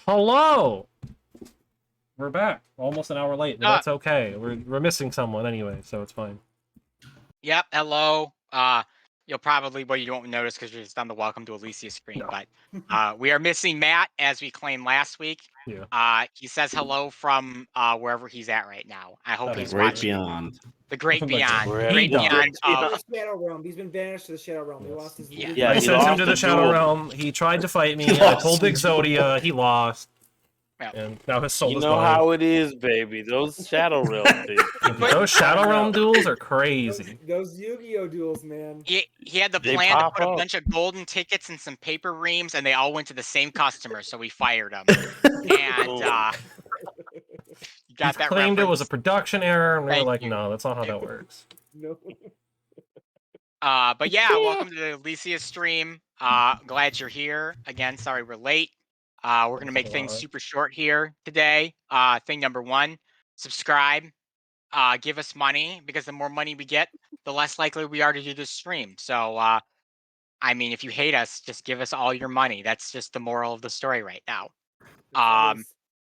Hello! We're back. Almost an hour late, but that's okay. We're missing someone anyway, so it's fine. Yep, hello. You'll probably, well, you won't notice because you're just on the welcome to Elyssia screen, but we are missing Matt, as we claimed last week. Yeah. He says hello from wherever he's at right now. I hope he's Great watching. Beyond. The Great Beyond. Great Beyond. The Shadow Realm. He's been banished to the Shadow Realm. He lost his I sent him to the Shadow Realm. He tried to fight me. I pulled Exodia. He lost. Yep. And now his soul You is know mine. how it is, baby. Those Shadow Realm things. Those Shadow Realm duels are crazy. Those Yu-Gi-Oh duels, man. He had the plan to put a bunch of golden tickets and some paper reams, and they all went to the same customer, so we fired him. And you got that claimed reference. it was a production error, and we were like, no, that's not how that works. No. But yeah, welcome to the Elyssia stream. Glad you're here. Again, sorry we're late. We're going to make things super short here today. Thing number one, subscribe. Give us money, because the more money we get, the less likely we are to do this stream. So, I mean, if you hate us, just give us all your money. That's just the moral of the story right now.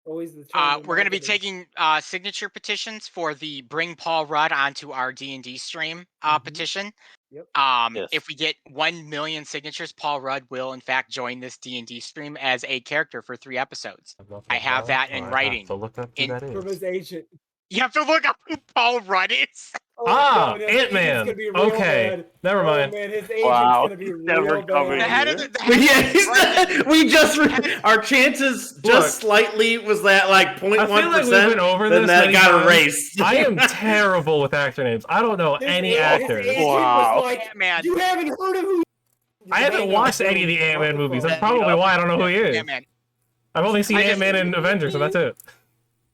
Always the we're going to be taking signature petitions for the Bring Paul Rudd onto our D&D stream petition. Yep. If we get 1 million signatures, Paul Rudd will in fact join this D&D stream as a character for 3 episodes. I have that in writing. To look up who that is. From his agent. You have to look up who Paul Rudd is. Oh, no, Ant-Man. Okay, never mind. Oh, man, his agent's gonna be real bad. Our chances just slightly was that like 0.1%. I feel like we've been over this. Then that got times. erased. I am terrible with actor names. I don't know any actors. Wow. Like, Ant-Man. You haven't heard of who? I haven't watched any of the Ant-Man movies. That's probably why I don't know who he is. Ant-Man. I've only seen Ant-Man and Avengers, and that's it.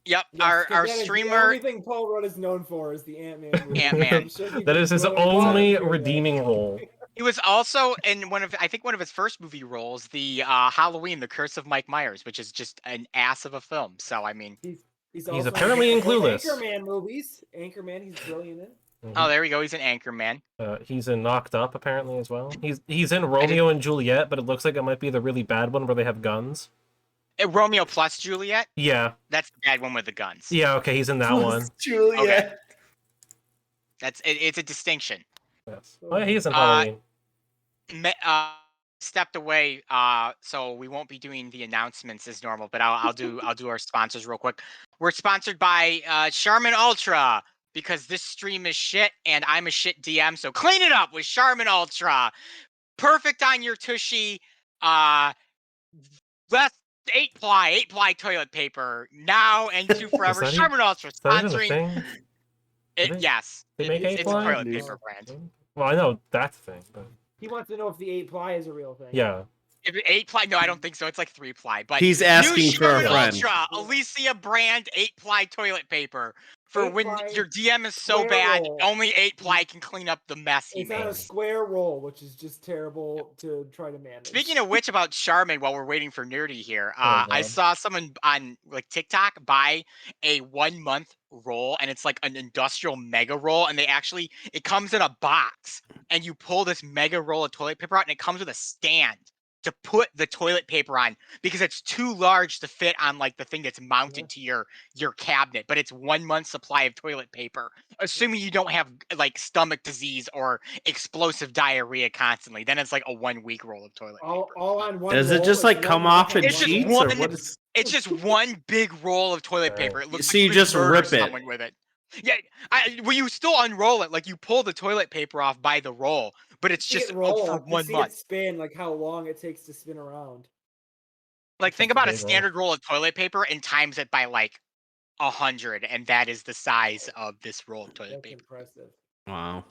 Yep, Yes, our that streamer. The only thing Paul Rudd is known for is the Ant-Man movie. Ant-Man. That is his only redeeming role. He was also in one of his first movie roles, the Halloween, The Curse of Mike Myers, which is just an ass of a film. So I mean, he's apparently in Clueless. Anchorman movies. Anchorman, he's brilliant in. Oh, there we go. He's an Anchorman. He's in Knocked Up apparently as well. He's in Romeo and Juliet, but it looks like it might be the really bad one where they have guns. Romeo plus Juliet? Yeah. That's the bad one with the guns. Yeah, okay, he's in that one. Juliet. Okay. It's a distinction. Yes. Oh, yeah, he's in Halloween. Stepped away, so we won't be doing the announcements as normal, but I'll do our sponsors real quick. We're sponsored by Charmin Ultra, because this stream is shit and I'm a shit DM, so clean it up with Charmin Ultra. Perfect on your tushy. Less 8-ply toilet paper now and to forever. Charmin Ultra sponsoring. Yes, they make it's a toilet paper brand. Well, I know that's the thing, but he wants to know if the 8-ply is a real thing. Yeah. If 8-ply, no, I don't think so. It's like 3-ply. But he's asking for a friend. Ultra, Elyssia brand 8-ply toilet paper for when your DM is so bad, only 8-ply can clean up the mess he makes. It's on a square roll, which is just terrible to try to manage. Speaking of which, about Charmin, while we're waiting for Nerdy here, I saw someone on like TikTok buy a 1-month roll, and it's like an industrial mega roll, and it comes in a box, and you pull this mega roll of toilet paper out, and it comes with a stand to put the toilet paper on, because it's too large to fit on like the thing that's mounted to your cabinet, but it's 1 month's supply of toilet paper, assuming you don't have like stomach disease or explosive diarrhea constantly. Then it's like a 1-week roll of toilet paper. All on one. Does it just like come off in sheets, or what is? It's just one big roll of toilet paper. It looks so like you just rip it with it. Yeah, well, you still unroll it. Like you pull the toilet paper off by the roll, but it's just for 1 month. Spin, like how long it takes to spin around. Like think about a standard roll of toilet paper and times it by like 100, and that is the size of this roll of toilet paper. Impressive. Wow.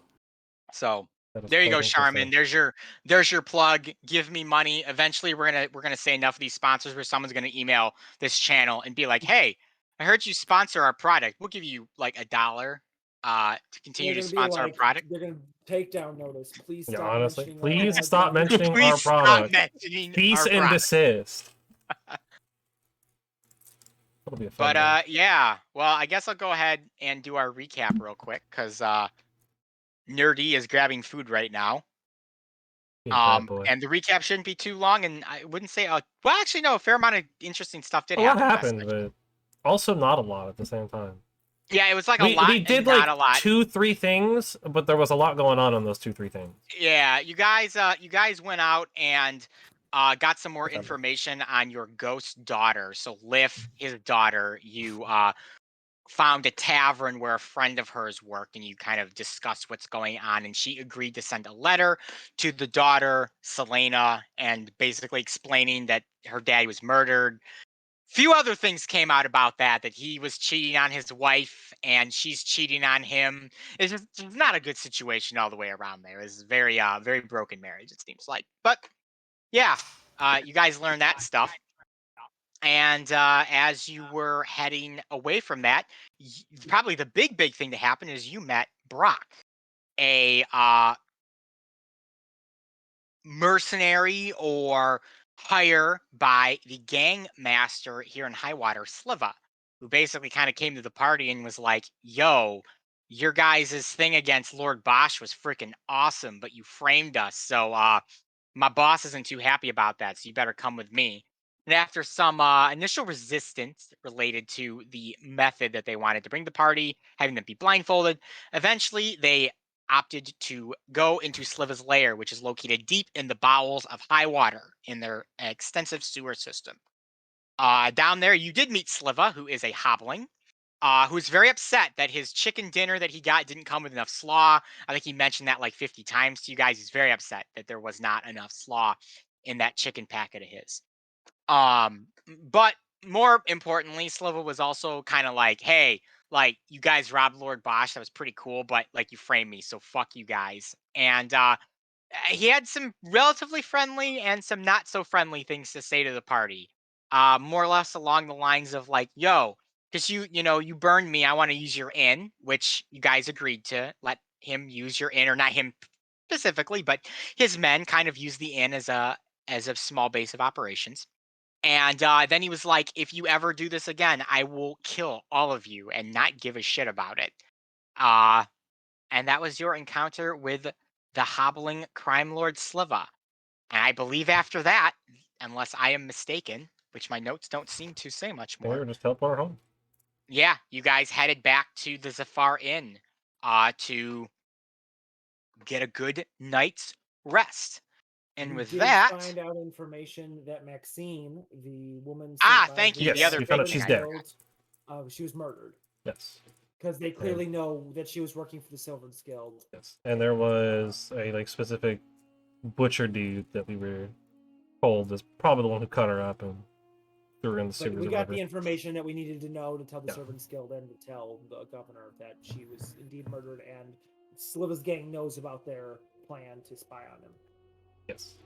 So there you go, Charmin. There's your plug. Give me money. Eventually, we're gonna say enough of these sponsors where someone's gonna email this channel and be like, "Hey, I heard you sponsor our product. We'll give you like $1 to continue to sponsor our product." They're gonna take down notice. Please stop. Honestly, please stop mentioning our product. Cease and desist. But yeah. Well, I guess I'll go ahead and do our recap real quick, because Nerdy is grabbing food right now. Bad boy. And the recap shouldn't be too long, and I wouldn't say well, actually, no, a fair amount of interesting stuff did A lot happen. happened, but also not a lot at the same time. Yeah, it was like a lot. We did and like not a lot. 2-3 things, but there was a lot going on those 2-3 things. Yeah, you guys went out and got some more information on your ghost daughter. So Liv, his daughter, you found a tavern where a friend of hers worked, and you kind of discussed what's going on, and she agreed to send a letter to the daughter, Selena, and basically explaining that her dad was murdered. Few other things came out about that he was cheating on his wife and she's cheating on him. It's not a good situation all the way around there. It's very very broken marriage, it seems like. But yeah, you guys learned that stuff. And as you were heading away from that, probably the big thing to happen is you met Brock, a mercenary or hire by the gang master here in Highwater, Sliva, who basically kind of came to the party and was like, yo, your guys' thing against Lord Bosch was freaking awesome, but you framed us. So my boss isn't too happy about that, so you better come with me. And after some initial resistance related to the method that they wanted to bring the party, having them be blindfolded, eventually they opted to go into Sliva's lair, which is located deep in the bowels of high water in their extensive sewer system. Down there, you did meet Sliva, who is a hobbling, who's very upset that his chicken dinner that he got didn't come with enough slaw. I think he mentioned that like 50 times to you guys. He's very upset that there was not enough slaw in that chicken packet of his. But more importantly, Sliva was also kind of like, hey, like, you guys robbed Lord Bosch. That was pretty cool, but like, you framed me, so fuck you guys. And he had some relatively friendly and some not so friendly things to say to the party. More or less along the lines of like, yo, because you burned me, I want to use your inn, which you guys agreed to let him use your inn, or not him specifically, but his men kind of use the inn as a small base of operations. And then he was like, if you ever do this again, I will kill all of you and not give a shit about it. And that was your encounter with the hobbling crime lord Sliva. And I believe after that, unless I am mistaken, which my notes don't seem to say much We were more. just teleport home. Yeah, you guys headed back to the Zafar Inn to get a good night's rest. And We with did that, find out information that Maxine, the woman, thank you, the Yes, other we found out big she's guy. dead. She was murdered Yes. because they clearly know that she was working for the Silver's Guild. Yes. And there was a like specific butcher dude that we were told is probably the one who cut her up and threw her in the But sewers we or got whatever. the information that we needed to know to tell the Yeah. Servants Guild and to tell the governor that she was indeed murdered, and Sliva's gang knows about their plan to spy on him. Yes.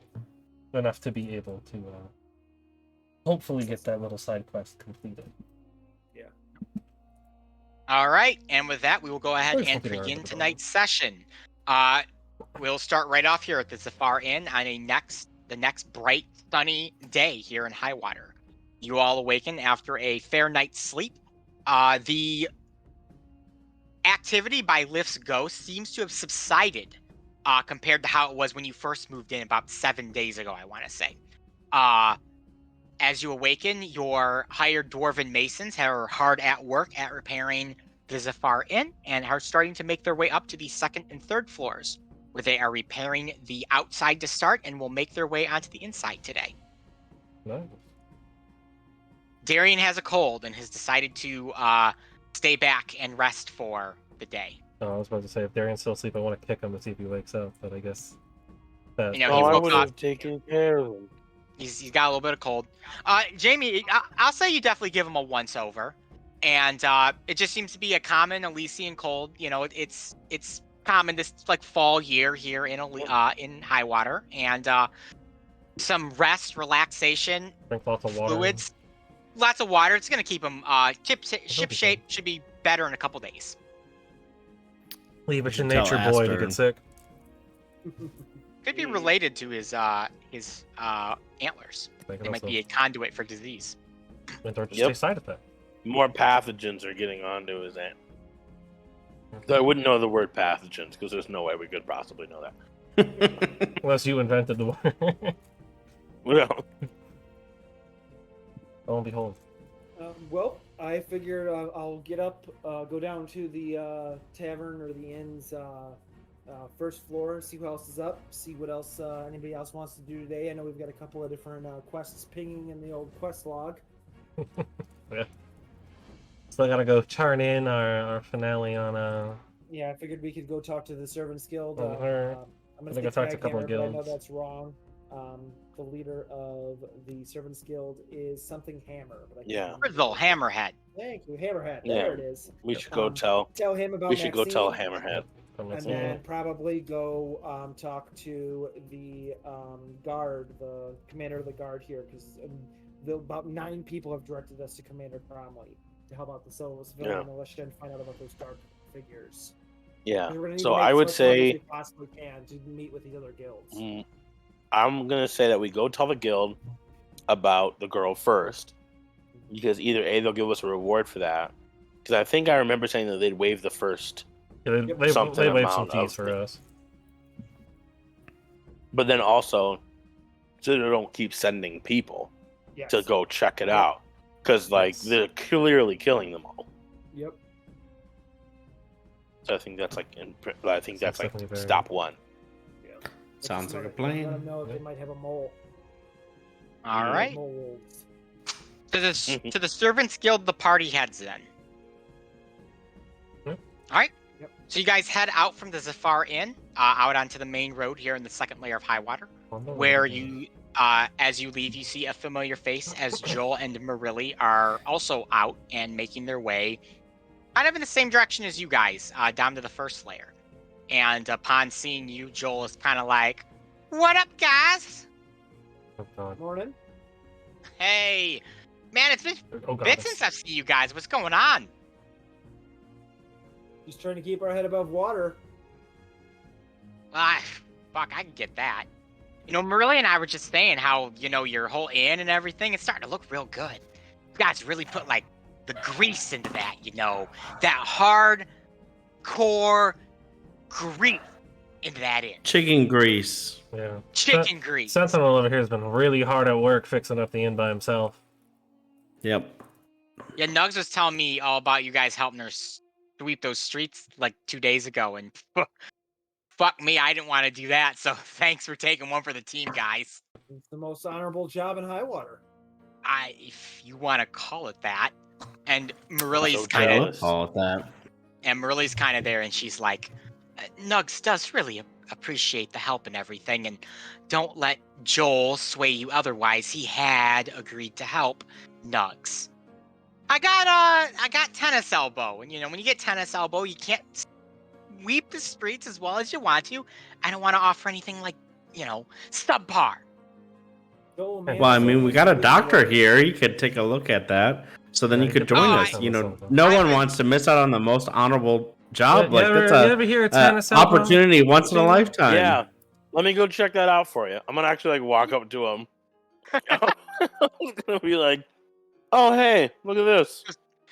Enough to be able to hopefully get that little side quest completed. Yeah. All right, and with that, we will go ahead There's and something around begin the tonight's session. We'll start right off here at the Zafar Inn on the next bright, sunny day here in Highwater. You all awaken after a fair night's sleep. The activity by Lift's ghost seems to have subsided compared to how it was when you first moved in about 7 days ago, I want to say. As you awaken, your hired dwarven masons are hard at work at repairing the Zafar Inn and are starting to make their way up to the second and third floors, where they are repairing the outside to start and will make their way onto the inside today. Nice. Darian has a cold and has decided to stay back and rest for the day. Oh, I was about to say, if Darian's still asleep, I want to kick him and see if he wakes up, but I guess that. You know, Oh, he I woke would up. have taken care of him. He's got a little bit of cold. Jamie, I'll say you definitely give him a once over, and it just seems to be a common Elysian cold. You know, it's common this like fall year here in Highwater, and some rest, relaxation, Drink lots of water. fluids, lots of water. It's gonna keep him ship be shape should be better in a couple days. Leave We it to should tell nature boy to Astern. get sick. Could be related to his antlers. They can They might also be a conduit for disease. or just Yep. a side effect. More pathogens are getting onto his ant. So I wouldn't know the word pathogens because there's no way we could possibly know that. Unless you invented the word. Well, Lo and behold. Well, I figured I'll get up, go down to the tavern or the inn's first floor, see who else is up, see what else anybody else wants to do today. I know we've got a couple of different quests pinging in the old quest log. Yeah. Still gotta go turn in our finale on Yeah, I figured we could go talk to the Servants Guild. Her. I'm gonna I think I say talked to a couple of Draghammer, but I know guilds. that's wrong. The leader of the Servants Guild is something Hammer. But I can't Yeah. remember. Frizzle, Hammerhead. Thank you, Hammerhead. Yeah. There it is. we should go Tell him about We should go tell Maxine, Hammerhead. and then probably go talk to the guard, the commander of the guard here, because about 9 people have directed us to Commander Cromley to help out the civilian militia and find out about those dark figures. Yeah. We're gonna need So to make I would as much progress as say we possibly can to meet with these other guilds. I'm gonna say that we go tell the guild about the girl first, because either A, they'll give us a reward for that, because I think I remember saying that they'd waive the first, Yeah, they something waived some amount fees of for us. but then also so they don't keep sending people Yes. to go check it out, because like Yes. they're clearly killing them all. Yep. So I think that's like I think that's like definitely very- stop one. Sounds like a Let plan. them know if they might have a mole. All right. Moles. To the Servants Guild, the party heads in. Yep. All right. Yep. So you guys head out from the Zafar Inn, out onto the main road here in the second layer of high water, where you, as you leave, you see a familiar face as Joel and Marilli are also out and making their way, kind of in the same direction as you guys, down to the first layer. And upon seeing you, Joel is kind of like, "What up, guys? Oh, God. Morning. Hey, man, it's been Oh, a God. bit since I've seen you guys. What's going on?" Just trying to keep our head above water. Fuck, I can get that. You know, Marilli and I were just saying how, your whole inn and everything, it's starting to look real good. You guys really put, like, the grease into that, that hard-core grease into that inn. Chicken grease. Yeah. Chicken grease. Sentinel over here has been really hard at work fixing up the inn by himself. Yep. Yeah, Nugs was telling me all about you guys helping her sweep those streets, like, 2 days ago, and fuck me, I didn't want to do that, so thanks for taking one for the team, guys. It's the most honorable job in high water. If you want to call it that. And Marilli's So kind jealous. of, All of that. and Marilli's kind of there, and she's like, "Nugs does really appreciate the help and everything, and don't let Joel sway you otherwise. He had agreed to help Nugs. I got tennis elbow, and when you get tennis elbow, you can't sweep the streets as well as you want to. I don't want to offer anything like, subpar." Joel, man, Well, I mean, we got a we doctor love- here. He could take a look at that. So then Yeah, you he could could join probably us. tell You us know, something. no I one would- wants to miss out on the most honorable job. You Like ever that's hear of a tennis elbow? opportunity once in a lifetime. Yeah, let me go check that out for you. I'm gonna actually like walk up to him. I'm gonna be like, "Oh hey, look at this.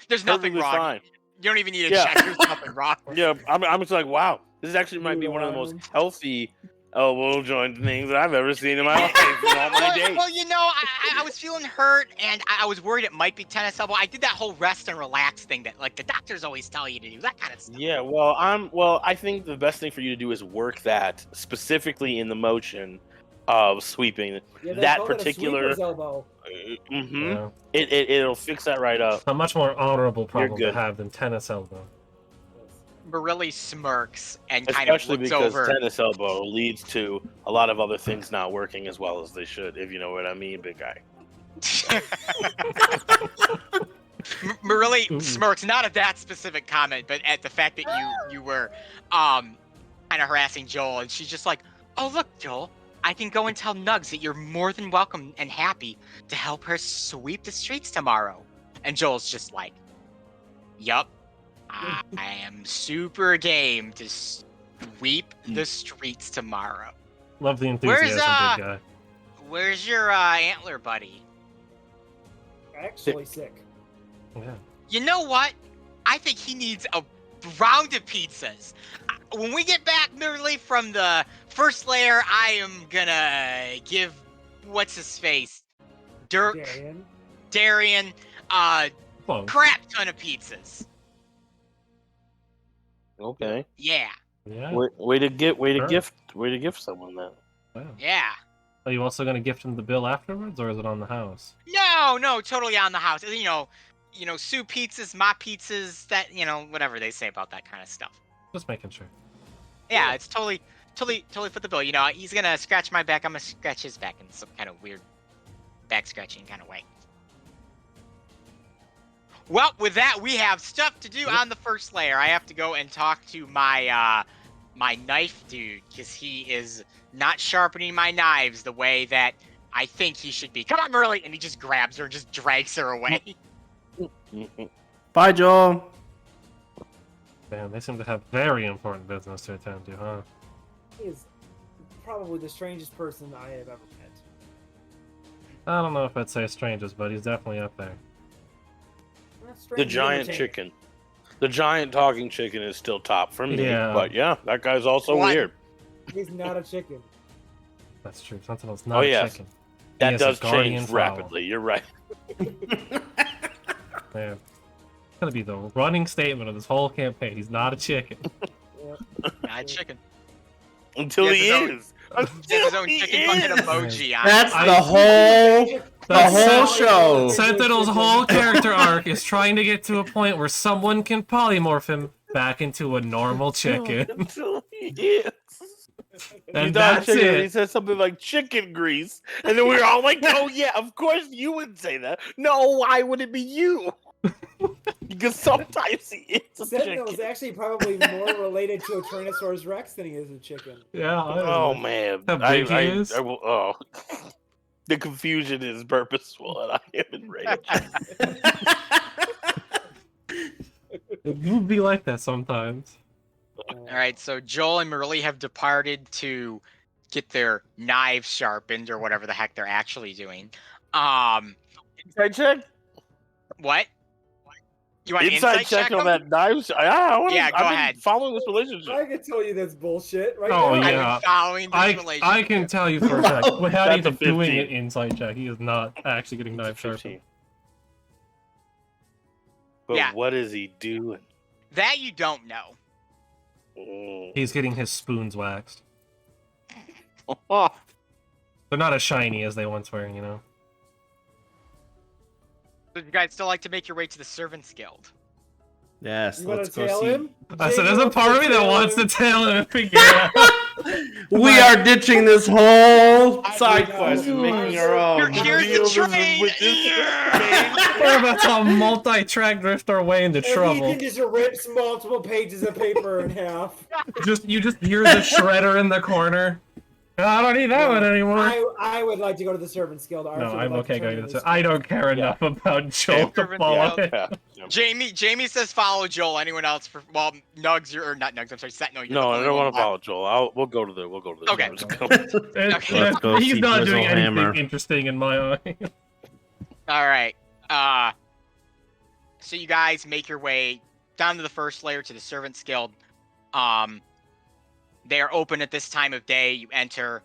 There's nothing Perfectly wrong. fine." You don't even need to Yeah. check. There's nothing wrong. Yeah, I'm just like, wow, this actually might be Noodle one of the most arms. healthy elbow joint things that I've ever seen in my life in all my days. Well, I was feeling hurt, and I was worried it might be tennis elbow. I did that whole rest and relax thing that, like, the doctors always tell you to do, that kind of stuff. Yeah, well, I think the best thing for you to do is work that specifically in the motion of sweeping. Yeah, they that call it a particular- sweeper's elbow. Mm-hmm. Yeah. It'll fix that right up. A much more honorable problem to good. have than tennis elbow. Marilli smirks and kind of Especially looks because over. tennis elbow leads to a lot of other things not working as well as they should, if you know what I mean, big guy. Marilli Ooh. smirks, not at that specific comment, but at the fact that you were kind of harassing Joel, and she's just like, "Oh, look, Joel, I can go and tell Nugs that you're more than welcome and happy to help her sweep the streets tomorrow." And Joel's just like, "Yup, I am super game to sweep the streets tomorrow. Love the Where's, enthusiasm, big guy. Where's your antler buddy?" Actually sick. Yeah. You know what? I think he needs a round of pizzas. when we get back merely from the first layer, I am gonna give what's his face, Dirk, Darian, crap ton of pizzas. Okay. Yeah. Yeah. Way to gift someone that. Wow. Yeah. Are you also gonna gift him the bill afterwards, or is it on the house? No, totally on the house. You know, Sue pizzas, my pizzas, that, whatever they say about that kind of stuff. Just making sure. Yeah, it's totally for the bill. You know, he's gonna scratch my back, I'm gonna scratch his back in some kind of weird back scratching kind of way. Well, with that, we have stuff to do on the first layer. I have to go and talk to my my knife dude, because he is not sharpening my knives the way that I think he should be. Come on, Merle! And he just grabs her and just drags her away. Bye, Joel. Damn, they seem to have very important business to attend to, huh? He is probably the strangest person I have ever met. I don't know if I'd say strangest, but he's definitely up there. The giant chicken. The giant talking chicken is still top for me. Yeah. But yeah, that guy's also weird. He's not a chicken. That's true. Sentinel's not a chicken. He That is a does guardian change fowl. rapidly. You're right. Yeah. It's gonna be the running statement of this whole campaign. He's not a chicken. Not a chicken. Until he is. He has his own chicken bucket emoji on That's it. the whole show. Sentinel's whole character arc is trying to get to a point where someone can polymorph him back into a normal chicken. Until he is. And that's chicken, it. He said something like chicken grease. And then we were all like, oh yeah, of course you would say that. No, why would it be you? Because sometimes he is a Sentinel is chicken. actually probably more related to a Tyrannosaurus Rex than he is a chicken. Yeah. Oh man. How big he is? I will, the confusion is purposeful and I am enraged. It would be like that sometimes. All right, so Joel and Merle have departed to get their knives sharpened or whatever the heck they're actually doing. Inside check? What? You want Inside check on that knives? Yeah, go I've ahead. been following this relationship. I can tell you that's bullshit right Oh, now. yeah. I've been following this relationship. I can tell you for a fact, without That's even a doing 15. it inside check, he is not actually getting knife sharpened. 15. But Yeah. what is he doing? That you don't know. He's getting his spoons waxed. They're not as shiny as they once were, you know? Would you guys still like to make your way to the Servants Guild? Yes, You want let's to go tail see. him? I said, Jake, there's you a want part of me that tail wants him? to tail him and figure it out. We are ditching this whole side know. quest and making our own. Here's the Deal train! with this We're about to multi-track drift our way into And he trouble. can just rips multiple pages of paper in half. You just hear the shredder in the corner. I don't need that one anymore. I would like to go to the Servants Guild. Arthur No, would I'm like okay to turn going in to his the I don't care enough about Joel to Servants follow Guild. it. Jamie says follow Joel. Anyone else? Nugs, or not Nugs. I'm sorry, Sentinel. You're No, the I only don't one want to left. follow Joel. We'll go to the. Okay. Let's go He's see not doing Grizzle anything Hammer. interesting in my eye. All right. So you guys make your way down to the first layer to the Servants Guild. They are open at this time of day. You enter.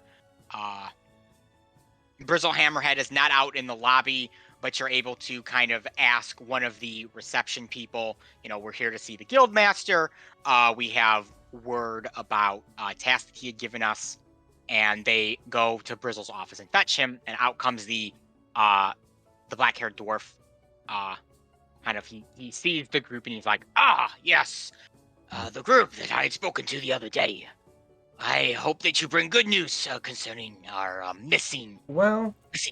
Brizzle Hammerhead is not out in the lobby, but you're able to kind of ask one of the reception people, we're here to see the Guildmaster. We have word about a task that he had given us, and they go to Brizzle's office and fetch him, and out comes the black-haired dwarf. He sees the group and he's like, yes, the group that I had spoken to the other day. I hope that you bring good news concerning our missing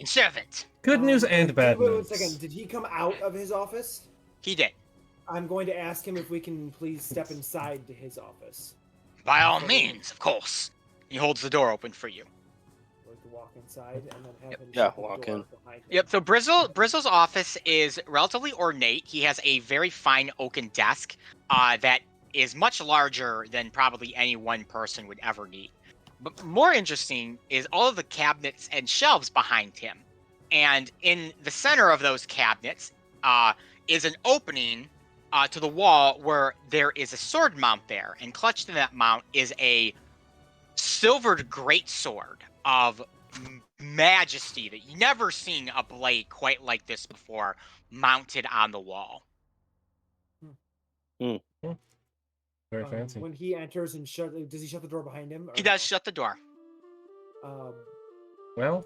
servant. Good news and bad Wait news. a second. Did he come out of his office? He did. I'm going to ask him if we can please step inside to his office. By all means, of course. He holds the door open for you. We're to walk inside and then have him Yeah, shut the walk door in. behind him. Yep, so Brizzle's office is relatively ornate. He has a very fine oaken desk that is much larger than probably any one person would ever need. But more interesting is all of the cabinets and shelves behind him. And in the center of those cabinets is an opening to the wall where there is a sword mount there, and clutched in that mount is a silvered greatsword of majesty that you never seen a blade quite like this before, mounted on the wall. Very fancy. When he enters and does he shut the door behind him? He does shut the door. Well,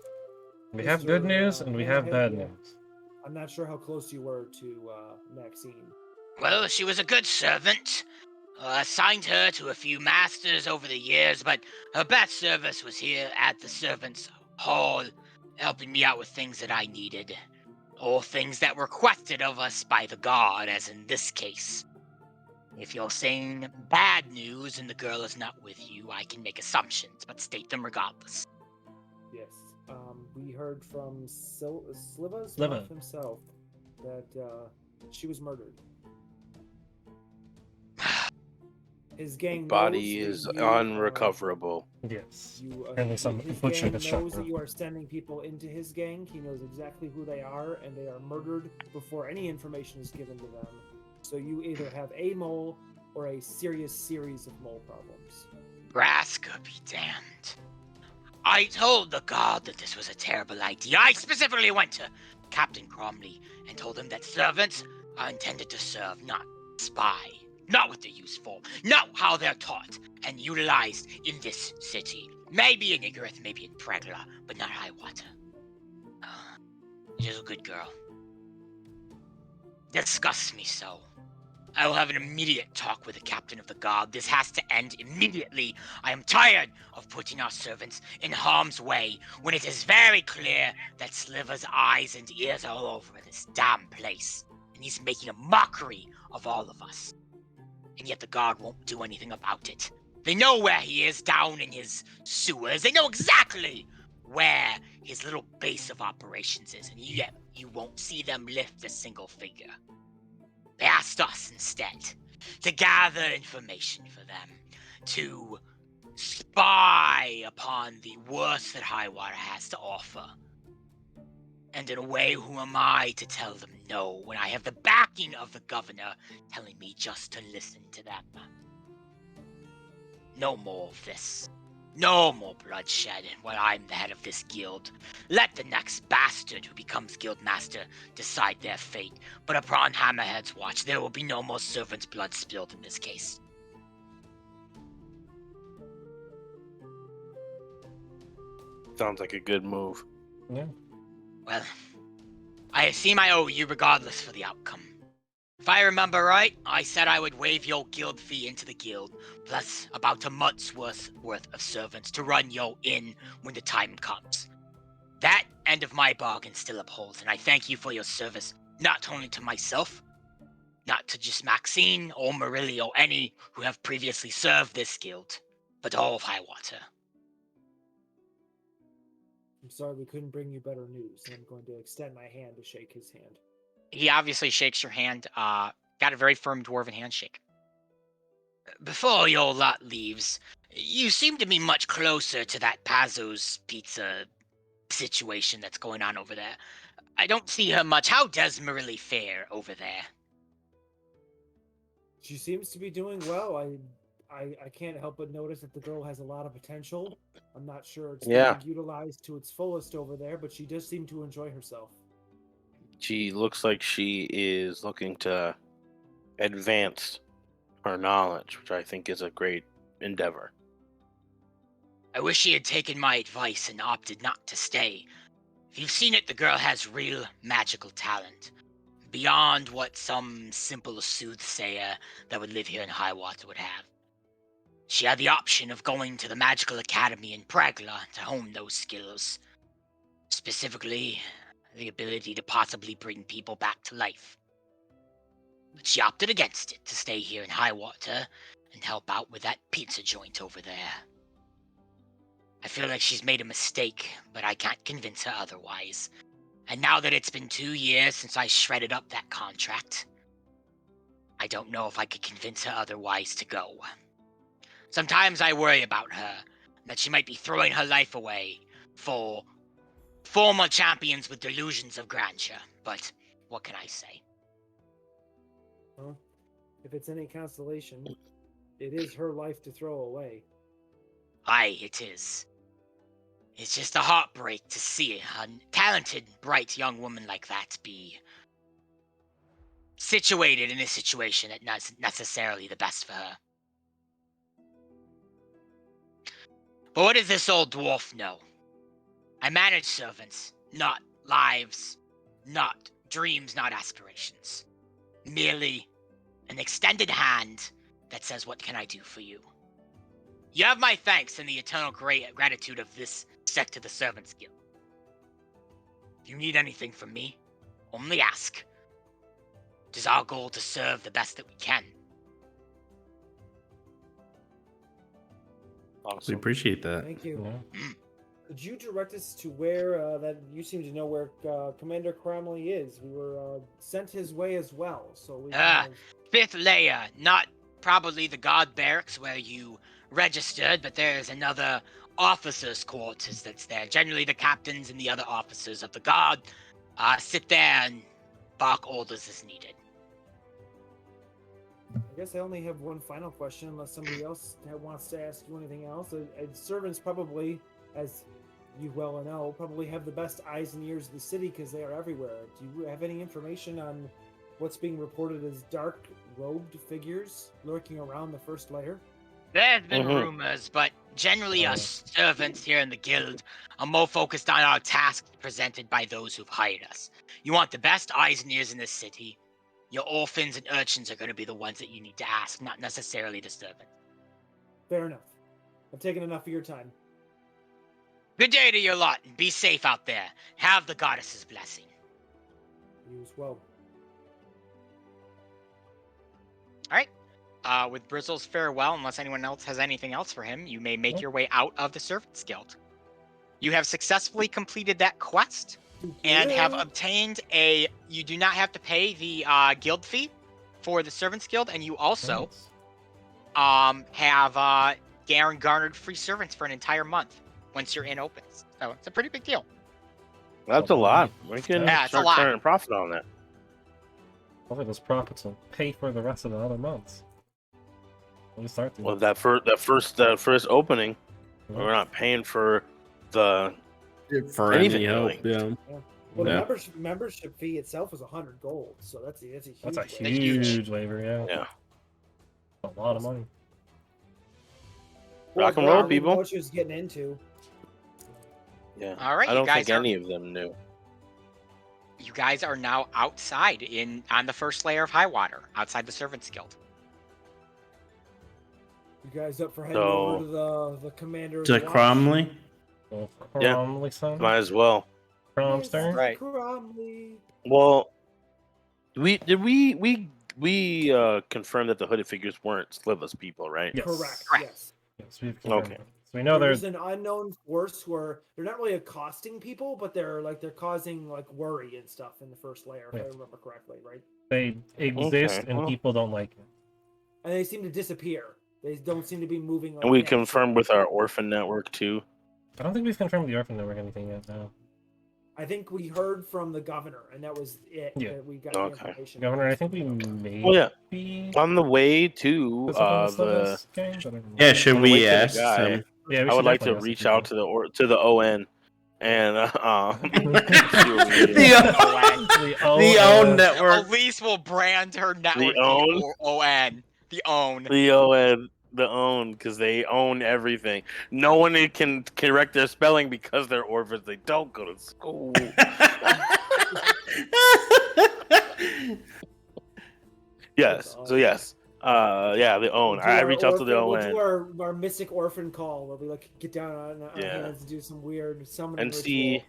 we Is have good there, news and we have bad yeah. news. I'm not sure how close you were to Maxine. Well, she was a good servant. I assigned her to a few masters over the years, but her best service was here at the servants' hall, helping me out with things that I needed, or things that were requested of us by the god, as in this case. If you're saying bad news and the girl is not with you, I can make assumptions, but state them regardless. Yes. We heard from Sliva's Sliva. mouth himself that she was murdered. His gang Body knows is that unrecoverable. Yes. You, And some his butcher gang has shot knows her. that you are sending people into his gang. He knows exactly who they are, and they are murdered before any information is given to them. So you either have a mole or a serious series of mole problems. Braska be damned. I told the god that this was a terrible idea. I specifically went to Captain Cromley and told him that servants are intended to serve, not spy. Not what they're used for, not how they're taught and utilized in this city. Maybe in Igorith, maybe in Pregla, but not Highwater. She's a good girl. Disgusts me so. I will have an immediate talk with the captain of the guard. This has to end immediately. I am tired of putting our servants in harm's way when it is very clear that Sliver's eyes and ears are all over this damn place. And he's making a mockery of all of us. And yet the guard won't do anything about it. They know where he is down in his sewers. They know exactly where his little base of operations is. And yet you won't see them lift a single finger. They asked us instead to gather information for them, to spy upon the worst that Highwater has to offer. And in a way, who am I to tell them no when I have the backing of the governor telling me just to listen to them? No more of this. No more bloodshed while I'm the head of this guild. Let the next bastard who becomes guildmaster decide their fate, but upon Hammerhead's watch, there will be no more servants' blood spilled in this case. Sounds like a good move. Yeah. Well, I assume I owe you regardless for the outcome. If I remember right, I said I would waive your guild fee into the guild, plus about a month's worth of servants to run yo in when the time comes. That end of my bargain still upholds, and I thank you for your service, not only to myself, not to just Maxine or Marilli or any who have previously served this guild, but all of Highwater. I'm sorry we couldn't bring you better news. I'm going to extend my hand to shake his hand. He obviously shakes your hand. Got a very firm dwarven handshake. Before your lot leaves, you seem to be much closer to that Pazzo's Pizza situation that's going on over there. I don't see her much. How does Marilli fare over there? She seems to be doing well. I can't help but notice that the girl has a lot of potential. I'm not sure it's Yeah. being utilized to its fullest over there, but she does seem to enjoy herself. She looks like she is looking to advance her knowledge, which I think is a great endeavor. I wish she had taken my advice and opted not to stay. If you've seen it, the girl has real magical talent. Beyond what some simple soothsayer that would live here in Highwater would have. She had the option of going to the Magical Academy in Pregla to hone those skills. Specifically, the ability to possibly bring people back to life. But she opted against it to stay here in Highwater and help out with that pizza joint over there. I feel like she's made a mistake, but I can't convince her otherwise. And now that it's been 2 years since I shredded up that contract, I don't know if I could convince her otherwise to go. Sometimes I worry about her, that she might be throwing her life away for former champions with delusions of grandeur, but what can I say? Well, If it's any consolation, it is her life to throw away. Aye, it is. It's just a heartbreak to see a talented, bright young woman like that be situated in a situation that isn't necessarily the best for her. But what does this old dwarf know? I manage servants, not lives, not dreams, not aspirations. Merely an extended hand that says, what can I do for you? You have my thanks and the eternal gratitude of this sect of the Servants Guild. If you need anything from me, only ask. It is our goal to serve the best that we can. We Awesome. appreciate that. Thank you. Yeah. Could you direct us to where that you seem to know where Commander Cromley is? We were sent his way as well, so we. Ah. 5th layer, not probably the guard barracks where you registered, but there's another officers' quarters that's there. Generally, the captains and the other officers of the guard sit there and bark orders as needed. I guess I only have one final question, unless somebody else wants to ask you anything else. Servants probably, as you well know, probably have the best eyes and ears of the city because they are everywhere. Do you have any information on what's being reported as dark-robed figures lurking around the first layer? There's been Mhm. rumors, but generally us servants here in the guild are more focused on our tasks presented by those who've hired us. You want the best eyes and ears in this city. Your orphans and urchins are going to be the ones that you need to ask, not necessarily the servants. Fair enough. I've taken enough of your time. Good day to your lot, and be safe out there. Have the goddess's blessing. You as well. With Brizzle's farewell, unless anyone else has anything else for him, you may make Nope. your way out of the Servants Guild. You have successfully completed that quest and have obtained you do not have to pay the guild fee for the Servants Guild, and you also Nice. have garnered free servants for an entire month once you're in opens. So it's a pretty big deal. That's a lot. We can Yeah, it's a start lot. turning profit on that. Hopefully those profits will pay for the rest of the other months. We'll start to. Well, that first opening, we're not paying for the For anything, any help, really. yeah. Well, Yeah. the membership fee itself is 100 gold, so that's a huge. That's a waiver. huge waiver, yeah. Yeah. A lot of money. Poor Rock and girl roll, didn't know people. What she was getting into. Yeah. All right, I you don't guys think are any of them knew. you guys are now outside on the first layer of Highwater, outside the Servants Guild. You guys up for heading So- over to the commander? of To the watch? Cromley? Well, Yeah. Cromley son. Might as well. Cromster. Mr. Right. Cromley. Well, we confirmed that the hooded figures weren't Slivas people, right? Yes. Correct. Correct. Yes. Yes, we've confirmed Okay. that. So we know There's there's an unknown force where they're not really accosting people, but they're causing like worry and stuff in the first layer, if I Yeah. remember correctly, right? they exist Okay, and well. people don't like it. And they seem to disappear. They don't seem to be moving. Like And we nets. confirmed with our orphan network too. I don't think we've confirmed the orphan network anything yet. No. I think we heard from the governor, and that was it. Yeah. That we got the Okay. information. Governor, I think we may Well, yeah. be On the way to the, Yeah, should On the way we to the ask guy. him? Yeah, we I should would like to definitely ask reach people. out to the ON and The The OWN network. Elise will brand her network OWN? ON. The OWN. the ON because they own everything. No one can correct their spelling because they're orphans. They don't go to school. Yes. So yes. Yeah, the OWN. I reach out to the We'll ON do our mystic orphan call where we get down on our Yeah. hands and do some weird summoning and ritual. see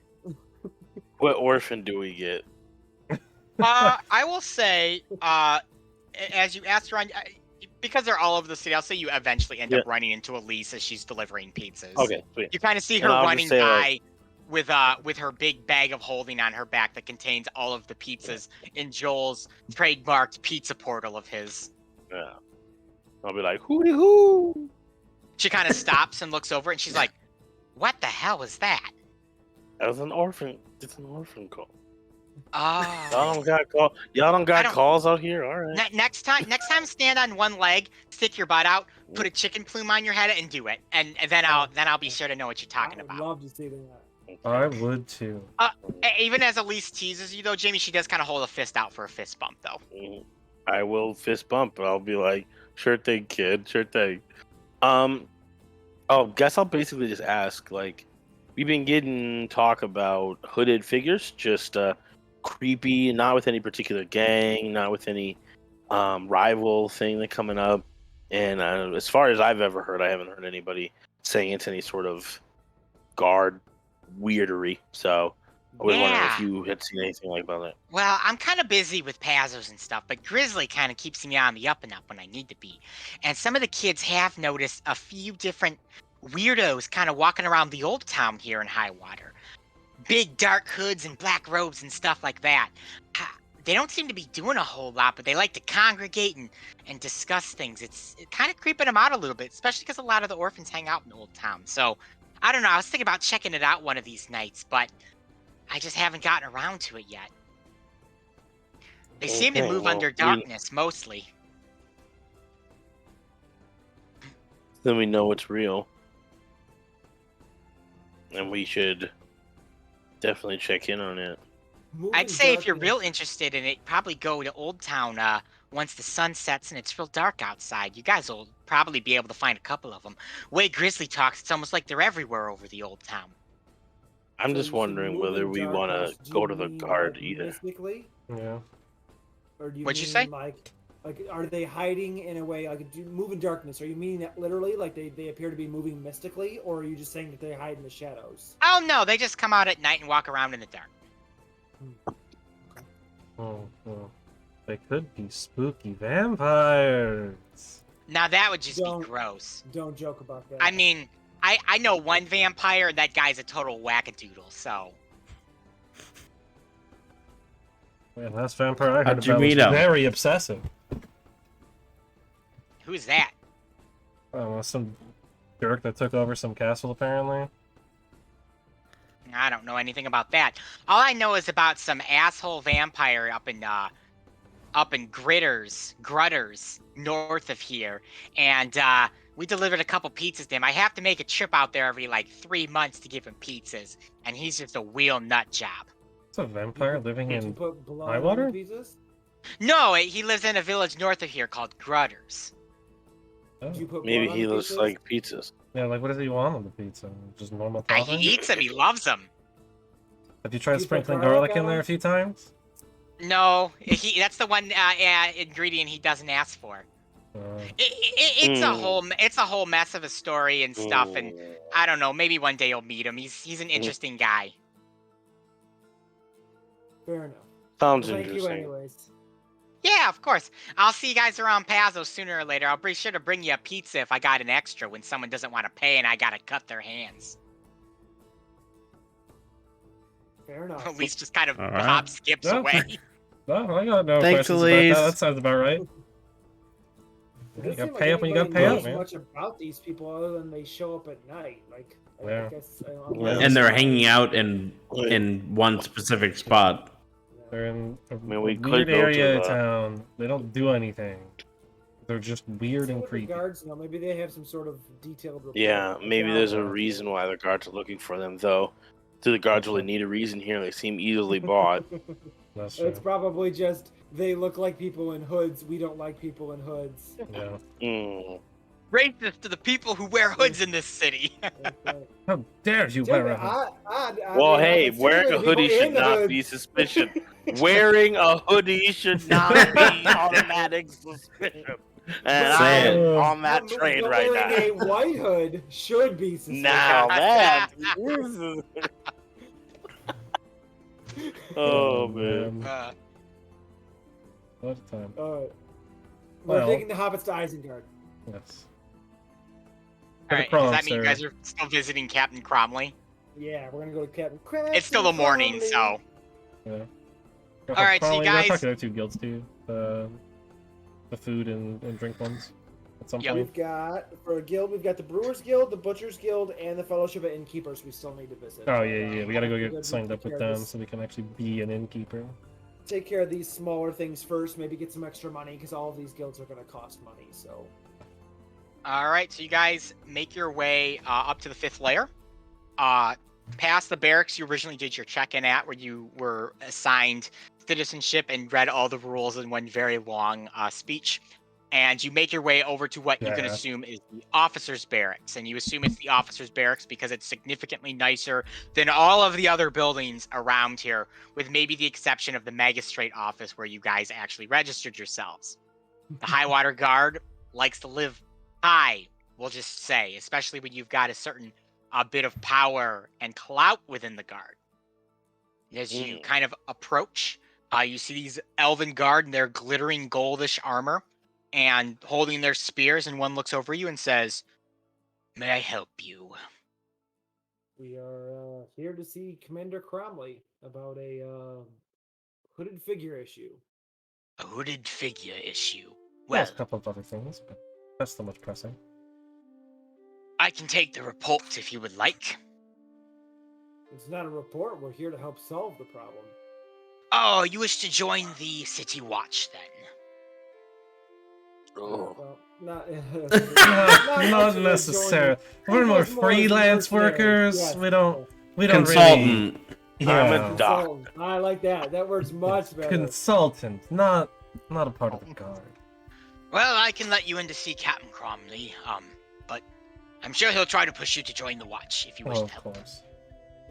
what orphan do we get. I will say, as you asked around, because they're all over the city, I'll say you eventually end up running into Elise as she's delivering pizzas. Okay, sweet. You kind of see her And I'll just running say, by with her big bag of holding on her back that contains all of the pizzas in Joel's trademarked pizza portal of his. Yeah. I'll be like, hooty hoo. She kind of stops and looks over and she's like, "What the hell is that?" That was an orphan. It's an orphan call. Oh. Y'all don't got don't- calls out here. All right. Next time, stand on one leg, stick your butt out, put a chicken plume on your head, and do it. And then I'll be sure to know what you're talking I would about. love to see that. I would too. Even as Elise teases you, though, Jamie, she does kind of hold a fist out for a fist bump, though. I will fist bump, but I'll be like, sure thing, kid, sure thing. Guess I'll basically just ask, like, we've been getting talk about hooded figures, just creepy, not with any particular gang, not with any rival thing that coming up. And as far as I've ever heard, I haven't heard anybody saying it's any sort of guard weirdery. So I was wondering if you had seen anything like about that. Well, I'm kind of busy with Pazos and stuff, but Grizzly kind of keeps me on the up and up when I need to be. And some of the kids have noticed a few different weirdos kind of walking around the old town here in Highwater. Big dark hoods and black robes and stuff like that. They don't seem to be doing a whole lot, but they like to congregate and discuss things. It's kind of creeping them out a little bit, especially because a lot of the orphans hang out in the old town. So, I don't know. I was thinking about checking it out one of these nights, but I just haven't gotten around to it yet. They seem to move under darkness, mostly. Then we know it's real. And we should definitely check in on it. I'd say if you're real interested in it, probably go to Old Town once the sun sets and it's real dark outside. You guys will probably be able to find a couple of them. Way Grizzly talks, it's almost like they're everywhere over the Old Town. I'm just wondering whether we want to go to the guard either. Yeah. Or do you What'd you mean, say? like, are they hiding in a way, like, do move in darkness? Are you meaning that literally, like, they appear to be moving mystically, or are you just saying that they hide in the shadows? Oh no, they just come out at night and walk around in the dark. Oh, they could be spooky vampires. Now that would just Don't- be gross. Don't joke about that. I mean, I know one vampire, and that guy's a total wackadoodle, so. Man, last vampire I heard How'd you about was meet him? very obsessive. Who's that? Some jerk that took over some castle, apparently. I don't know anything about that. All I know is about some asshole vampire up in Grutters, north of here, and we delivered a couple pizzas to him. I have to make a trip out there every like 3 months to give him pizzas, and he's just a real nut job. It's a vampire living Did you in put blood Highwater? on the pizzas? No, he lives in a village north of here called Grutters. Oh. Did you put Maybe blood on he the looks pizzas? like pizzas. Yeah, like what does he want on the pizza? Just normal He topping? eats them. He loves them. Have you tried You put sprinkling garlic garlic in on there it? a few times? No, that's the one ingredient he doesn't ask for. It's a whole mess of a story and stuff, and I don't know. Maybe one day you'll meet him. He's an interesting guy. Fair enough. Sounds Well, thank you interesting. anyways. Yeah, of course. I'll see you guys around Pazos sooner or later. I'll be sure to bring you a pizza if I got an extra when someone doesn't want to pay and I gotta cut their hands. Fair enough. At least just kind of All right. hop skips No. away. No, I got no Thanks, questions about Elise. that. That sounds about right. It You doesn't gotta seem pay up when you gotta anybody pay up, knows man. much about these people other than they show up at night. Like, I Yeah. guess. Yeah. And they're hanging out in one specific spot. They're in a mean, we could weird go to area of the- town. They don't do anything. They're just weird and What the creepy. guards know. Maybe they have some sort of detailed report. Yeah, maybe there's a Yeah. reason why the guards are looking for them, though. Do the guards really need a reason here? They seem easily bought. That's true. It's probably just they look like people in hoods. We don't like people in hoods. Yeah. Mm. Racist to the people who wear hoods in this city. That's right. How dare you wear a hood? Well, hey, wearing a hoodie should not be suspicion. Wearing a hoodie should not be automatic suspicion. And Say I'm it. on that train right Wearing now. a white hood should be suspicious. Now that. Oh man. What a time. We're Well- taking the hobbits to Isengard. Yes. Alright, does that mean you guys are still visiting Captain Cromley? Yeah, we're gonna go to Captain. It's still the morning, so. Yeah. Alright, so you Probably gotta guys- talk to the other two guilds too. The food and drink ones. at some Yep. point. We've got for a guild. We've got the Brewers Guild, the Butchers Guild, and the Fellowship of Innkeepers. We still need to visit. Oh But, yeah. We gotta go we're get good. signed We'll up with take care of them this. so we can actually be an innkeeper. Take care of these smaller things first. Maybe get some extra money because all of these guilds are going to cost money. So All right, so you guys make your way up to the 5th layer. Past the barracks you originally did your check-in at, where you were assigned citizenship and read all the rules in one very long speech. And you make your way over to what you can Yeah. assume is the officer's barracks. And you assume it's the officer's barracks because it's significantly nicer than all of the other buildings around here, with maybe the exception of the magistrate office where you guys actually registered yourselves. The High Water Guard likes to live high, we'll just say, especially when you've got a certain bit of power and clout within the guard. As you kind of approach, you see these elven guard in their glittering goldish armor and holding their spears, and one looks over you and says, "May I help you?" we are here to see Commander Cromley about a hooded figure issue. A hooded figure issue. Well, Well, a couple of other things, but that's not much pressing. I can take the report if you would like. It's not a report. We're here to help solve the problem. Oh, you wish to join the City Watch then? Oh. Well, not Not much of a necessarily. joining. We're more Think of us as freelance mercenaries. workers. Yes, We don't really. Consultant. I'm Yeah. a doc. consultant. I like that. That works much better. Consultant, not a part of the guard. Well, I can let you in to see Captain Cromley, but I'm sure he'll try to push you to join the Watch if you wish Oh, to of help. course.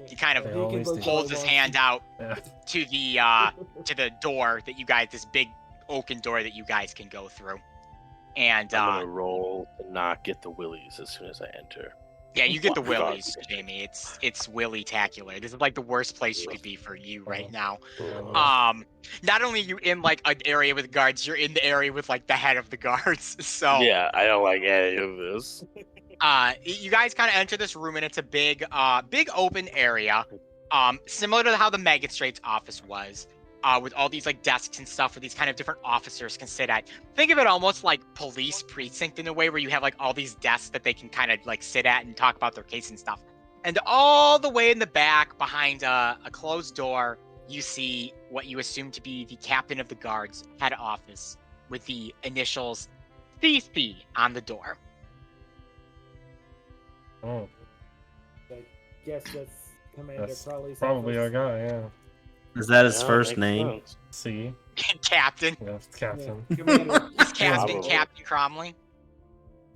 He kind of They always do. holds his hand out Yeah. to the door that you guys, this big oaken door that you guys can go through. And I'm gonna roll to not get the willies as soon as I enter. yeah, you get the Oh my God. willies, Jamie. It's willy-tacular. This is like the worst place you could be for you right now. Not only are you in like an area with guards, you're in the area with like the head of the guards. So Yeah, I don't like any of this. you guys kind of enter this room, and it's a big open area, similar to how the magistrate's office was, with all these like desks and stuff where these kind of different officers can sit at. Think of it almost like police precinct in a way, where you have like all these desks that they can kind of like sit at and talk about their case and stuff. And all the way in the back, behind a closed door, you see what you assume to be the captain of the guard's head office, with the initials CC on the door. Oh, I guess that's Commander that's Crowley's probably our office. guy. Yeah. Is that his Yeah, first makes name? sense. See, Captain. yeah, Captain. Yeah, Commander. He's Captain Probably. Captain Cromley.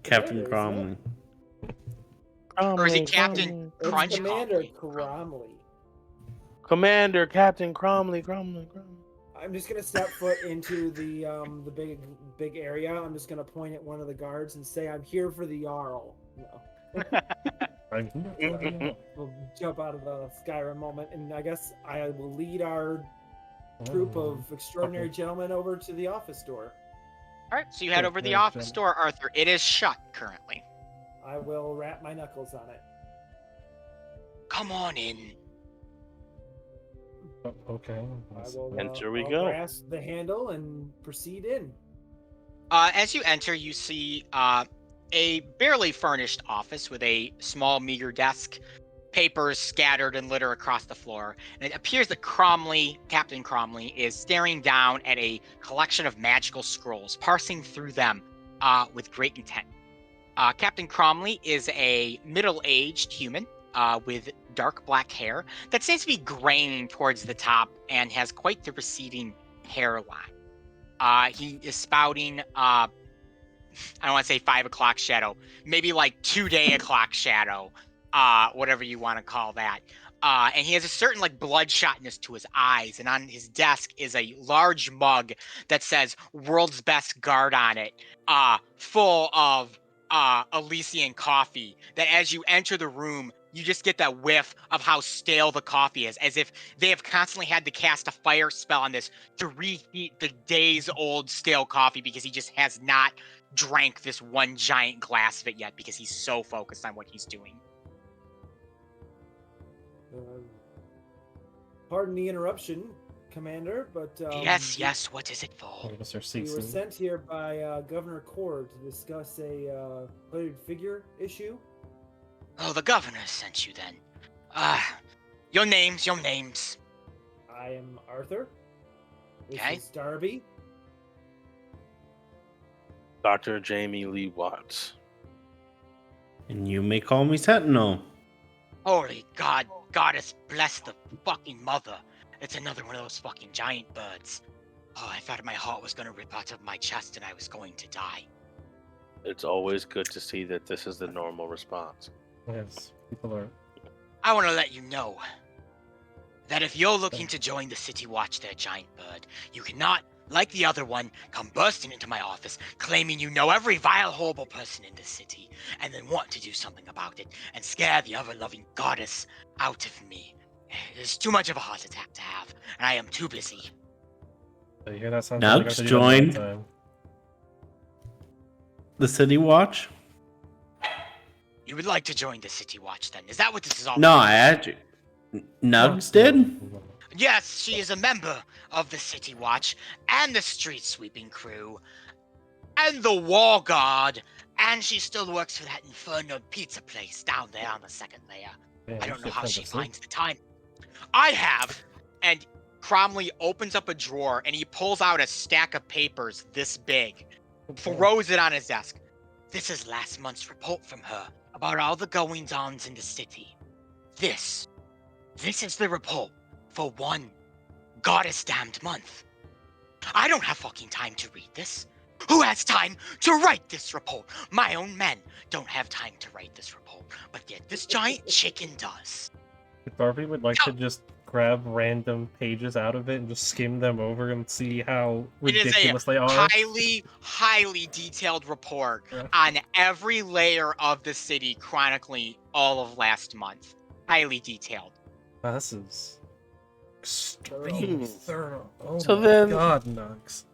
Captain Commander, isn't it? Cromley. Or is it Captain It's Crunch Commander Cromley? Cromley. Commander Captain Cromley. I'm just gonna step foot into the big area. I'm just gonna point at one of the guards and say, "I'm here for the Jarl." No. We'll jump out of the Skyrim moment, and I guess I will lead our group of extraordinary gentlemen over to the office door. All right, so you head over to the Okay, office door, Arthur. It is shut currently. I will wrap my knuckles on it. Come on in. Okay. I will Enter we I'll go. grasp the handle and proceed in. As you enter, you see a barely furnished office with a small, meager desk, papers scattered and litter across the floor. And it appears that Captain Cromley, is staring down at a collection of magical scrolls, parsing through them with great intent. Captain Cromley is a middle-aged human with dark black hair that seems to be graying towards the top and has quite the receding hairline. He is spouting, I don't want to say 5 o'clock shadow, maybe like 2-day o'clock shadow, whatever you want to call that. And he has a certain like bloodshotness to his eyes, and on his desk is a large mug that says "World's Best Guard" on it, full of Elysian coffee. That as you enter the room, you just get that whiff of how stale the coffee is, as if they have constantly had to cast a fire spell on this to reheat the days old stale coffee, because he just has not drank this one giant glass of it yet, because he's so focused on what he's doing. Pardon the interruption, Commander, but Yes, what is it for? Mr. we were Season. sent here by Governor Cord to discuss a hooded figure issue. Oh, the governor sent you then. Your names. I am Arthur. This Okay. is Darby. Dr. Jamie Lee Watts. And you may call me Sentinel. Holy God, goddess bless the fucking mother. It's another one of those fucking giant birds. Oh, I thought my heart was gonna rip out of my chest and I was going to die. It's always good to see that this is the normal response. Yes, people are. I want to let you know that if you're looking to join the City Watch there, giant bird, you cannot, like the other one, come bursting into my office, claiming you know every vile, horrible person in this city, and then want to do something about it, and scare the ever-loving goddess out of me. It's too much of a heart attack to have, and I am too busy. So you hear that sound? Nugs joined the City Watch? You would like to join the City Watch, then? Is that what this is all No, about? I had you. Nugs did? Yes, she is a member of the City Watch, and the street sweeping crew, and the Wall Guard, and she still works for that Inferno pizza place down there on the second layer. Man, I don't know shit how sounds she like finds the time. I have, and Cromley opens up a drawer, and he pulls out a stack of papers this big, throws it on his desk. This is last month's report from her about all the goings-ons in the city. This is the report for one goddess-damned month. I don't have fucking time to read this. Who has time to write this report? My own men don't have time to write this report, but yet this giant chicken does. Darby would like to just grab random pages out of it and just skim them over and see how ridiculous they are. Highly, highly detailed report on every layer of the city, chronicling all of last month. Highly detailed. Wow, this is extremely thorough. Oh So my then- God, Nugs.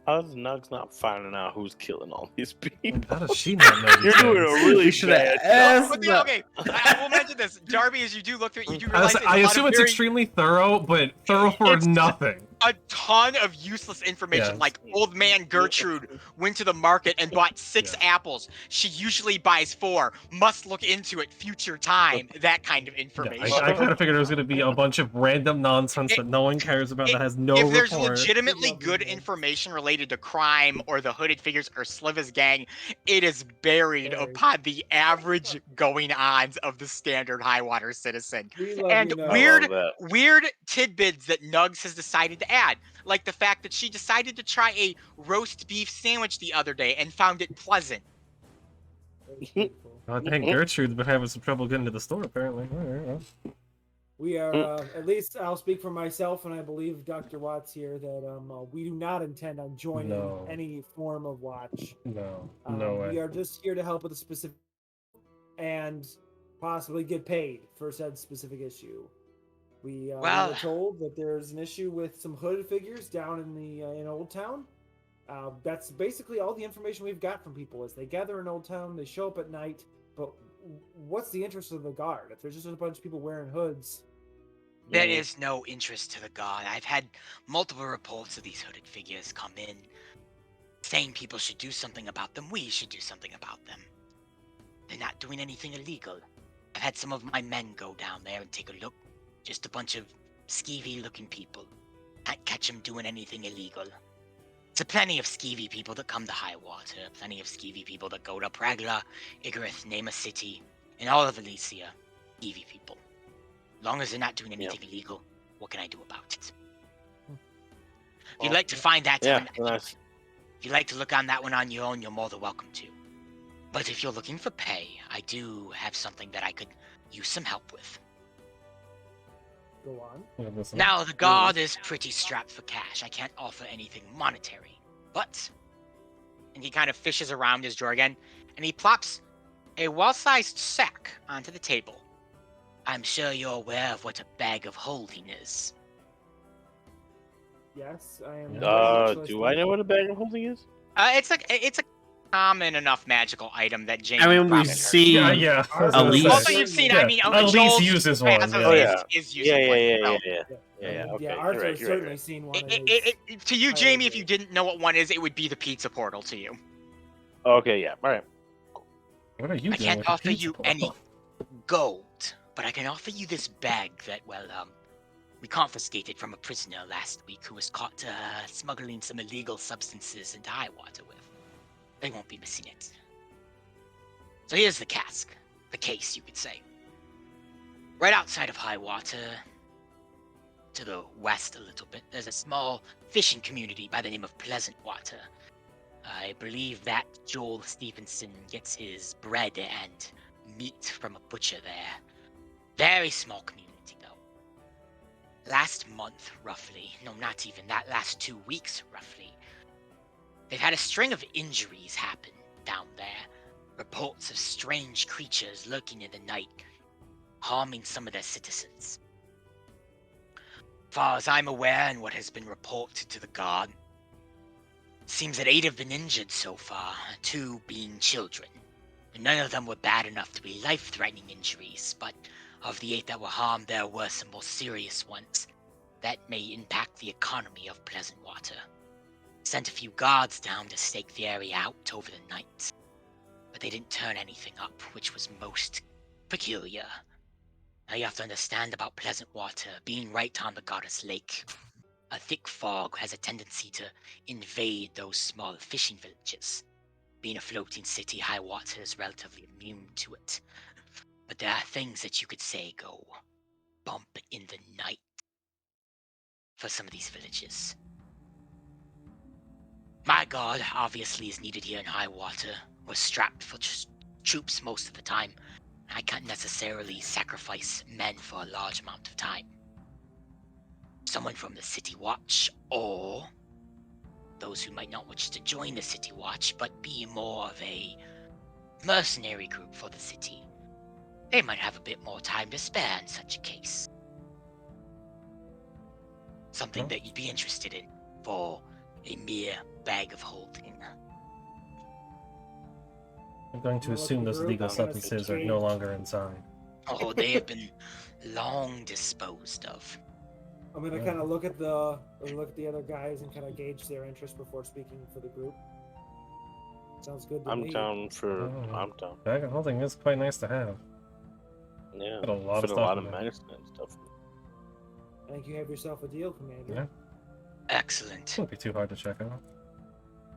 How's Nugs not finding out who's killing all these people? How does she not know You're these doing things? a really should have bad job. asked. Okay, I will mention this. Darby, as you do look through it, you do realize I assume it's extremely thorough, but thorough for It's- nothing. a ton of useless information. Yes. Like old man Gertrude went to the market and bought 6 apples. She usually buys 4. Must look into it future time. That kind of Yeah, information. I kind of figured it was going to be a bunch of random nonsense that no one cares about that has no If there's report. legitimately good information related to crime or the hooded figures or Sliva's gang, it is buried Buried. upon the average going-ons of the standard Highwater citizen. We love And you, Nugs. weird- I love Weird tidbits that Nugs has decided to add, like the fact that she decided to try a roast beef sandwich the other day and found it pleasant. That was beautiful. Oh, dang, Gertrude's been having some trouble getting to the store, apparently. All right, well. We are, at least I'll speak for myself, and I believe Dr. Watts here, that we do not intend on joining No. any form of watch. No, no way. We are just here to help with a specific and possibly get paid for said specific issue. We Well- were told that there's an issue with some hooded figures down in the in Old Town. That's basically all the information we've got from people. Is they gather in Old Town, they show up at night, but what's the interest of the guard if there's just a bunch of people wearing hoods? There is no interest to the god. I've had multiple reports of these hooded figures come in, saying people should do something about them. We should do something about them. They're not doing anything illegal. I've had some of my men go down there and take a look. Just a bunch of skeevy-looking people. Can't catch them doing anything illegal. There's plenty of skeevy people that come to Highwater. Plenty of skeevy people that go to Pragla, Igarith, name a city, and all of Elyssia. Skeevy people. As long as they're not doing anything illegal, what can I do about it? If you'd like to find that Yeah, out, nice. if you'd like to look on that one on your own, you're more than welcome to. But if you're looking for pay, I do have something that I could use some help with. Go on. Yeah, listen. Now, the guard is pretty strapped for cash. I can't offer anything monetary. But, and he kind of fishes around his drawer again, and he plops a well-sized sack onto the table. I'm sure you're aware of what a bag of holding is. Yes, I am. Do I know what a bag of holding is? It's common enough magical item that Jamie. I mean, probably we've heard. seen Yeah. I was Our- gonna Elise- say. Also, you've seen. Yeah, I mean, Elise Joel uses right, one. that's what Yeah. I was Oh, gonna say, is using Yeah, one. yeah, so- yeah. Okay, Yeah, you're Arthur's right, you're certainly right. seen one. To you, Jamie, if you didn't know what one is, it would be the pizza portal to you. Okay, yeah, all right. What are you I doing can't with the offer pizza you portal? any gold, but I can offer you this bag that, we confiscated from a prisoner last week who was caught smuggling some illegal substances into Highwater with. They won't be missing it. So here's the cask. The case, you could say. Right outside of Highwater, to the west a little bit, there's a small fishing community by the name of Pleasant Water. I believe that Joel Stevenson gets his bread and meat from a butcher there. Very small community, though. Last month, roughly, no, not even that, last 2 weeks, roughly, they've had a string of injuries happen down there. Reports of strange creatures lurking in the night, harming some of their citizens. Far as I'm aware, and what has been reported to the guard, seems that 8 have been injured so far, 2 being children. None of them were bad enough to be life-threatening injuries, but of the 8 that were harmed, there were some more serious ones that may impact the economy of Pleasant Water. Sent a few guards down to stake the area out over the night, but they didn't turn anything up, which was most peculiar. Now you have to understand about Pleasant Water, being right on the Goddess Lake. A thick fog has a tendency to invade those small fishing villages. Being a floating city, Highwater is relatively immune to it. But there are things that you could say go bump in the night for some of these villages. My god, obviously, is needed here in Highwater. We're strapped for troops most of the time. I can't necessarily sacrifice men for a large amount of time. Someone from the City Watch, or those who might not wish to join the City Watch, but be more of a mercenary group for the city. They might have a bit more time to spare in such a case. Something that you'd be interested in for a mere bag of holding. I'm going to Well, assume the those group illegal has substances are no changed. longer inside. Oh, they have been long disposed of. I'm gonna kind of look at the other guys and kind of gauge their interest before speaking for the group. Sounds good to I'm me. down for. Oh. I'm down. Bag of holding is quite nice to have. Yeah. Got a lot of Fit a stuff lot in of there. medicine and stuff. I think you have yourself a deal, Commander. Yeah. Excellent. Wouldn't be too hard to check out.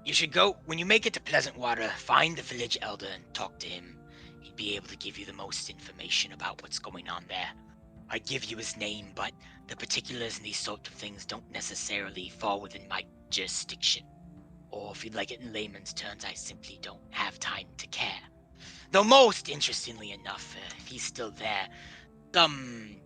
You should go, when you make it to Pleasant Water, find the village elder and talk to him. He'd be able to give you the most information about what's going on there. I'd give you his name, but the particulars and these sorts of things don't necessarily fall within my jurisdiction. Or if you'd like it in layman's terms, I simply don't have time to care. Though most interestingly enough, if he's still there, some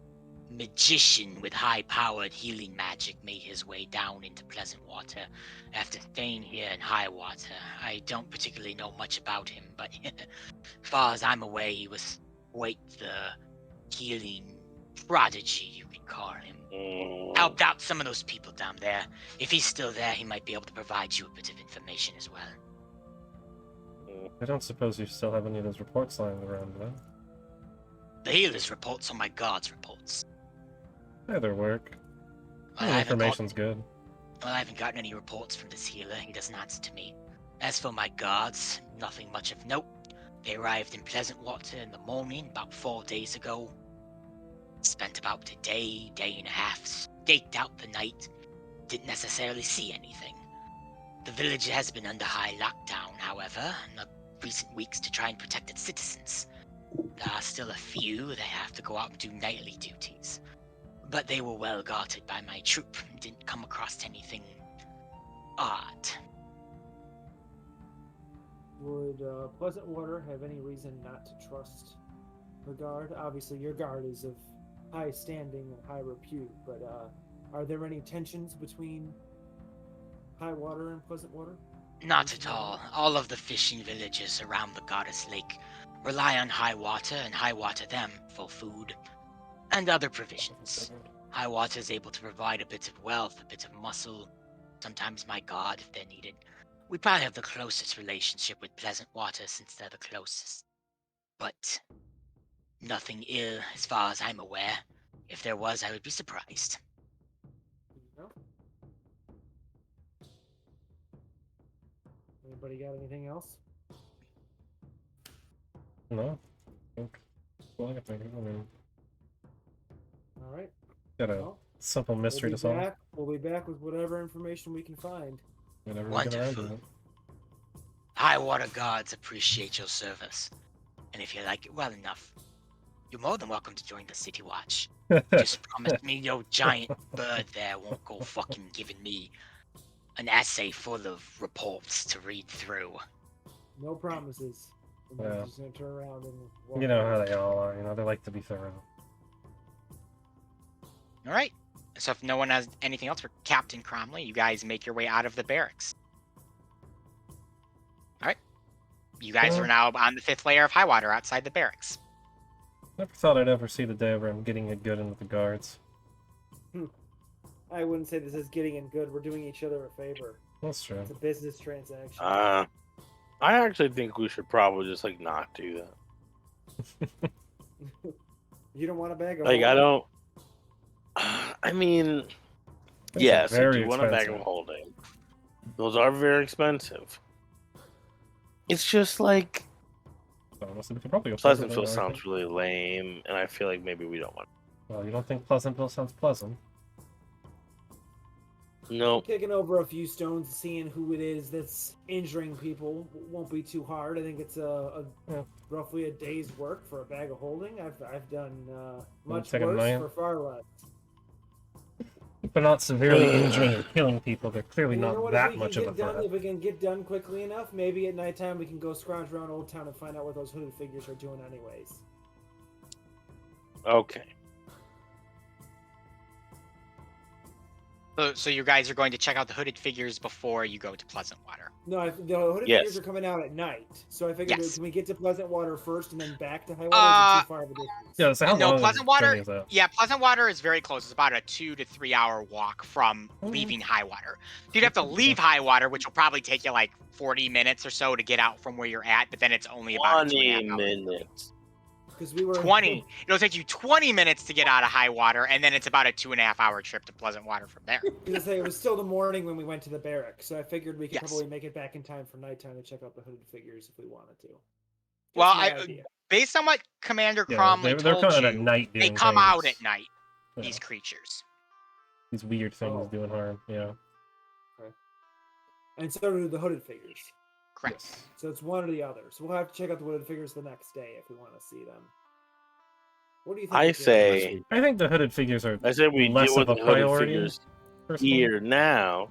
magician with high-powered healing magic made his way down into Pleasant Water after staying here in Highwater. I don't particularly know much about him, but as far as I'm aware, he was quite the healing prodigy, you could call him. Helped out some of those people down there. If he's still there, he might be able to provide you a bit of information as well. I don't suppose you still have any of those reports lying around, though. The healer's reports are my guard's reports. Either work. Well, The information's good. I haven't gotten any reports from this healer. He doesn't answer to me. As for my guards, nothing much of note. They arrived in Pleasant Water in the morning about 4 days ago. Spent about a day and a half staked out the night. Didn't necessarily see anything. The village has been under high lockdown, however, in the recent weeks to try and protect its citizens. There are still a few that have to go out and do nightly duties. But they were well guarded by my troop and didn't come across anything odd. Would Pleasant Water have any reason not to trust the guard? Obviously, your guard is of high standing and high repute, but are there any tensions between Highwater and Pleasant Water? Not at all. All of the fishing villages around the Goddess Lake rely on Highwater and Highwater them for food and other provisions. Highwater is able to provide a bit of wealth, a bit of muscle, sometimes my god if they're needed. We probably have the closest relationship with Pleasant Water since they're the closest. But nothing ill as far as I'm aware. If there was, I would be surprised. No. Anybody got anything else? No. I think I mean, All right. got a Well, simple mystery to solve. We'll be back with whatever information we can find. Whenever we get around to Wonderful. it. High Water Guards appreciate your service. And if you like it well enough, you're more than welcome to join the City Watch. Just promise me your giant bird there won't go fucking giving me an essay full of reports to read through. No promises. Yeah. I'm just gonna turn around and walk You know away. how they all are. They like to be thorough. All right. So if no one has anything else for Captain Cromley, you guys make your way out of the barracks. All right. You guys are now on the 5th layer of high water outside the barracks. Never thought I'd ever see the day where I'm getting it good in with the guards. I wouldn't say this is getting in good. We're doing each other a favor. That's true. It's a business transaction. I actually think we should probably just like not do that. You don't want a bag of Like I holding? don't. I mean, Those are yes, I very do want a bag of expensive. holding. Those are very expensive. It's just like So honestly, we could probably go Pleasantville I think. sounds really lame, and I feel like maybe we don't want. Well, you don't think Pleasantville sounds pleasant? Nope. Kicking over a few stones, seeing who it is that's injuring people won't be too hard. I think it's Yeah. roughly a day's work for a bag of holding. I've done much take a worse night? for far less. They're not severely injuring or killing people. They're clearly You know not what, that if we much can of a get done, threat. if we can get done quickly enough, maybe at nighttime we can go scrounge around Old Town and find out what those hooded figures are doing anyways. Okay. So you guys are going to check out the hooded figures before you go to Pleasant Water. No, the hooded Yes. figures are coming out at night. So I figured, Yes. can we get to Pleasant Water first and then back to High Water? Or is it too far of a distance? Yeah, so how No, long Pleasant is Water- journey is that? Yeah, Pleasant Water is very close. It's about a 2 to 3 hour walk from leaving High Water. You'd have to leave High Water, which will probably take you like 40 minutes or so to get out from where you're at, but then it's only about a 20 2.5 hours. minutes. Because we were 20. It'll take you 20 minutes to get out of High Water, and then it's about a 2.5 hour trip to Pleasant Water from there. Because it was still the morning when we went to the barrack, so I figured we could Yes. probably make it back in time for nighttime to check out the hooded figures if we wanted to. Just Well, my I- idea. Based on what Commander Yeah, Cromley they're told coming you, at night they doing come out things. at night, Yeah, these creatures. these weird things Oh. doing harm. Yeah. And so do the hooded figures. Correct. Yes. So it's one or the other. So we'll have to check out the hooded figures the next day if we want to see them. What do you think? I Jim? say, I think the hooded figures are I said we less deal of with a the hooded priority. figures personally. here now,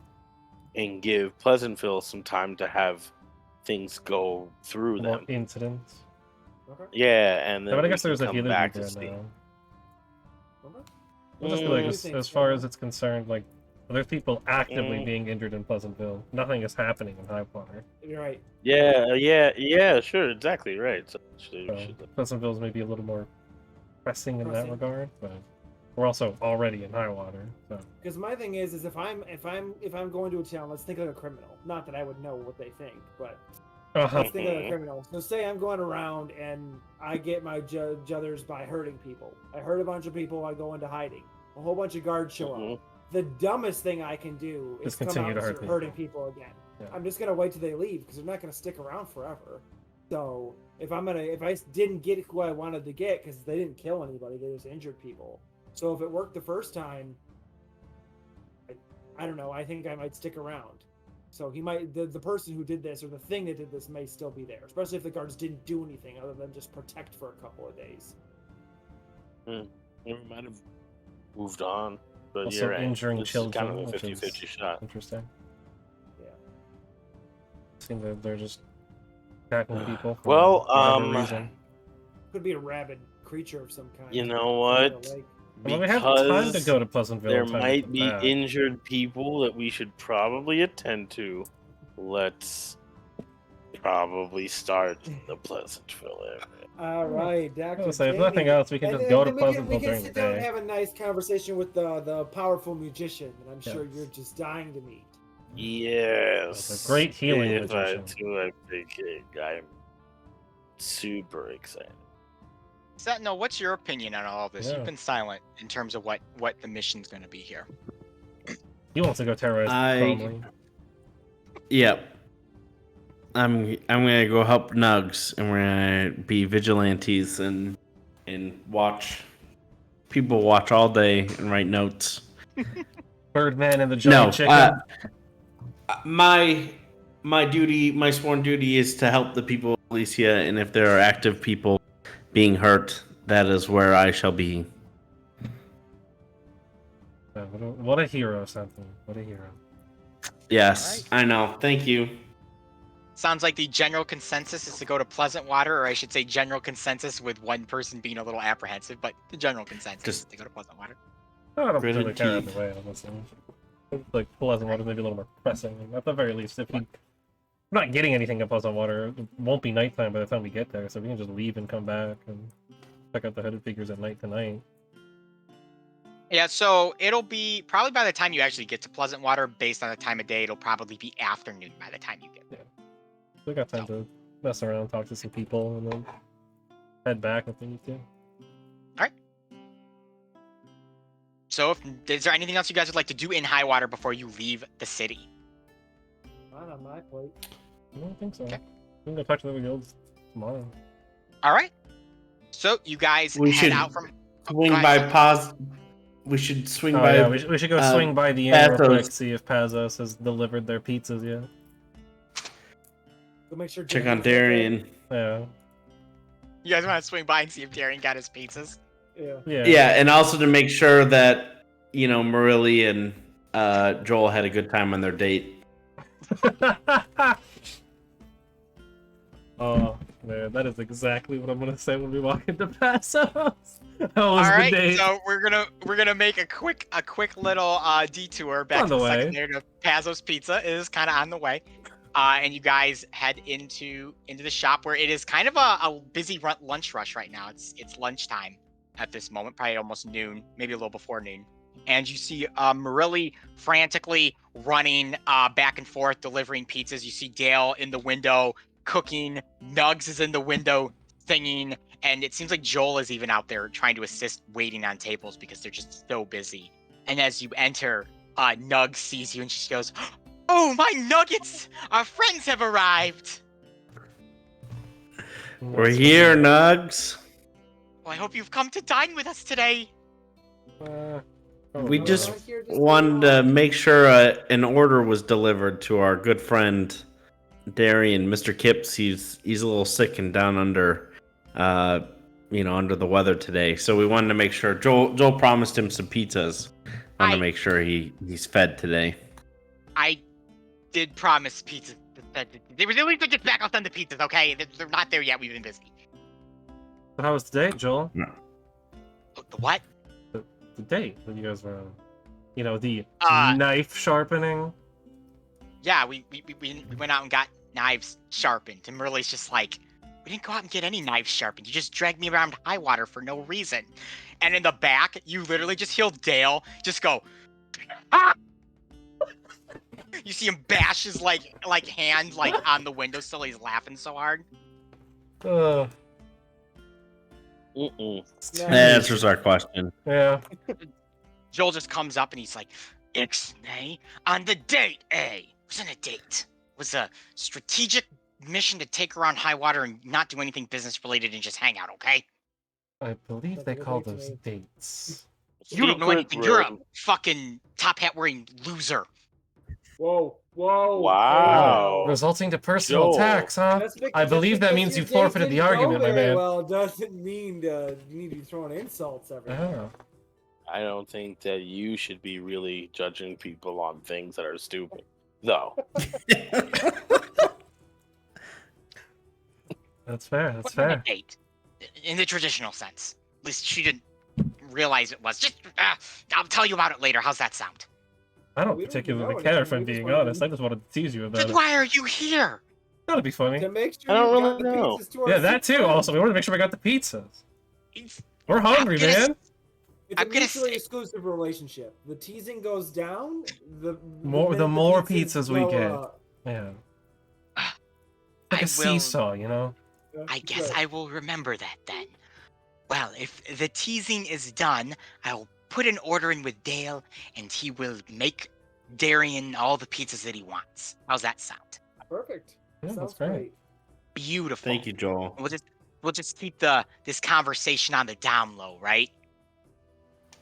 and give Pleasantville some time to have things go through More them. incidents. Okay. Yeah, and Yeah, then but I we guess can there's a come healer back group to there see. now. Okay. We'll just be Mm. like, What as, do you as think, far Trevor? as it's concerned, like, there's people actively Mm. being injured in Pleasantville. Nothing is happening in High Water. You're right. Yeah, sure, exactly, right. So, So Pleasantville's maybe a little more pressing in that Pressing. regard, but we're also already in High Water. So Because my thing is if I'm going to a town, let's think of a criminal. Not that I would know what they think, but let's think of a criminal. So say I'm going around and I get my juthers by hurting people. I hurt a bunch of people. I go into hiding. A whole bunch of guards show Mhm. up. The dummest thing I can do is Just come continue out to and hurt start hurting people again. Yeah. I'm just gonna wait till they leave because they're not gonna stick around forever. So if I didn't get who I wanted to get because they didn't kill anybody, they just injured people. So if it worked the first time, I don't know. I think I might stick around. So he might the person who did this or the thing that did this may still be there, especially if the guards didn't do anything other than just protect for a couple of days. We might have moved on, but also you're right. injuring This is children, kind of a which 50-50 is shot. interesting. Yeah. Seems that they're just attacking people for Well, whatever reason. Could be a rabid creature of some kind. You know Like a what? lake. Well, we have time to Because go to Pleasantville. there in time to might come be back. injured people that we should probably attend to. Let's probably start the Pleasantville area. All right, Dr. Say, if Jamie. nothing else, we can And just then- go to then we can Pleasantville during the sit down and day. have a nice conversation with the powerful musician that I'm sure Yes. you're just dying to meet. Yes. It's a great healing If I magician. do everything, I'm super excited. Sentinel, what's your opinion on all of this? Yeah. You've been silent in terms of what the mission's going to be here. He wants to go terrorize Cromley. Yep. I'm gonna go help Nugs, and we're gonna be vigilantes and watch. People watch all day and write notes. Birdman and the giant chicken. My duty, my sworn duty, is to help the people of Elyssia, and if there are active people being hurt, that is where I shall be. Yeah, what a hero, something. What a hero. Yes, I know. Thank you. Sounds like the general consensus is to go to Pleasant Water, or I should say general consensus with one person being a little apprehensive, but the general consensus is to go to Pleasant Water. I don't Gritted really care teeth. either way, honestly. Like, Pleasant Water maybe a little more pressing. At the very least, if we're not getting anything at Pleasant Water, it won't be nighttime by the time we get there, so we can just leave and come back and check out the hooded figures at night tonight. Yeah, so it'll be probably by the time you actually get to Pleasant Water, based on the time of day, it'll probably be afternoon by the time you get there. We got time to mess around, talk to some people, and then head back if we need to. So, is there anything else you guys would like to do in High Water before you leave the city? Not on my plate. I don't think so. Okay. We can go talk to the other guilds tomorrow. All right. So you guys We head should out from. swing Go by ahead. Paz. We should swing Oh by. yeah, we should go swing by the inn real Pathos. quick, see if Pazos has delivered their pizzas yet. Go make sure. Check on Darian's okay. Darian. Yeah. You guys want to swing by and see if Darian got his pizzas? Yeah. Yeah, and also to make sure that Marilli and Joel had a good time on their date. Oh man, that is exactly what I'm gonna say when we walk into Pazos. That was All the right, date. so we're gonna make a quick little detour back On to the the way. second there to Pazos Pizza. It is kind of on the way, and you guys head into the shop where it is kind of a busy lunch rush right now. It's lunchtime at this moment, probably almost noon, maybe a little before noon. And you see Marilli frantically running back and forth, delivering pizzas. You see Dale in the window cooking. Nugs is in the window singing. And it seems like Joel is even out there trying to assist waiting on tables because they're just so busy. And as you enter, Nugs sees you and she goes, "Oh, my nuggets! Our friends have arrived!" We're here, Nugs. Well, I hope you've come to dine with us today. We no. just Right here, just wanted go to on. make sure an order was delivered to our good friend Darian, Mr. Kipps. He's a little sick and down under, under the weather today. So we wanted to make sure. Joel promised him some pizzas. Wanted to make sure he's fed today. I did promise pizza. They were going to get back. I'll send the pizzas, okay? They're not there yet. We've been busy. So how was the date, Joel? The what? The date that you guys were on. The Uh, knife sharpening. Yeah, we went out and got knives sharpened. And Merle's just like, "We didn't go out and get any knives sharpened. You just dragged me around High Water for no reason." And in the back, you literally just hear Dale just go, "Ah!" You see him bash his hand on the windowsill. He's laughing so hard. Uh, Mm-mm. That answers our question. yeah. Joel just comes up and he's like, "Ixnay, on the date, eh? It wasn't a date. It was a strategic mission to take around High Water and not do anything business related and just hang out, okay? I believe they call those dates. You don't know Secret anything. You're a room. fucking top hat wearing loser." Whoa. Whoa. Wow. Resulting to personal Joel. attacks, huh? That's because- I believe that because means your you forfeited date the didn't go argument, my very man. Well, doesn't mean you need to be throwing insults everywhere. Oh. I don't think that you should be really judging people on things that are stupid. No. That's fair. That's Wasn't a fair. date. In the traditional sense. At least she didn't realize it was. Just, I'll tell you about it later. How's that sound? I don't We don't particularly know care if anything, I'm we just being wanted to- honest. I just wanted to tease you about Then it. why are you here? That'd be funny. To make sure I don't you got really the know. pizzas to our Yeah, that too. friends. Also, we wanted to make sure we got the pizzas. It's- We're hungry, Yes. man. It's a I'm gonna mutually say- exclusive relationship. The teasing goes down, the The minute more pizzas pizzas we go get. up. Yeah. Like I a will- seesaw, you know? Yeah, I guess right. I will remember that then. Well, if the teasing is done, I'll put an order in with Dale, and he will make Darian all the pizzas that he wants. How's that sound? Perfect. Yeah, that's Sounds great. great. Beautiful. Thank you, Joel. We'll just keep this conversation on the down low, right?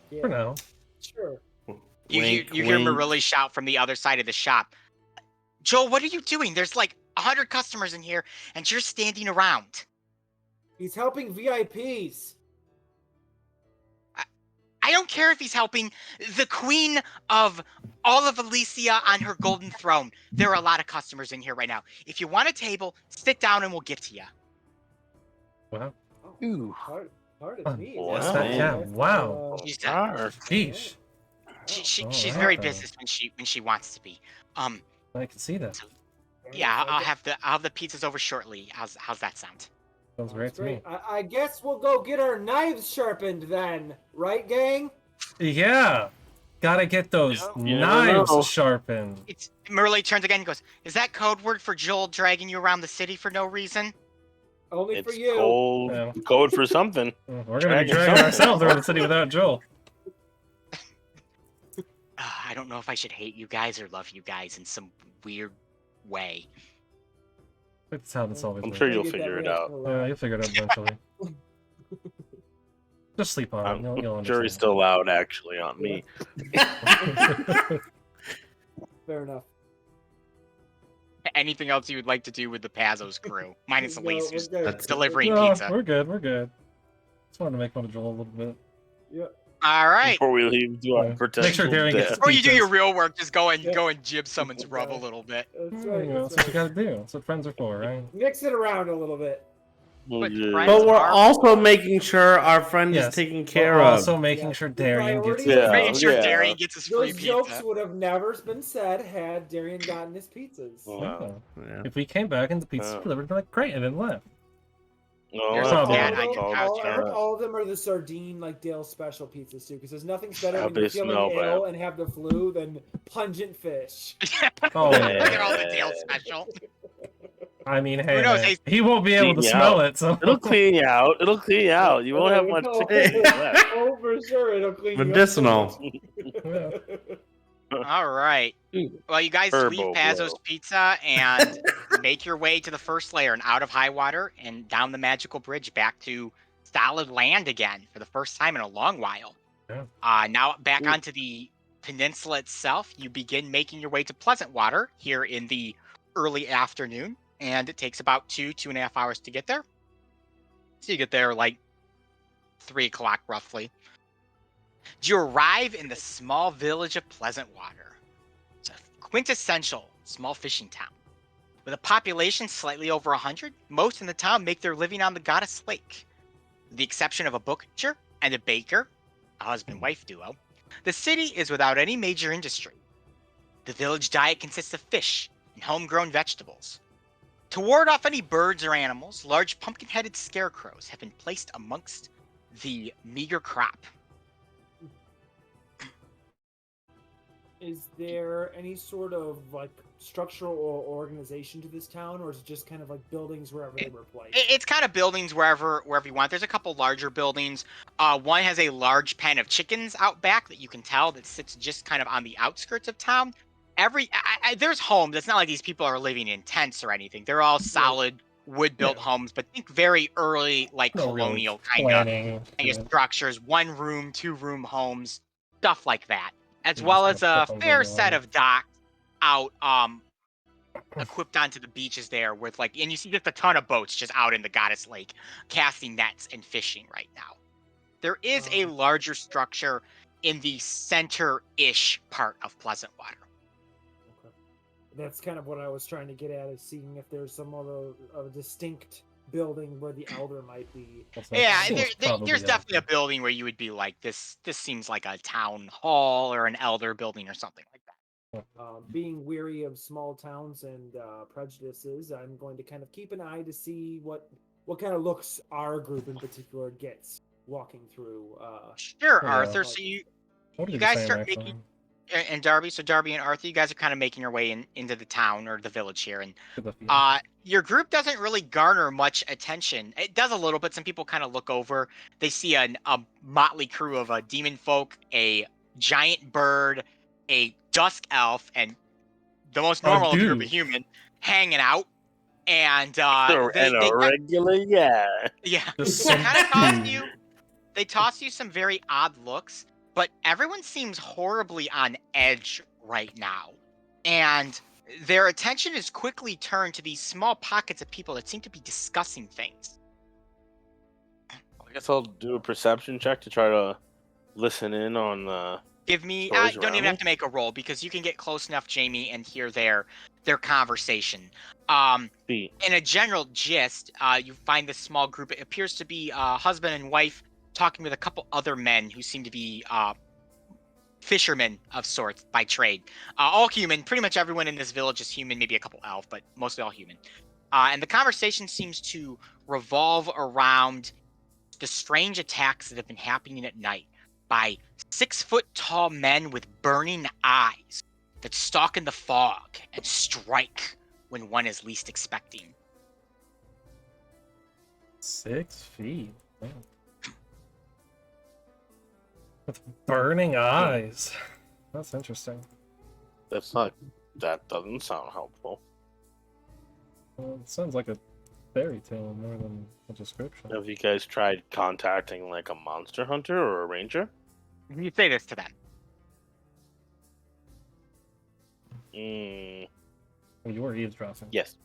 Yeah, For now. sure. You hear Marilla shout from the other side of the shop. Joel, what are you doing? There's like 100 customers in here, and you're standing around. He's helping VIPs. I don't care if he's helping the queen of all of Elyssia on her golden throne. There are a lot of customers in here right now. If you want a table, sit down and we'll get to you. Wow. Ooh. Part of me. Wow. That's That- yeah, that's, wow. She's Sheesh. she's Alright very then. business when she wants to be. I can see that. Yeah, I'll have the pizzas over shortly. How's that sound? Sounds great to me. I guess we'll go get our knives sharpened then, right, gang? Yeah. Gotta get those you never knives know. sharpened. It's Merle turns again and goes, "Is that code word for Joel dragging you around the city for no reason?" Only for It's you. code for something. We're gonna be Dragging dragging something. ourselves around the city without Joel. I don't know if I should hate you guys or love you guys in some weird way. That's how this always I'm works. sure you'll Get that figure it reaction out. around. Yeah, you'll figure it out eventually. Just sleep on it. I'm You'll sure he's understand. still loud actually on me. Fair enough. Anything else you would like to do with the Pazos crew? Minus No, Elise, we're who's good. That's- delivering No, pizza. we're good. We're good. Just wanted to make fun of Joel a little bit. Yeah. All right. Before we leave, do our Yeah. potential Make sure Darian gets death. Before you do pizzas. your real work, just go and Yeah. jib someone's rub a little bit. That's You right. know, That's that's what you right. gotta do. That's what friends are for, right? Mix it around a little bit. But Yeah. friends But we're are- also making sure our friend Yes, is taken But care of. also making Yeah. sure The Darian gets priorities his are- Yeah. Making sure yeah. Darian gets his free Those jokes pizza. would have never been said had Darian gotten his pizzas. Wow. Yeah. Yeah. If we came back and the pizza Oh. delivered, like great, and then left. No, There's that's all all- bad that's on your all- couch, I heard all of them are the sardine like Dale special pizzas too, because there's nothing's better How when you're they feeling smell ill bad. and have the flu than pungent fish. Oh, Yeah. They're all the Dale special. I mean, hey, knows? man, he won't be able to Clean you smell out. it, so It'll clean you out. It'll clean you out. You won't have much Oh, sickness left. oh, for sure, it'll clean you up. Medicinal. Yeah. All right. Well, you guys Turbo leave Pazos blow. Pizza and make your way to the first layer and out of high water and down the magical bridge back to solid land again for the first time in a long while. Yeah. Now back Ooh. onto the peninsula itself, you begin making your way to Pleasant Water here in the early afternoon, and it takes about 2.5 hours to get there. So you get there like 3 o'clock roughly. You arrive in the small village of Pleasant Water. It's a quintessential small fishing town. With a population slightly over 100, most in the town make their living on the Goddess Lake. With the exception of a butcher and a baker, a husband-wife duo, the city is without any major industry. The village diet consists of fish and homegrown vegetables. To ward off any birds or animals, large pumpkin-headed scarecrows have been placed amongst the meager crop. Is there any sort of like structural or organization to this town, or is it just kind of like buildings wherever they were placed? It's kind of buildings wherever you want. There's a couple larger buildings. One has a large pen of chickens out back that you can tell that sits just kind of on the outskirts of town. There's homes. It's not like these people are living in tents or anything. They're all solid wood-built homes, but think very early, like No real colonial kind planning. of structures. 1-room, 2-room homes, stuff like that, as You well just as gotta a put them fair where they set are. of docks out equipped onto the beaches there with and you see just a ton of boats just out in the Goddess Lake casting nets and fishing right now. There is a larger structure in the center-ish part of Pleasant Water. Okay. That's kind of what I was trying to get at, is seeing if there's some other distinct building where the elder might be. Yeah, Seems probably there's definitely a out building where you would be like, this seems like a town hall or an elder building or something like that. Being weary of small towns and prejudices, I'm going to kind of keep an eye to see what kind of looks our group in particular gets. walking through. Sure, Yeah. Arthur. So What are you they guys saying, start actually? making and Darby. So Darby and Arthur, you guys are kind of making your way into the town or the village here, and Good luck, yeah. your group doesn't really garner much attention. It does a little bit. Some people kind of look over. They see a motley crew of demon folk, a giant bird, a dusk elf, and the most normal looking group of dude. human hanging out. And And a regular, yeah. yeah, Just they some kind of toss dude. you. They toss you some very odd looks, but everyone seems horribly on edge right now. And their attention is quickly turned to these small pockets of people that seem to be discussing things. I guess I'll do a perception check to try to listen in on Give me, stories don't around even me. have to make a roll because you can get close enough, Jamie, and hear their conversation. See. In a general gist, you find this small group. It appears to be husband and wife talking with a couple other men who seem to be fishermen of sorts by trade. All human. Pretty much everyone in this village is human, maybe a couple elf, but mostly all human. And the conversation seems to revolve around the strange attacks that have been happening at night by 6-foot-tall men with burning eyes that stalk in the fog and strike when one is least expecting. 6 feet. Wow. With burning eyes. That's interesting. That doesn't sound helpful. Well, it sounds like a fairy tale more than a description. Have you guys tried contacting like a monster hunter or a ranger? You say this to them. Well, you were eavesdropping. Yes.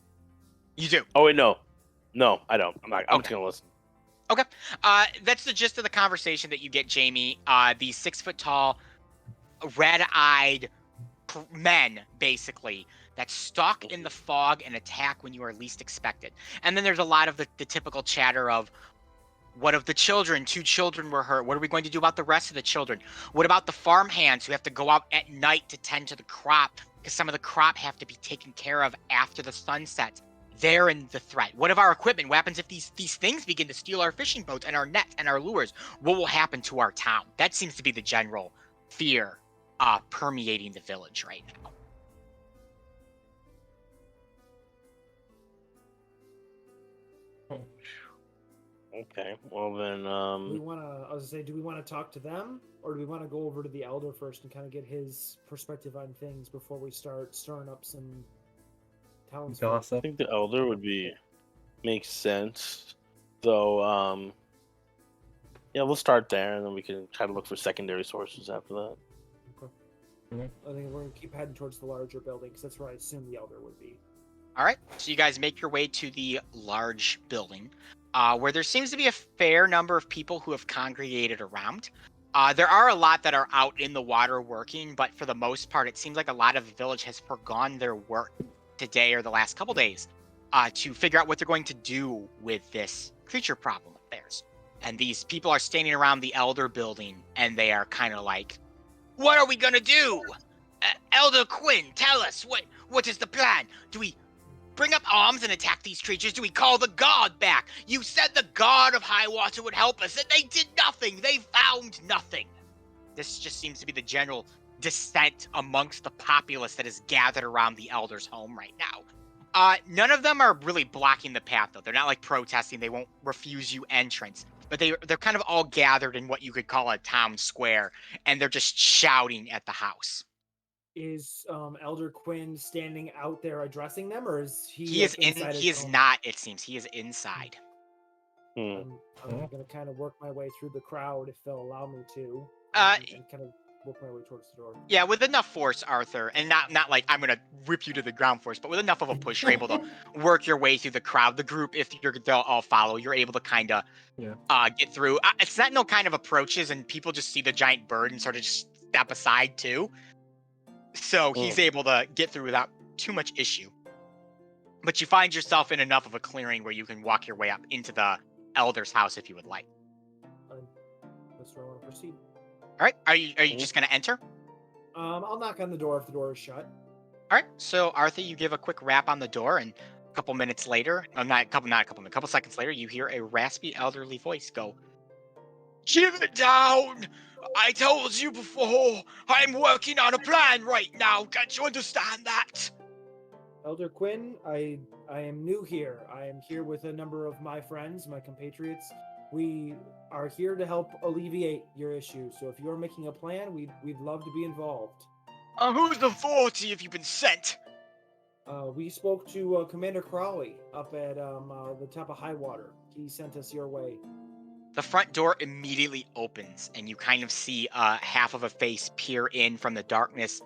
You do. Oh wait, no, I don't. I'm just gonna listen. Okay. That's the gist of the conversation that you get, Jamie. These 6-foot-tall, red-eyed men, basically, that stalk in the fog and attack when you are least expected. And then there's a lot of the typical chatter of, what of the children? 2 children were hurt. What are we going to do about the rest of the children? What about the farmhands who have to go out at night to tend to the crop because some of the crop have to be taken care of after the sun sets? They're in the threat. What of our equipment? What happens if these things begin to steal our fishing boats and our nets and our lures? What will happen to our town? That seems to be the general fear permeating the village right now. Okay. Well then, Do we want to? I was gonna say, do we want to talk to them, or do we want to go over to the elder first and kind of get his perspective on things before we start stirring up some townsfolk? I Gossip. think the elder would makes sense. Though, yeah, we'll start there, and then we can try to look for secondary sources after that. I think we're gonna keep heading towards the larger building because that's where I assume the elder would be. All right, so you guys make your way to the large building, where there seems to be a fair number of people who have congregated around. There are a lot that are out in the water working, but for the most part, it seems like a lot of the village has forgone their work today or the last couple days to figure out what they're going to do with this creature problem of theirs. And these people are standing around the elder building, and they are kind of like, "What are we gonna do? Elder Quinn, tell us, what is the plan? Do we bring up arms and attack these creatures? Do we call the god back? You said the god of high water would help us, and they did nothing. They found nothing." This just seems to be the general dissent amongst the populace that is gathered around the elder's home right now. None of them are really blocking the path, though. They're not like protesting. They won't refuse you entrance. But they're kind of all gathered in what you could call a town square, and they're just shouting at the house. Is Elder Quinn standing out there addressing them, or is he? He is inside his He is home? not. It seems he is inside. I'm gonna kind of work my way through the crowd if they'll allow me to, Uh, and kind of work my way towards the door. Yeah, with enough force, Arthur, and not like I'm gonna rip you to the ground force, but with enough of a push, you're able to work your way through the crowd. The group, if they'll all follow, you're able to kind of get through. Sentinel kind of approaches, and people just see the giant bird and sort of just step aside too. So he's able to get through without too much issue. But you find yourself in enough of a clearing where you can walk your way up into the elder's house if you would like. That's where I want to proceed. All right, are you just gonna enter? I'll knock on the door if the door is shut. All right, so Arthur, you give a quick rap on the door, and a couple minutes later, a couple seconds later, you hear a raspy elderly voice go, Keep it down! I told you before, I'm working on a plan right now. Can't you understand that? Elder Quinn, I am new here. I am here with a number of my friends, my compatriots. We are here to help alleviate your issues. So if you're making a plan, we'd love to be involved. Who's the authority have you been sent? We spoke to Commander Cromley up at the top of Highwater. He sent us your way. The front door immediately opens, and you kind of see half of a face peer in from the darkness.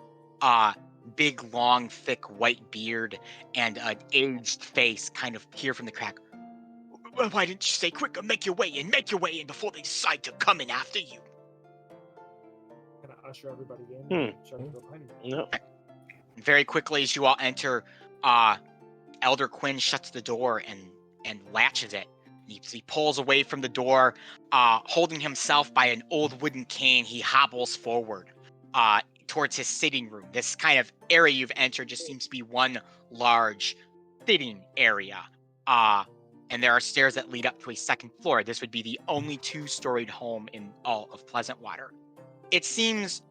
Big, long, thick white beard and an aged face kind of peer from the crack. Well, why didn't you say quicker? Make your way in before they decide to come in after you. Kind of usher everybody in. And shut the door behind you. No. Very quickly, as you all enter, Elder Quinn shuts the door and latches it. He pulls away from the door, holding himself by an old wooden cane. He hobbles forward towards his sitting room. This kind of area you've entered just seems to be one large sitting area. And there are stairs that lead up to a second floor. This would be the only two-storied home in all of Pleasantwater. It seems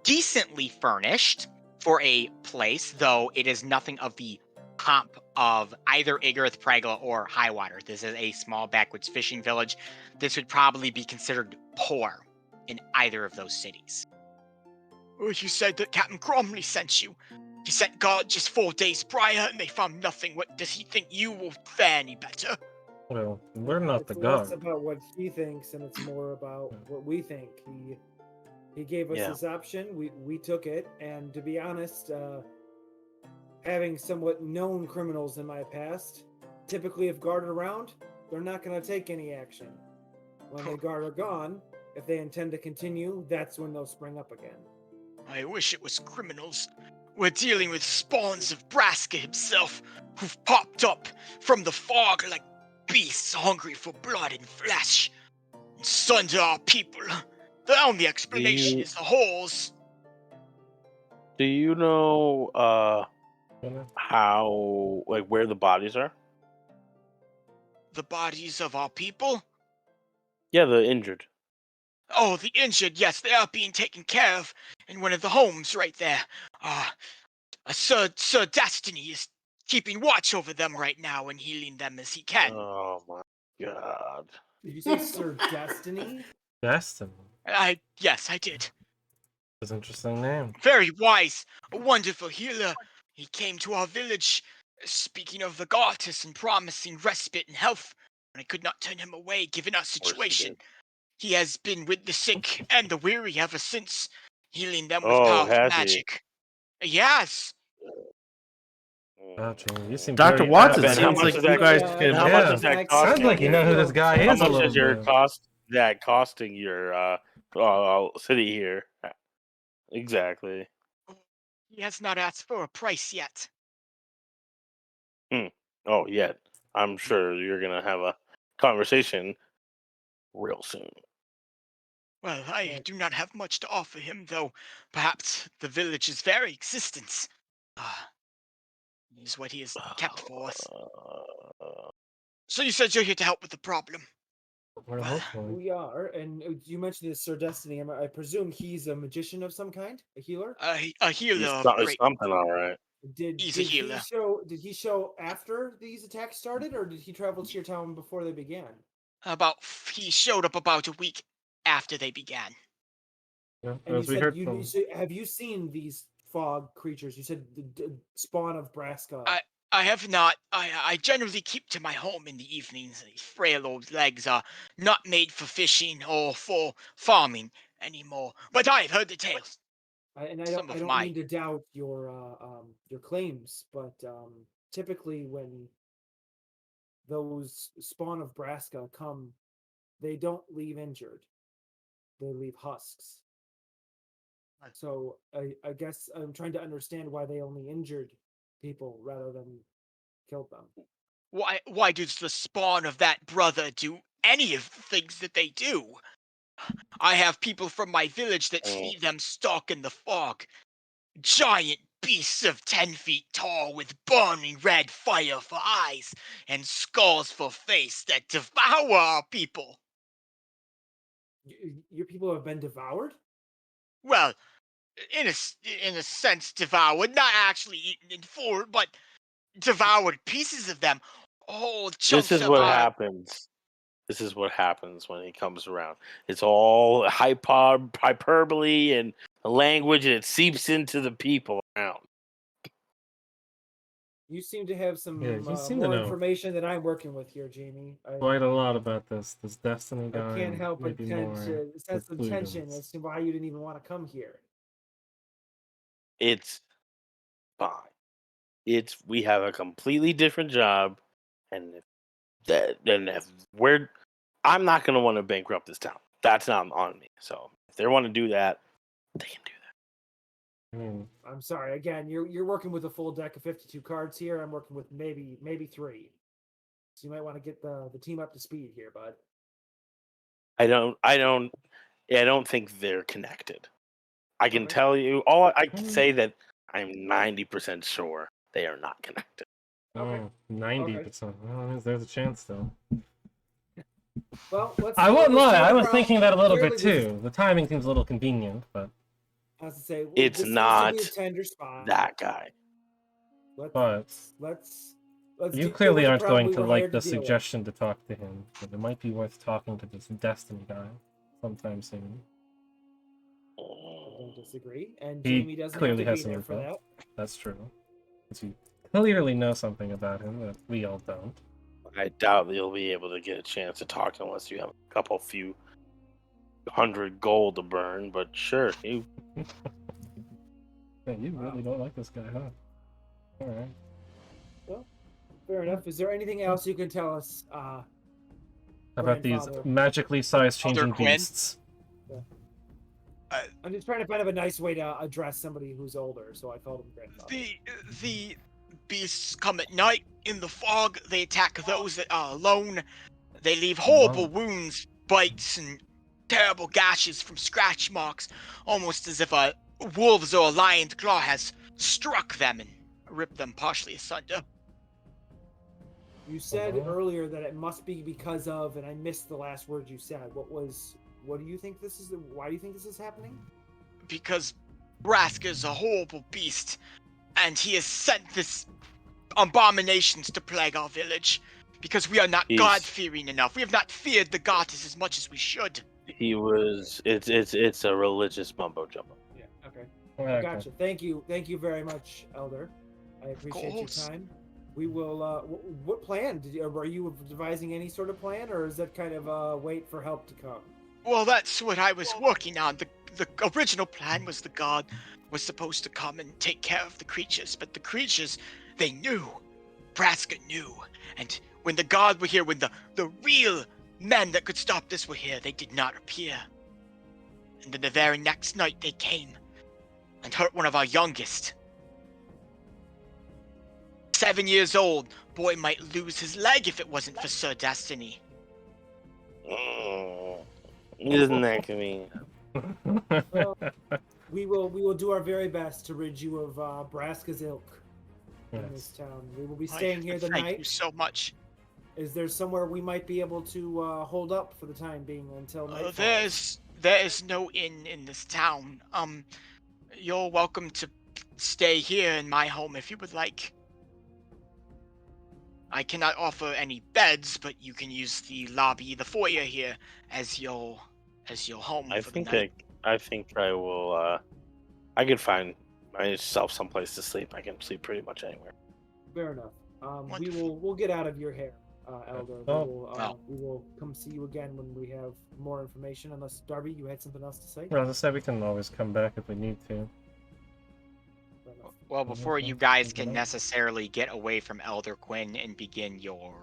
decently furnished for a place, though it is nothing of the pomp of either Igarth Pragla or Highwater. This is a small backwoods fishing village. This would probably be considered poor in either of those cities. Oh, you said that Captain Cromley sent you. He sent guard just 4 days prior, and they found nothing. What does he think you will fare any better? Well, we're not the It's less god. about what he thinks, and it's more about what we think. He gave us this option. We took it, and to be honest, having somewhat known criminals in my past, typically if guarded around, they're not going to take any action. When the guard are gone, if they intend to continue, that's when they'll spring up again. I wish it was criminals. We're dealing with spawns of Braska himself, who've popped up from the fog like beasts hungry for blood and flesh. And sons of our people. The only explanation is the holes. Do you know how, like, where the bodies are? The bodies of our people? Yeah, the injured. Oh, the injured, yes, they are being taken care of in one of the homes right there. Sir Destiny is keeping watch over them right now and healing them as he can. Oh my god. Did you say Sir Destiny? Destiny. Yes, I did. That's an interesting name. Very wise, a wonderful healer. He came to our village, speaking of the Gartus and promising respite and health. And I could not turn him away, given our situation. He has been with the sick and the weary ever since, healing them with powerful magic. Yes. Gotcha. You seem Dr. very Watson, apt. seems like you guys can. How much does that cost? Sounds like you know who this guy How is a much little is your bit. costing your city here? Exactly. He has not asked for a price yet. Oh, yet. I'm sure you're gonna have a conversation real soon. Well, I do not have much to offer him, though perhaps the village's very existence is what he has kept for us. So you said you're here to help with the problem. Well, hopefully. We are, and you mentioned this Sir Destiny. I presume he's a magician of some kind, a healer. A healer of It's great. something, all right. He's a healer. Did he show after these attacks started, or did he travel to your town before they began? He showed up about a week after they began. Yeah, And as we heard from. have you seen these fog creatures? You said the spawn of Braska. I have not. I generally keep to my home in the evenings. These frail old legs are not made for fishing or for farming anymore. But I've heard the tales. I don't mean to doubt your claims, but typically when those spawn of Braska come, they don't leave injured. They leave husks. So I guess I'm trying to understand why they only injured people rather than killed them. Why does the spawn of that brother do any of the things that they do? I have people from my village that see them stalk in the fog. Giant beasts of 10 feet tall with burning red fire for eyes and skulls for face that devour our people. Your people have been devoured? Well, in a sense, devoured, not actually eaten in full, but devoured pieces of them, whole This chunks is of what happens. This is what happens when he comes around. It's all hyperbole and language, and it seeps into the people around. You seem to have some Yeah, you seem to more know information than I'm working with here, Jamie. quite a lot about this Destiny I guy. can't and help but maybe tend more to sense some tension conclusions. as to why you didn't even want to come here. It's fine. We have a completely different job, and I'm not going to want to bankrupt this town. That's not on me. So if they want to do that, they can do that. I mean, I'm sorry. Again, you're working with a full deck of 52 cards here. I'm working with maybe 3. So you might want to get the team up to speed here, bud. I don't think they're connected. I can Okay. tell you I can say that I'm 90% sure they are not connected. Okay. 90%. Well, there's a chance though. Well, I won't let's lie, do I our was job. thinking that a little bit Clearly, too. The timing seems a little convenient, but I was to say, It's this not seems to be a tender spot. that guy. Let's you deal clearly with the aren't problem going we to were like hired the to deal with. suggestion to talk to him, but it might be worth talking to this Destiny guy sometime soon. I don't disagree, and He Jamie doesn't have clearly to has be some there for info. that. That's true. Because you clearly know something about him that we all don't. I doubt you'll be able to get a chance to talk to him unless you have a few 100 gold to burn, but sure, you Man, you really don't like this guy, huh? Alright. Well, fair enough. Is there anything else you can tell us? How about these grandfather? magically size changing Elder Quinn? beasts? I'm just trying to find a nice way to address somebody who's older, so I called him grandfather. The beasts come at night in the fog. They attack those that are alone. They leave horrible wounds, bites, and terrible gashes from scratch marks, almost as if a wolf's or a lion's claw has struck them and ripped them partially asunder. You said earlier that it must be because of, and I missed the last word you said. What do you think this is? Why do you think this is happening? Because Brask is a horrible beast, and he has sent this abominations to plague our village. Because we are not God-fearing enough. We have not feared the goddess as much as we should. It's a religious mumbo jumbo. Yeah. Okay. Gotcha. Thank you very much, Elder. I appreciate your time. We will. What plan? Are you devising any sort of plan, or is that kind of wait for help to come? Well, that's what I was working on. The original plan was the god was supposed to come and take care of the creatures, but the creatures, they knew. Braska knew. And when the god were here, when the real men that could stop this were here, they did not appear. And then the very next night they came and hurt one of our youngest. 7 years old, boy might lose his leg if it wasn't for Sir Destiny. Isn't that convenient? Well, we will do our very best to rid you of Braska's ilk in this town. We will be staying here the night. Thank you so much. Is there somewhere we might be able to hold up for the time being until night? There is no inn in this town. You're welcome to stay here in my home if you would like. I cannot offer any beds, but you can use the lobby, the foyer here, as your home for the night. I think I will. I can find myself someplace to sleep. I can sleep pretty much anywhere. Fair enough. We'll get out of your hair, Elder. We will come see you again when we have more information. Unless Darby, you had something else to say? Well, as I said, we can always come back if we need to. Well, before you guys can necessarily get away from Elder Quinn and begin your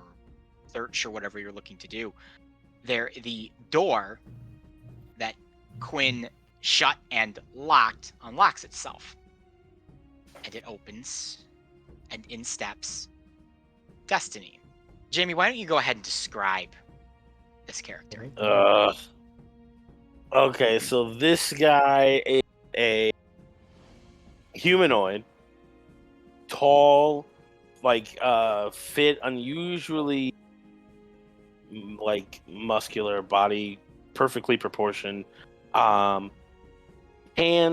search or whatever you're looking to do, the door that Quinn shut and locked unlocks itself. And it opens, and in steps Destiny. Jamie, why don't you go ahead and describe this character? Okay, so this guy is a humanoid, tall, fit, unusually muscular body perfectly proportioned. Tan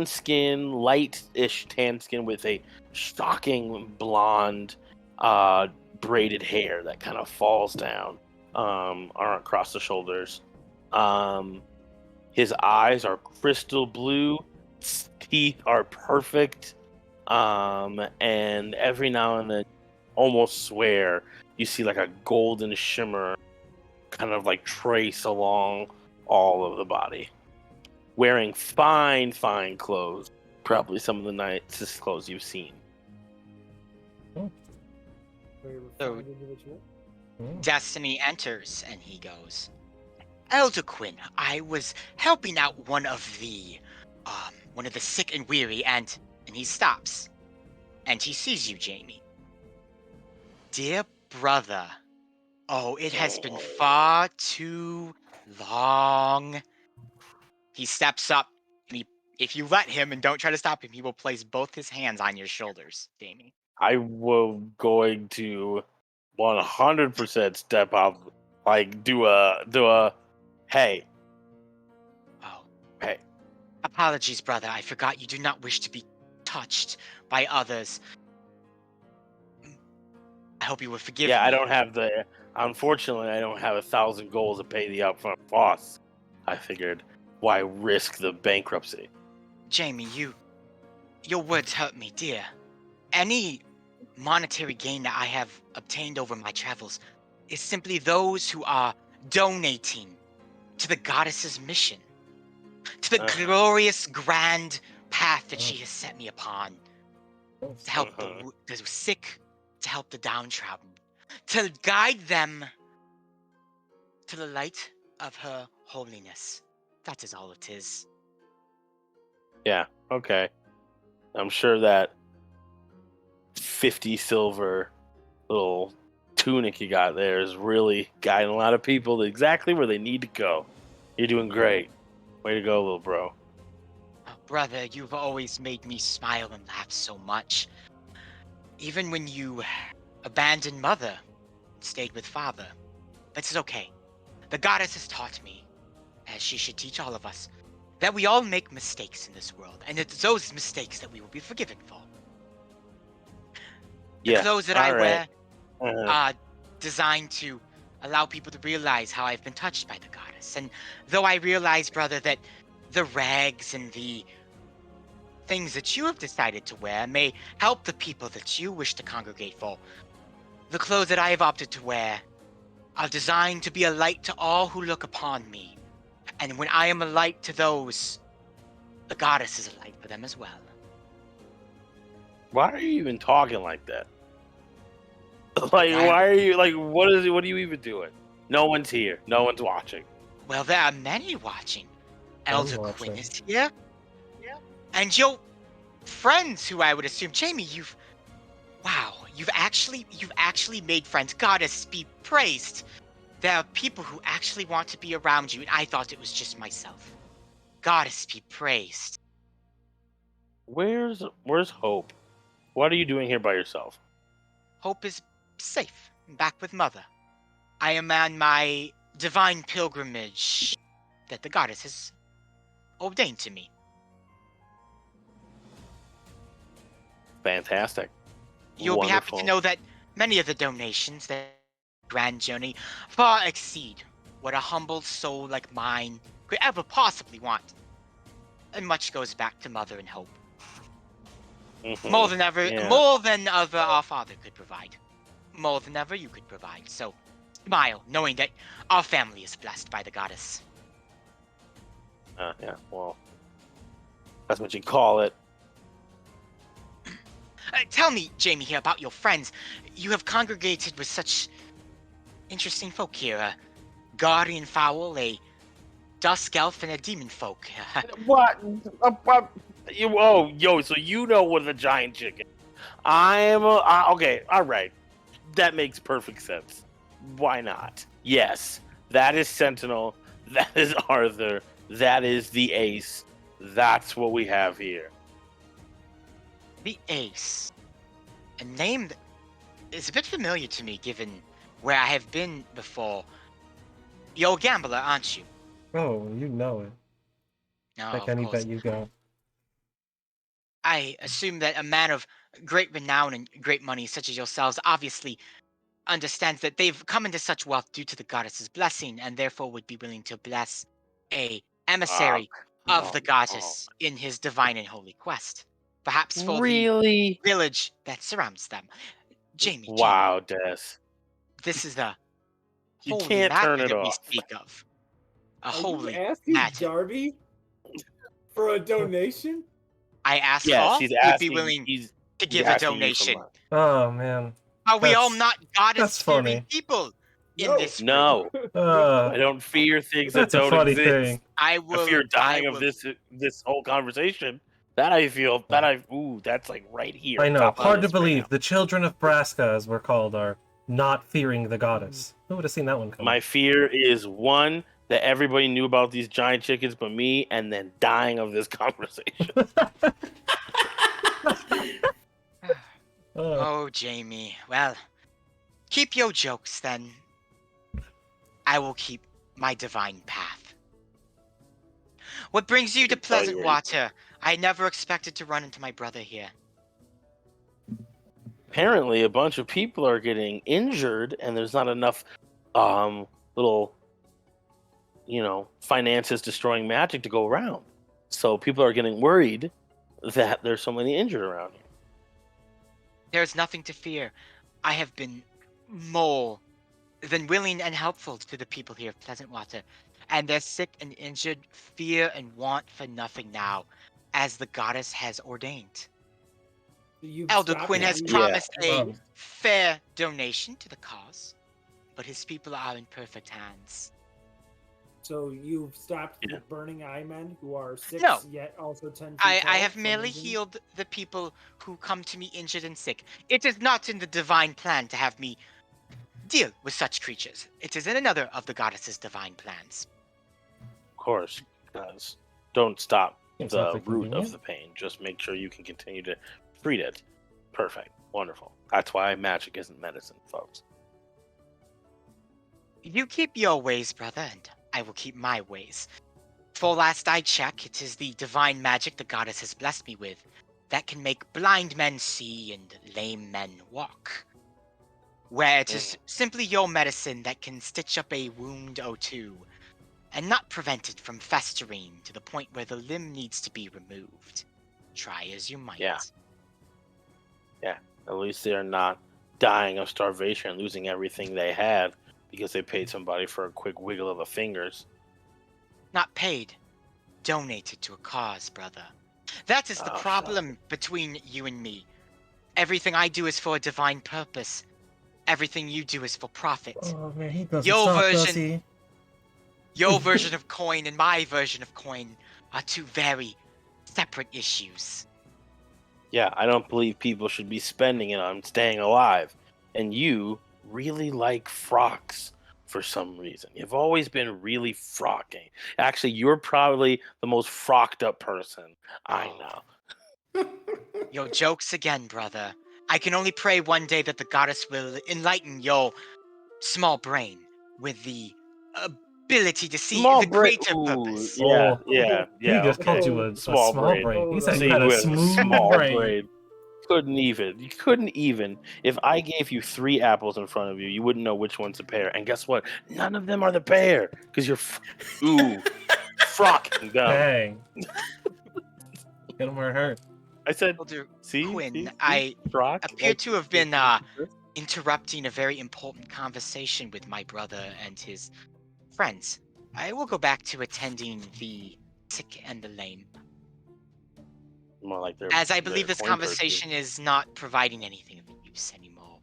skin, light-ish tan skin with a shocking blonde braided hair that kind of falls down across the shoulders. His eyes are crystal blue. His teeth are perfect. And every now and then, almost swear you see like a golden shimmer kind of like trace along all of the body. Wearing fine clothes. Probably some of the nicest clothes you've seen. Very So- refined individual. Destiny enters and he goes, Elder Quinn, I was helping out one of the sick and weary, and he stops. And he sees you, Jamie. Dear brother, oh, it has been far too long. He steps up, and if you let him and don't try to stop him, he will place both his hands on your shoulders, Jamie. I was going to 100% step up, like do a hey. Oh. Hey. Apologies, brother. I forgot you do not wish to be touched by others. I hope you will forgive me. I don't have unfortunately I don't have 1,000 gold to pay the upfront costs. I figured, why risk the bankruptcy? Jamie, your words hurt me, dear. Any monetary gain that I have obtained over my travels is simply those who are donating to the goddess's mission, to the glorious grand path that she has set me upon, to help the sick, to help the downtrodden, to guide them to the light of her holiness. That is all it is. Yeah, okay. I'm sure that 50 silver little tunic you got there is really guiding a lot of people to exactly where they need to go. You're doing great. Way to go, little bro. Oh, brother, you've always made me smile and laugh so much. Even when you abandoned mother and stayed with father. It's okay. The goddess has taught me, as she should teach all of us, that we all make mistakes in this world, and it's those mistakes that we will be forgiven for. The clothes that I wear are designed to allow people to realize how I've been touched by the goddess. And though I realize, brother, that the rags and the things that you have decided to wear may help the people that you wish to congregate for, the clothes that I have opted to wear are designed to be a light to all who look upon me. And when I am a light to those, the goddess is a light for them as well. Why are you even talking like that? Like, why are you, like, what are you even doing? No one's here. No one's watching. Well, there are many watching. Elder watching. Quinn is here. Yeah. And your friends, who I would assume, Jamie, you've actually made friends. Goddess be praised. There are people who actually want to be around you, and I thought it was just myself. Goddess be praised. Where's Hope? What are you doing here by yourself? Hope is safe, back with Mother. I am on my divine pilgrimage that the goddess has ordained to me. Fantastic. You'll be happy Wonderful. to know that many of the donations that grand journey far exceed what a humble soul like mine could ever possibly want. And much goes back to Mother and Hope. Mhm. More than ever, Yeah. more than ever our Father could provide. More than ever you could provide. So, smile, knowing that our family is blessed by the goddess. Yeah, well, that's what you call it. Tell me, Jamie, here about your friends. You have congregated with such interesting folk here. A guardian fowl, a dusk elf, and a demon folk. What? So you know what a giant chicken? Okay, all right. That makes perfect sense. Why not? Yes, that is Sentinel. That is Arthur. That is the Ace. That's what we have here. The Ace. A name that is a bit familiar to me, given where I have been before. You're a gambler, aren't you? Oh, you know it. No, Like of any course. bet you got. I assume that a man of great renown and great money, such as yourselves, obviously understands that they've come into such wealth due to the goddess's blessing, and therefore would be willing to bless a Ah, emissary come of the on. goddess in his divine and holy quest. Perhaps for the Really? village that surrounds them. Jamie, Wow, Des. this is the You holy can't turn matter it that we off. speak of. A Are holy you asking matter. Darby for a donation? I ask Yes, all he's who would be asking. willing He's to give a asking you for donation. money. Oh man. Are we all That's- not that's goddess-fearing funny. people in No. this group? No, Uh, I don't fear things that that's a don't funny exist. thing. I I fear dying I of will, this whole conversation. That I feel. That I. Ooh, that's like right here. I know. top of Hard to this right believe. now. The children of Braska, as we're called, are not fearing the goddess. Who would have seen that one coming? My fear is one that everybody knew about these giant chickens but me, and then dying of this conversation. Oh, Jamie. Well, keep your jokes then. I will keep my divine path. What brings you to can tell you Pleasant where Water? I never expected to run into my brother here. Apparently, a bunch of people are getting injured, and there's not enough little, finances destroying magic to go around. So people are getting worried that there's so many injured around here. There is nothing to fear. I have been more than willing and helpful to the people here of Pleasant Water, and their sick and injured fear and want for nothing now, as the goddess has ordained. You've Elder stopped Quinn at has least- promised a Um, fair donation to the cause, but his people are in perfect hands. So you've stopped Yeah. the burning eye men who are 6 No. yet also 10 feet I tall have from merely injury? healed the people who come to me injured and sick. It is not in the divine plan to have me deal with such creatures. It is in another of the goddess's divine plans. Of course, because don't stop It's the awfully root convenient. of the pain. Just make sure you can continue to treat it. Perfect. Wonderful. That's why magic isn't medicine, folks. You keep your ways, brother, and I will keep my ways. For last I check, it is the divine magic the goddess has blessed me with that can make blind men see and lame men walk. Where it is simply your medicine that can stitch up a wound or two and not prevent it from festering to the point where the limb needs to be removed. Try as you might. Yeah. At least they're not dying of starvation and losing everything they had because they paid somebody for a quick wiggle of the fingers. Not paid. Donated to a cause, brother. That is the Oh, problem between you and me. Everything I do is for a divine purpose. Everything you do is for profit. Oh man, he doesn't Your stop, does version- he? Your version of coin and my version of coin are two very separate issues. Yeah, I don't believe people should be spending it on staying alive. And you really like frocks for some reason. You've always been really frocking. Actually, you're probably the most frocked up person I know. Your jokes again, brother. I can only pray one day that the goddess will enlighten your small brain with the ability to see the greater purpose. Yeah, Oh. yeah. He just Okay. called you a Small small brain. brain. He Oh, said See you had who a has smooth small brain. You couldn't even. If I gave you 3 apples in front of you, you wouldn't know which one's a pear. And guess what? None of them are the pear because you're frocking dumb. Dang. Get him where it hurt. I said, Elder see, Quinn, see? I Frock, appear like- to have been interrupting a very important conversation with my brother and his friends. I will go back to attending the sick and the lame, More like they're, as I they're believe this coin conversation is not providing anything of use anymore.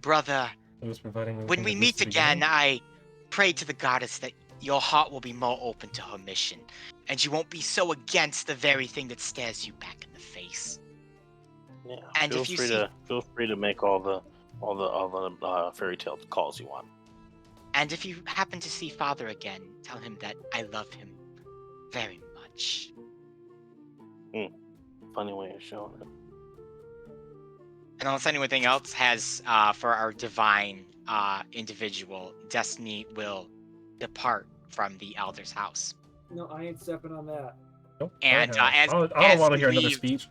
Brother, It was providing when everything we that meet used to be again, going. I pray to the goddess that your heart will be more open to her mission, and you won't be so against the very thing that stares you back in the face. Yeah, And feel if you free to make all the fairy tale calls you want. And if you happen to see Father again, tell him that I love him very much. Funny way of showing it. And unless anything else has for our divine individual, Destiny will depart from the elder's house. No, I ain't stepping on that. Nope, And I don't as want to he hear another leaves- speech.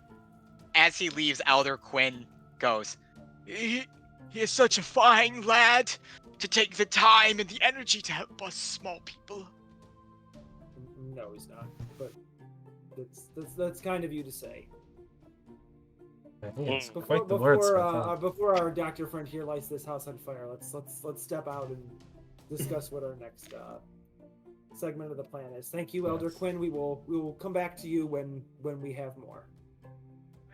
As he leaves, Elder Quinn goes, he is such a fine lad to take the time and the energy to help us small people. No, he's not. But that's kind of you to say. He is Mm. quite the wordsmith, huh? Before our doctor friend here lights this house on fire, let's step out and discuss what our next segment of the plan is. Thank you, Elder Yes. Quinn. We will come back to you when we have more.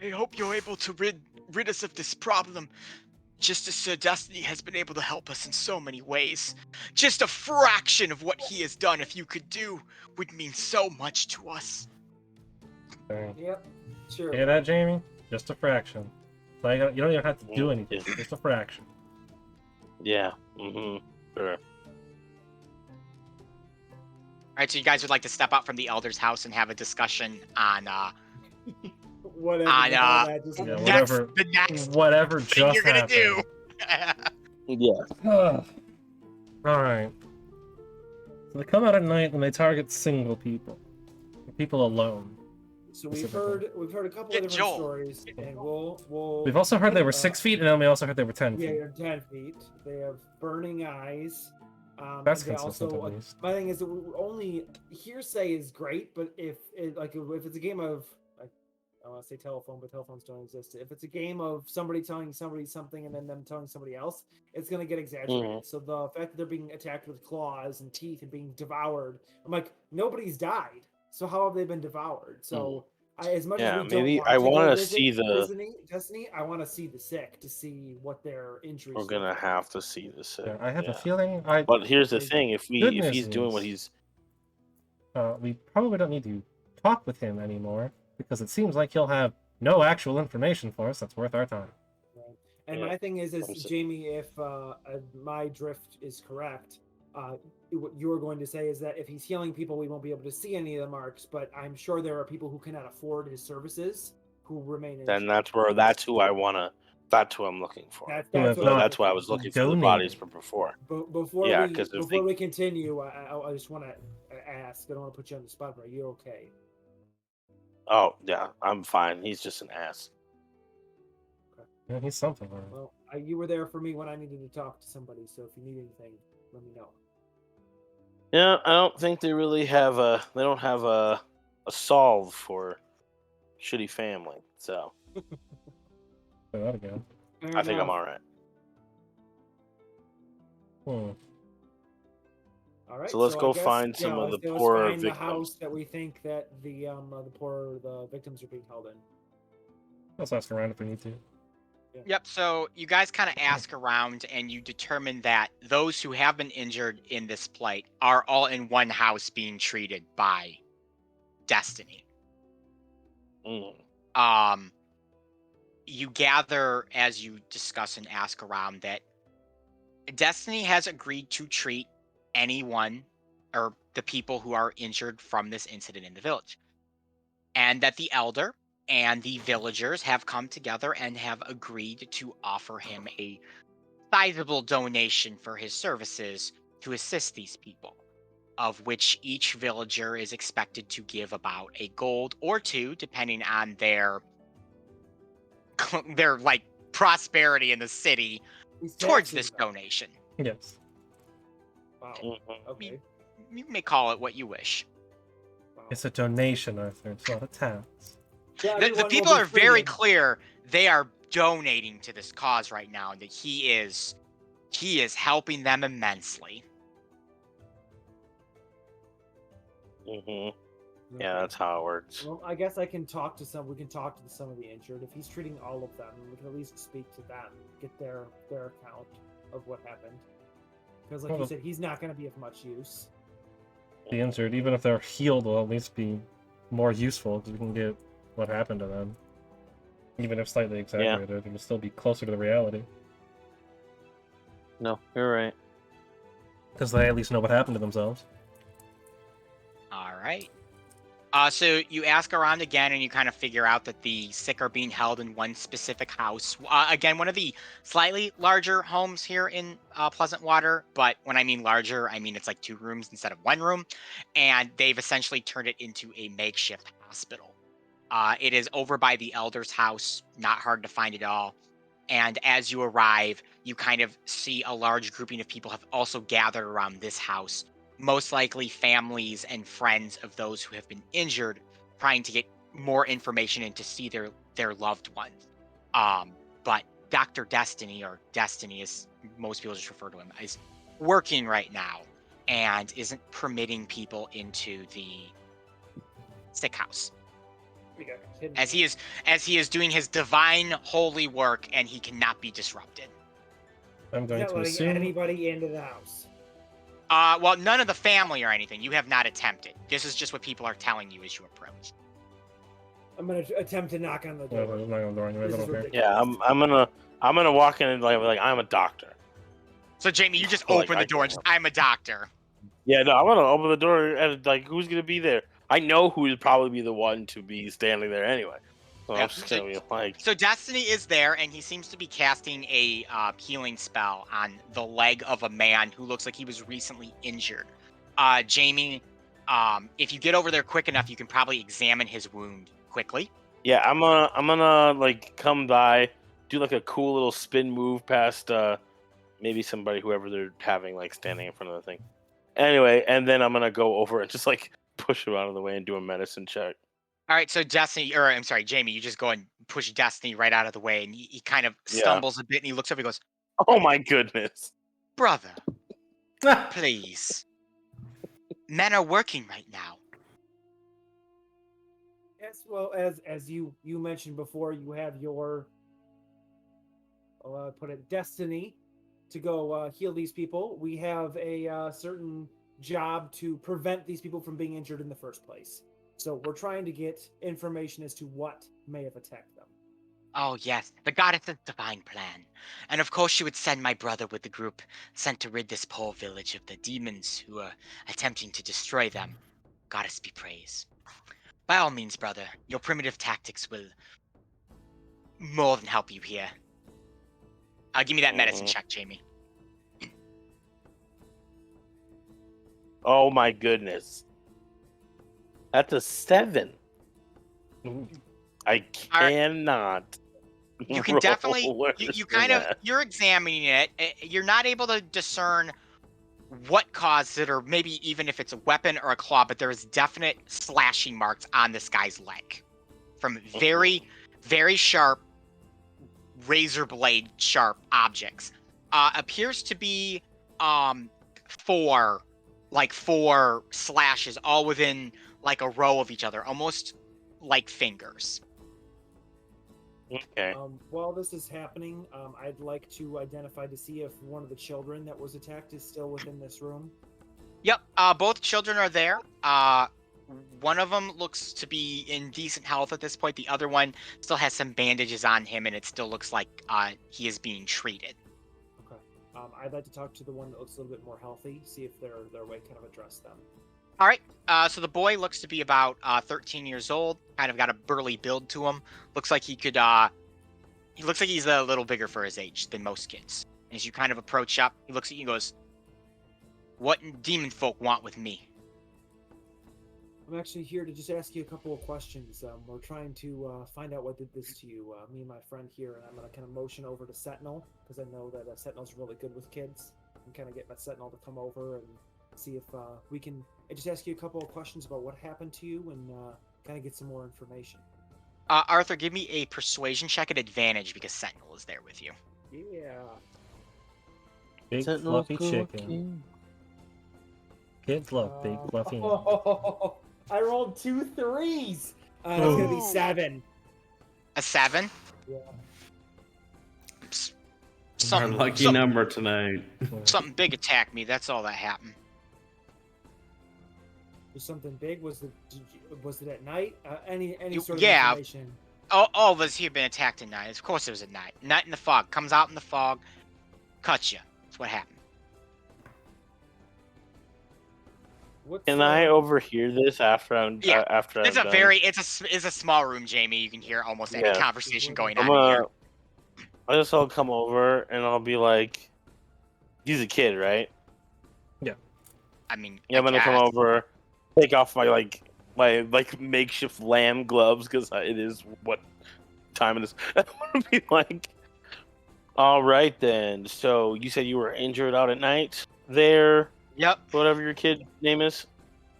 I hope you're able to rid us of this problem, just as Sir Destiny has been able to help us in so many ways. Just a fraction of what he has done, if you could do, would mean so much to us. Okay. Yep, sure. Hear that, Jamie? Just a fraction. Like, you don't even have to do anything. Yeah. Just a fraction. Yeah. Mm-hmm. Sure. Alright, so you guys would like to step out from the Elder's house and have a discussion on Whatever. on, the hell that just yeah, meant. whatever. the next Whatever thing just you're gonna do. happened. Yeah. Alright. So they come out at night and they target single people. People alone. So we've specifically. heard a couple Yeah, of different Joel. stories, and we'll. We've also heard they were 6 feet, and then we also heard they were 10 Yeah, feet. you're 10 feet. They have burning eyes. That's and they consistent, also, at least. my thing is that only hearsay is great, but if it's a game of, I want to say telephone, but telephones don't exist. If it's a game of somebody telling somebody something and then them telling somebody else, it's gonna get exaggerated. So the fact that they're being attacked with claws and teeth and being devoured, I'm like, nobody's died. So how have they been devoured? So as much Yeah, as we don't maybe want I to go wanna visit see the- Destiny, I want to see the sick to see what their injuries. We're look gonna like. have to see this. Yeah, I have yeah. a feeling But here's the Okay. thing: if Goodness he's doing what is- he's we probably don't need to talk with him anymore, because it seems like he'll have no actual information for us that's worth our time. And Yeah. my thing is I'm so- Jamie, if my drift is correct, what you're going to say is that if he's healing people, we won't be able to see any of the marks. But I'm sure there are people who cannot afford his services who remain. then injured. that's who I wanna. That's who I'm looking for. That's Who have what not I'm That's why I looking was for. looking for the Donated. bodies from before. Before Yeah, we 'cause if before they- we continue, I just want to ask. I don't want to put you on the spot, but are you okay? Oh yeah, I'm fine. He's just an ass. Yeah, he's something. All right. Well, you were there for me when I needed to talk to somebody. So if you need anything, let me know. Yeah, I don't think they really have a. They don't have a solve for shitty family. So Say that again. Fair I think I'm enough. all right. Hmm. All right, So let's I go guess, find some of let's the go poorer find the victims. house that we think that the victims are being held in. Let's ask around if we need to. Yep, so you guys kind of ask around and you determine that those who have been injured in this plight are all in one house being treated by Destiny. Mm. You gather as you discuss and ask around that Destiny has agreed to treat anyone or the people who are injured from this incident in the village. And that the elder and the villagers have come together and have agreed to offer him a sizable donation for his services to assist these people, of which each villager is expected to give about a gold or two, depending on their like prosperity in the city These towards taxes, this though. donation. Yes. Wow. Mhm. Okay. You may call it what you wish. Wow. It's a donation, Arthur. It's not a tax. Yeah, The everyone will people be are very treated. clear they are donating to this cause right now, and that he is helping them immensely. Mhm. Yeah, that's how it works. Well, I guess I can talk to some. We can talk to some of the injured. If he's treating all of them, we can at least speak to them, get their account of what happened. Because, like you Well, said, he's not going to be of much use. The injured, even if they're healed, will at least be more useful because we can get what happened to them. Even if slightly exaggerated, it will still be closer to the reality. No, you're right. Because they at least know what happened to themselves. All right. So you ask around again, and you kind of figure out that the sick are being held in one specific house. Again, one of the slightly larger homes here in Pleasant Water. But when I mean larger, I mean it's like 2 rooms instead of 1 room, and they've essentially turned it into a makeshift hospital. It is over by the elder's house, not hard to find at all. And as you arrive, you kind of see a large grouping of people have also gathered around this house, most likely families and friends of those who have been injured, trying to get more information and to see their loved ones. But Dr. Destiny, or Destiny as most people just refer to him, is working right now and isn't permitting people into the sick house. As he is doing his divine holy work, and he cannot be disrupted. I'm going Not to letting assume. anybody into the house. Well, none of the family or anything. You have not attempted. This is just what people are telling you as you approach. I'm gonna attempt to knock on the No, door. I'm not going to door anyways. I This is don't care. ridiculous. Yeah, I'm gonna walk in and like I'm a doctor. So, Jamie, you just Like, open the door and just, I'm a doctor. Yeah, no, I'm gonna open the door and like, who's gonna be there? I know who would probably be the one to be standing there anyway. So Yeah, I'm just gonna be like, So Destiny is there, and he seems to be casting a healing spell on the leg of a man who looks like he was recently injured. Jamie, if you get over there quick enough, you can probably examine his wound quickly. yeah, I'm gonna like come by, do like a cool little spin move past maybe somebody, whoever they're having like standing in front of the thing. Anyway, and then I'm gonna go over and just like push him out of the way and do a medicine check. All right, so Jamie, you just go and push Destiny right out of the way, and he kind of Yeah. stumbles a bit, and he looks up and goes, Oh my goodness. "Brother, please. Men are working right now." Yes, well, as you mentioned before, you have your destiny to go heal these people. We have a certain job to prevent these people from being injured in the first place. So we're trying to get information as to what may have attacked them. Oh, yes, the goddess's divine plan. And of course, she would send my brother with the group sent to rid this poor village of the demons who are attempting to destroy them. Goddess be praised. By all means, brother, your primitive tactics will more than help you here. Give me that medicine check, Jamie. Oh my goodness. That's a 7. Ooh. I cannot. You can roll definitely, worse you than kind of, that. you're examining it. You're not able to discern what caused it, or maybe even if it's a weapon or a claw, but there is definite slashing marks on this guy's leg from very, very sharp, razor blade sharp objects. Appears to be 4 slashes all within like a row of each other, almost like fingers. Okay. While this is happening, I'd like to identify to see if one of the children that was attacked is still within this room. Yep, both children are there. One of them looks to be in decent health at this point. The other one still has some bandages on him, and it still looks like he is being treated. Okay. I'd like to talk to the one that looks a little bit more healthy, see if their way kind of address them. All right. So the boy looks to be about 13 years old. Kind of got a burly build to him. Looks like he could. He looks like he's a little bigger for his age than most kids. As you kind of approach up, he looks at you and goes, "What demon folk want with me?" I'm actually here to just ask you a couple of questions. We're trying to find out what did this to you. Me and my friend here, and I'm going to kind of motion over to Sentinel, because I know that Sentinel's really good with kids. And kind of get my Sentinel to come over and see if we can just ask you a couple of questions about what happened to you and kind of get some more information. Arthur, give me a persuasion check at advantage because Sentinel is there with you. Yeah. Big fluffy chicken. Kids love big fluffy. Oh, I rolled 2 3s. It's going to be 7. A 7? Yeah. Our lucky number tonight. Something big attacked me. That's all that happened. Was something big? Was it at night? Any sort of Yeah. information? All of us here been attacked at night. Of course it was at night. Night in the fog. Comes out in the fog. Cuts you. That's what happened. What's, Can I overhear this after I'm Yeah, after It's I'm a done? very it's a small room, Jamie. You can hear almost any Yeah. conversation going I'm on in here. I guess I'll come over and I'll be like, he's a kid, right? I mean, Yeah, I'm I gonna come guess. over, take off my makeshift lamb gloves because it is what time it is. I'm gonna be like, all right then. So you said you were injured out at night there, Yep, whatever your kid name is.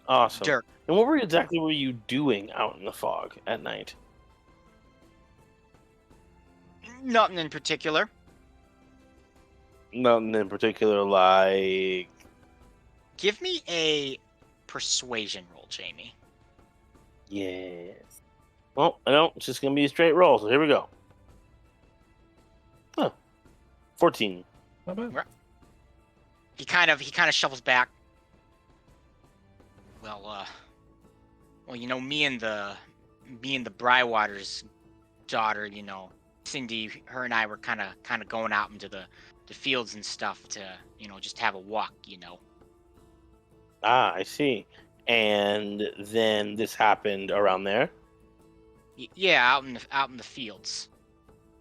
Awesome. Dirk. And what exactly were you doing out in the fog at night? Nothing in particular. Nothing in particular, like. Give me a persuasion roll, Jamie. Yes. Well, I know it's just gonna be a straight roll. So here we go. Huh. 14. Not bad. He kind of shovels back. Well, you know, me and the Brywaters daughter, you know, Cindy, her and I were kind of going out into the fields and stuff to, you know, just have a walk, you know. Ah, I see. And then this happened around there. Yeah, out in the fields.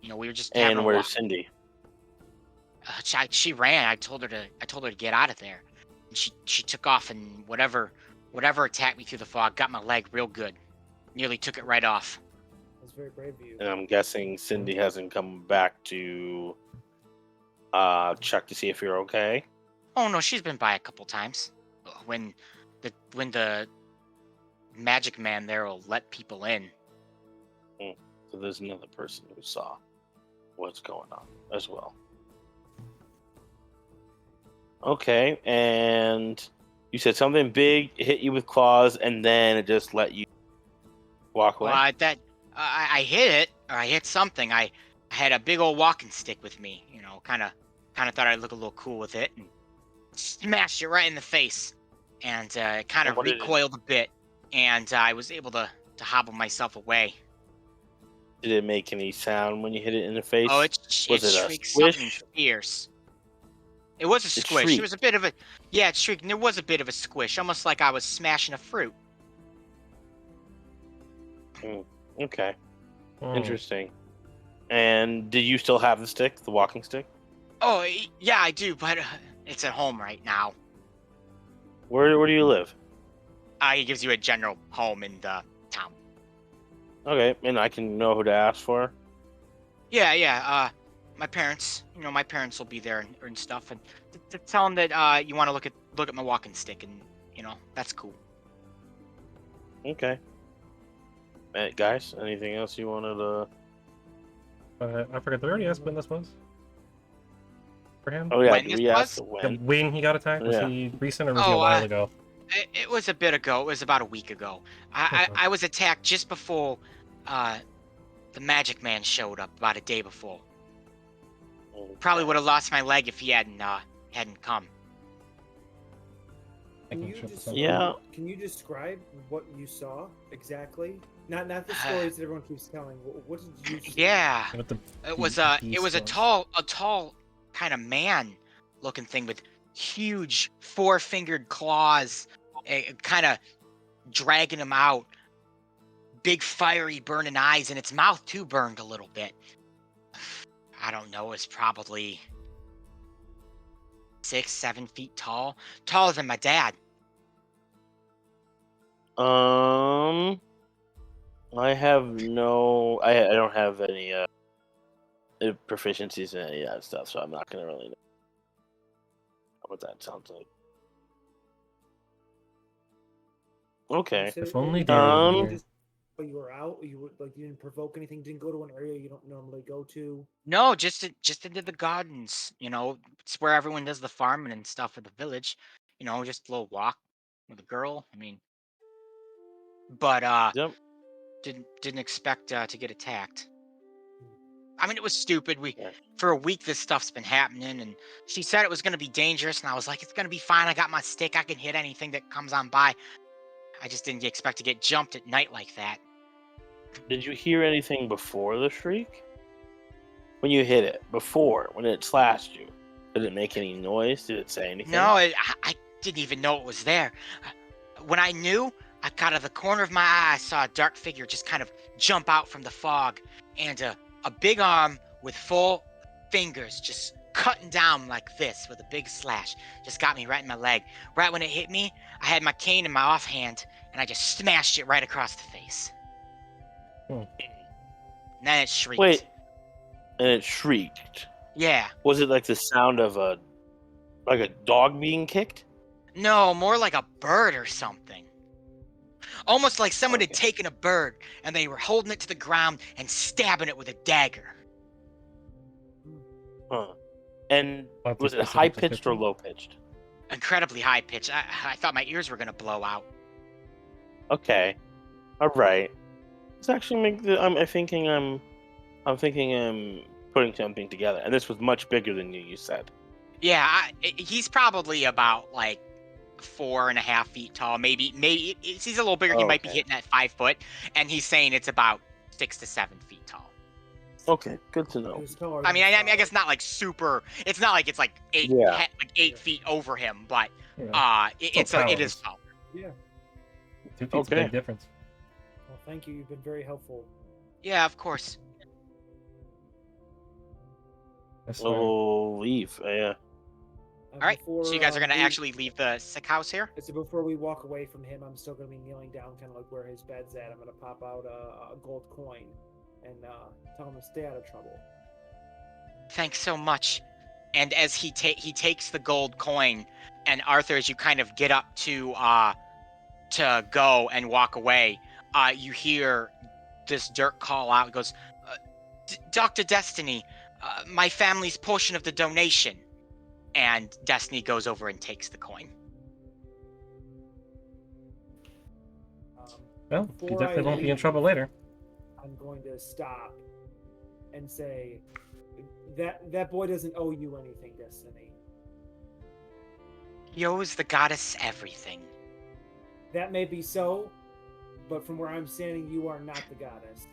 You know, we were just having And a where's walk. Cindy? She ran. I told her to get out of there. And she took off, and whatever attacked me through the fog got my leg real good. Nearly took it right off. That's very brave of you. And I'm guessing Cindy hasn't come back to check to see if you're okay. Oh no, she's been by a couple times. When the magic man there will let people in. So there's another person who saw what's going on as well. Okay, and you said something big hit you with claws, and then it just let you walk away. Well, I hit it, or I hit something. I had a big old walking stick with me. You know, kind of thought I'd look a little cool with it, and smashed it right in the face, and it kind of What did it- recoiled a bit, and I was able to hobble myself away. Did it make any sound when you hit it in the face? Oh, it Was it a shrieked something squish? fierce. It was a It squish. It shrieked. was a bit of a it shrieked. And there was a bit of a squish, almost like I was smashing a fruit. Okay, Hmm. interesting. And did you still have the stick, the walking stick? Oh yeah, I do, but it's at home right now. Where do you live? He gives you a general home in the town. Okay, and I can know who to ask for. Yeah. My parents, you know, my parents will be there and stuff, and to tell them that you want to look at my walking stick, and you know that's cool. Okay. Guys, anything else you wanted to? I forget. Did we already ask when this was? For him? Oh yeah, When did this we ask was? Yeah, when? when he got attacked? Was Yeah. he recent or was he a while ago? It was a bit ago. It was about a week ago. Okay. I was attacked just before the magic man showed up, about a day before. Probably would have lost my leg if he hadn't come. Can you, Making sure describe, Yeah. can you describe what you saw exactly? Not the stories that everyone keeps telling. What did you see? Yeah, With the it was beast a tall kind of man looking thing with huge four-fingered claws, kind of dragging him out. Big fiery burning eyes, and its mouth too burned a little bit. I don't know, it's probably 6-7 feet tall. Taller than my dad. I have no. I don't have any proficiencies in any of that stuff, so I'm not gonna really know what that sounds like. Okay. So If only you Darren were here. just, you were out. You were like you didn't provoke anything. Didn't go to an area you don't normally go to. No, just into the gardens. You know, it's where everyone does the farming and stuff at the village. You know, just a little walk with a girl. I mean, but Yep. didn't expect to get attacked. I mean, it was stupid. Yeah. For a week this stuff's been happening, and she said it was gonna be dangerous, and I was like, it's gonna be fine. I got my stick. I can hit anything that comes on by. I just didn't expect to get jumped at night like that. Did you hear anything before the shriek? When you hit it, before, when it slashed you, did it make any noise? Did it say anything? No, I didn't even know it was there. When I knew, I got out of the corner of my eye, I saw a dark figure just kind of jump out from the fog, and a big arm with 4 fingers just cutting down like this with a big slash. Just got me right in my leg. Right when it hit me, I had my cane in my offhand, and I just smashed it right across the face. Hmm. And then it shrieked. Wait, and it shrieked. Yeah. Was it like the sound of a dog being kicked? No, more like a bird or something. Almost like someone had taken a bird, and they were holding it to the ground and stabbing it with a dagger. Huh. And Lots of was it specific high pitched or description. low pitched? Incredibly high pitch. I thought my ears were gonna blow out. Okay. All right. Let's actually make the. I'm thinking I'm putting something together, and this was much bigger than you said. Yeah, he's probably about like 4.5 feet tall. Maybe he's a little bigger. He might be Okay. hitting at 5 foot, and he's saying it's about 6 to 7 feet tall. Okay, good to It know. was taller I than mean, I Star. guess not like super. It's not like it's like 8 Yeah. like 8 feet over him, but Yeah. it is towers. taller. Yeah. 2 feet's a Okay. big difference. Well, thank you. You've been very helpful. Yeah, of course. I swear. Oh, leave. Yeah. All right, so you guys are gonna we- actually leave the sick house here? So before we walk away from him, I'm still gonna be kneeling down, kind of like where his bed's at. I'm gonna pop out a gold coin and tell him to stay out of trouble. Thanks so much. And as he takes the gold coin, and Arthur, as you kind of get up to go and walk away, you hear this Dirk call out. It goes, Dr. Destiny, my family's portion of the donation. And Destiny goes over and takes the coin. Well, you Before definitely I won't be in leave, trouble later. I'm going to stop and say that boy doesn't owe you anything, Destiny. He owes the goddess everything. That may be so, but from where I'm standing, you are not the goddess.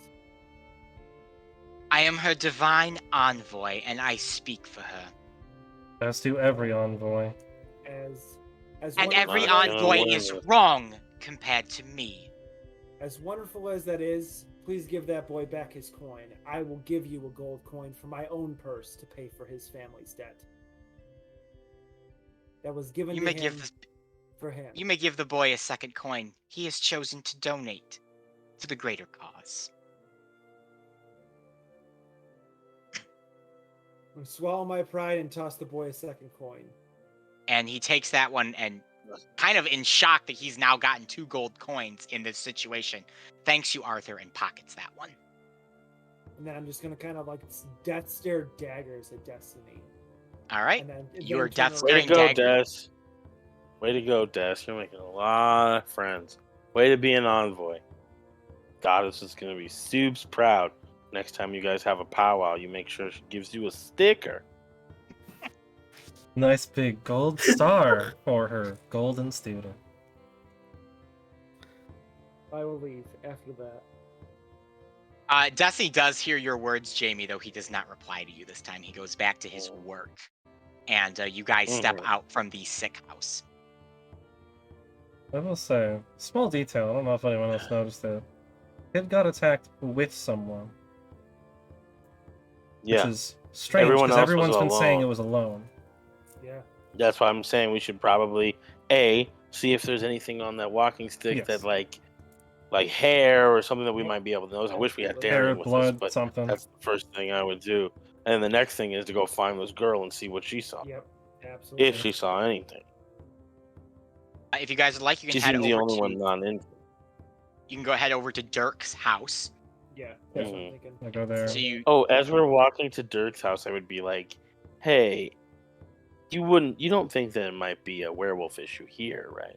I am her divine envoy, and I speak for her. As to every envoy. As And wonderful every as- envoy is wrong compared to me. As wonderful as that is, please give that boy back his coin. I will give you a gold coin from my own purse to pay for his family's debt. That was given You to may him give for him. You may give the boy a second coin. He has chosen to donate to the greater cause. I'm gonna swallow my pride and toss the boy a second coin. And he takes that one and kind of in shock that he's now gotten 2 gold coins in this situation. Thanks you, Arthur, and pockets that one. And then I'm just gonna kind of like death stare daggers at Destiny. All right. And then Your turn death around. Way to Staring go, dagger. Des. Way to go, Des. You're making a lot of friends. Way to be an envoy. Goddess is gonna be super proud. Next time you guys have a powwow, you make sure she gives you a sticker. Nice big gold star for her golden student. I will leave after that. Destiny does hear your words, Jamie, though he does not reply to you this time. He goes back to his work. And you guys step out from the sick house. I will say, small detail, I don't know if anyone else noticed it. Kid got attacked with someone. Yeah, Which is strange, Everyone because else was everyone's been saying it alone. was alone. Yeah. that's why I'm saying we should probably see if there's anything on that walking stick Yes. that like hair or something that we might be able to notice. I wish we had Absolutely. Hair, Darren with us, blood, but something. that's the first thing I would do. And the next thing is to go find this girl and see what she saw, Yep. Absolutely. if she saw anything. If you guys would like, you She can head seems the over only to. one not in. You can go head over to Dirk's house. Yeah. That's what I'm Mhm. thinking. I go there. So you. Oh, as we're walking to Dirk's house, I would be like, "Hey, you don't think there might be a werewolf issue here, right?"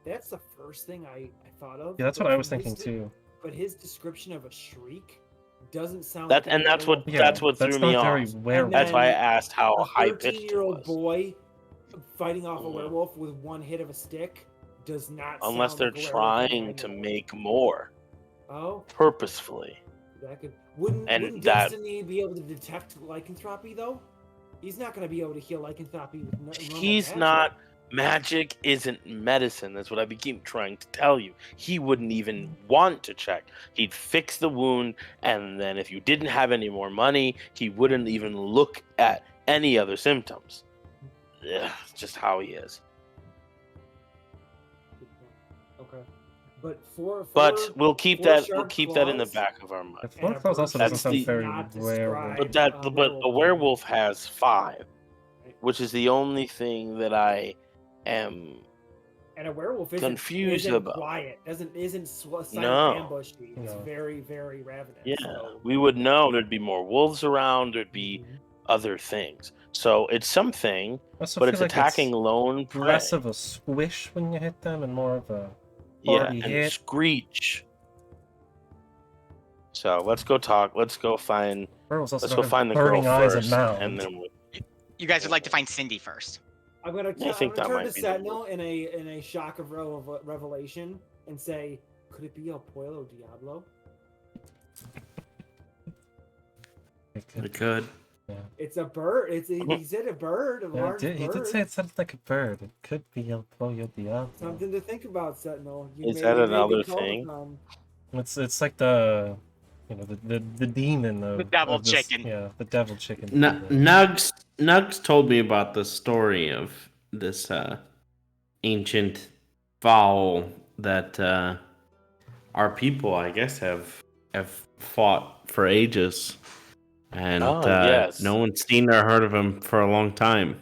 That's the first thing I thought of. Yeah, that's but what I was from his thinking too. But his description of a shriek doesn't sound That like and that's what Yeah, that's what that's threw me not off. very werewolf. That's why I then asked how a high pitched it 13-year-old was. boy fighting off a Mhm. werewolf with one hit of a stick does not Unless sound they're like a werewolf trying I to know. make more Oh, purposefully. that could wouldn't that- Destiny be able to detect lycanthropy though? He's not going to be able to heal lycanthropy with normal He's magic. not Magic isn't medicine. That's what I keep trying to tell you. He wouldn't even want to check. He'd fix the wound, and then if you didn't have any more money, he wouldn't even look at any other symptoms. Ugh, just how he is. Okay. But for But we'll keep that. We'll sharp keep that in the claws back of our mind. The four claws also That's doesn't sound the- very not werewolf. described. But a werewolf has 5, which is the only thing that I am. And a werewolf confused isn't about. quiet. Isn't silent No. ambushy. It's No. very, very ravenous. Yeah, so- we would know there'd be more wolves around. There'd be other things. So it's something, I also but feel it's like attacking lone prey. less of a squish when you hit them and more of a Yeah, hardy and hit. screech. So let's go talk. Let's go find. Werewolves also Let's don't go have find the girl burning eyes first, and and mouths. then You guys would like to find Cindy first. I'm gonna, I think that turn might to be the Sentinel in a shock of revelation and say, "Could it be El Pueblo Diablo? It could. It's a bird. He said a bird, a Yeah, large he bird. did say it sounded like a bird. It could be El Pollo Diablo. Something to think about, Sentinel. Is that you may be another called thing? upon. It's like the the demon of The devil of this- chicken. Yeah, the devil chicken. Nugs told me about the story of this ancient fowl that our people, I guess, have fought for ages, and yes. no one's seen or heard of him for a long time.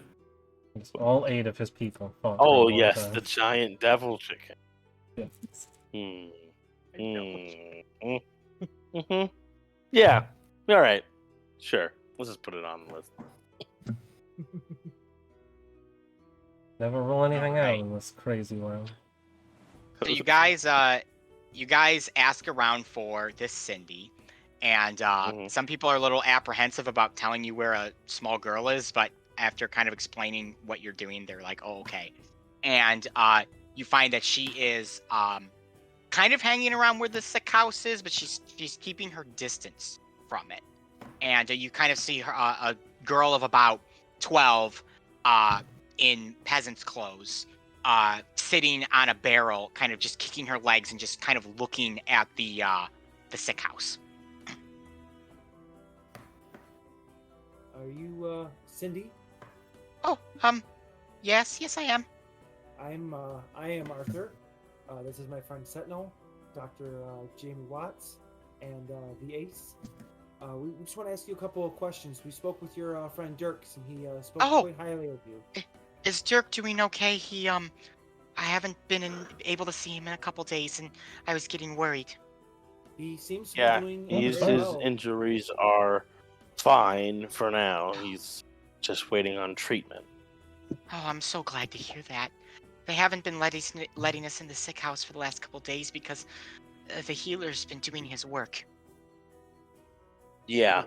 All 8 of his people fought. for a Oh long yes, time. the giant devil chicken. Yes. Yeah. All right. Sure. Let's just put it on the list. Never rule anything out Alright. in this crazy world. So you guys ask around for this Cindy, and some people are a little apprehensive about telling you where a small girl is, but after kind of explaining what you're doing, they're like, "Oh, okay." And you find that she is kind of hanging around where the sick house is, but she's keeping her distance from it. And you kind of see her, a girl of about 12 in peasant's clothes, sitting on a barrel, kind of just kicking her legs and just kind of looking at the sick house. Are you Cindy? Oh, yes, I am. I am Arthur. This is my friend Sentinel, Dr. Jamie Watts, and the Ace. We just want to ask you a couple of questions. We spoke with your friend Dirks, and he spoke quite highly of you. Is Dirk doing okay? I haven't been able to see him in a couple days, and I was getting worried. He seems to Yeah, be doing his very well. injuries are fine for now. He's just waiting on treatment. Oh, I'm so glad to hear that. They haven't been letting us in the sick house for the last couple days because the healer's been doing his work. Yeah.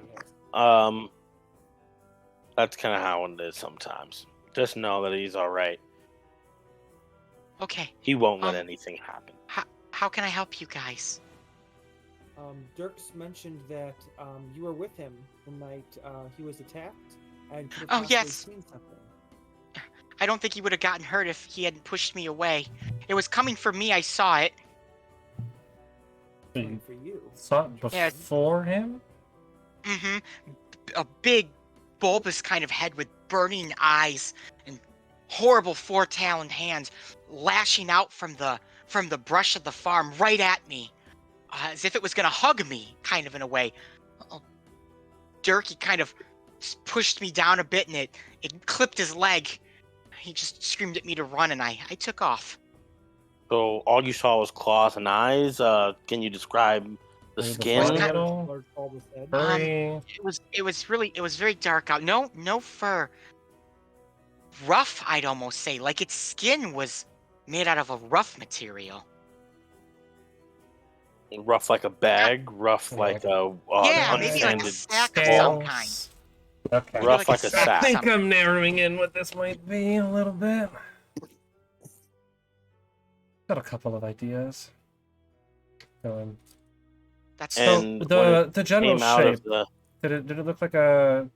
That's kind of how it is sometimes. Just know that he's all right. Okay, He won't let anything happen. how can I help you guys? Dirks mentioned that you were with him the night he was attacked, and could have Oh, possibly yes. seen something. I don't think he would have gotten hurt if he hadn't pushed me away. It was coming for me, I saw it. So you For you. saw it Yeah. before him? Mm-hmm. A big, bulbous kind of head with burning eyes and horrible four-taloned hands lashing out from the brush of the farm right at me, as if it was gonna hug me, kind of in a way. Dirk, he kind of pushed me down a bit, and it clipped his leg. He just screamed at me to run, and I took off. So all you saw was claws and eyes. Can you describe the Maybe the skin? fur? Little. Large bulbous head. Furry. It was very dark out. No fur. Rough, I'd almost say. Like its skin was made out of a rough material. Rough like a bag. Rough Yeah, like like a Yeah, maybe like a unsanded sack of skull. some kind. Okay. Maybe Rough like a sack sack. I of think some- I'm narrowing in what this might be a little bit. Got a couple of ideas. That's So And when the general Came out shape. of the Did it look like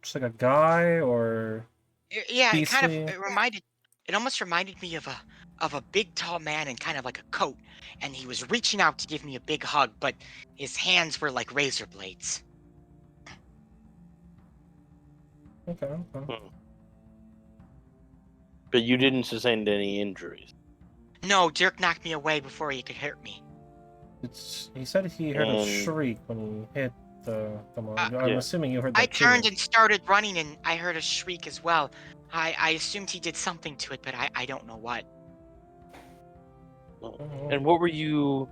just like a guy or yeah. It kind of beastly. It almost reminded me of a big tall man in kind of like a coat, and he was reaching out to give me a big hug, but his hands were like razor blades. Okay. But you didn't sustain any injuries. No, Dirk knocked me away before he could hurt me. He said he heard a And- shriek when he hit the mall. I'm yeah. assuming you heard that I turned too. and started running, and I heard a shriek as well. I assumed he did something to it, but I don't know what. And what were you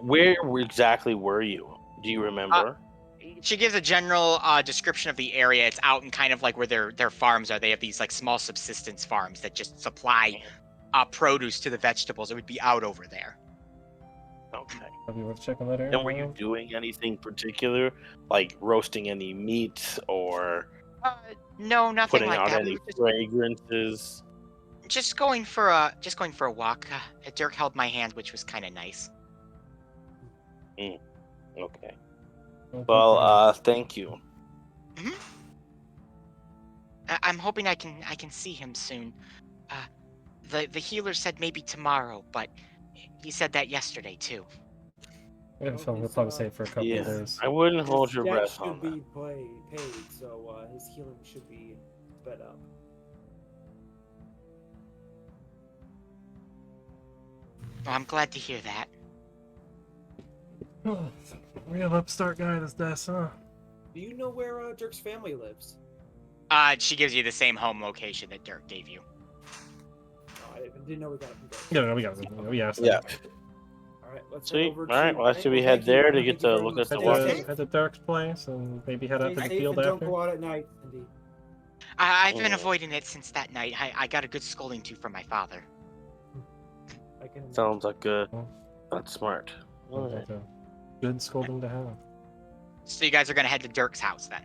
where exactly were you? Do you remember? She gives a general description of the area. It's out in kind of like where their farms are. They have these like small subsistence farms that just supply produce to the vegetables. It would be out over there. Okay. Probably worth checking that area. And were you doing anything particular, like roasting any meat or No, nothing putting like out that. any We were fragrances? just going for a walk. Dirk held my hand, which was kind of nice. Okay. Okay, Well, thank you. I'm hoping I can see him soon. The healer said maybe tomorrow, but he said that yesterday too. I got a feeling we'll probably stay for a couple of Yeah, days. I wouldn't hold His your debt breath should on that. be paid, so his healing should be sped up. Well, I'm glad to hear that. Real upstart guy, this desk, huh? Do you know where Dirk's family lives? She gives you the same home location that Dirk gave you. Oh, I didn't know we got it from Dirk. Yeah, no, we got it. We asked. Yeah. All right, let's Sweet. head over All right, to. well, should we Well, head thank you. there to Thank get you to very look much. at the Stay weapon? safe. Head to Dirk's place and maybe head out Stay to the safe field and don't after. go out at night, Cindy. I've been Mm. avoiding it since that night. I got a good scolding too from my father. I can. Sounds like that's smart. All Sounds right. like a good scolding to have. So you guys are gonna head to Dirk's house then.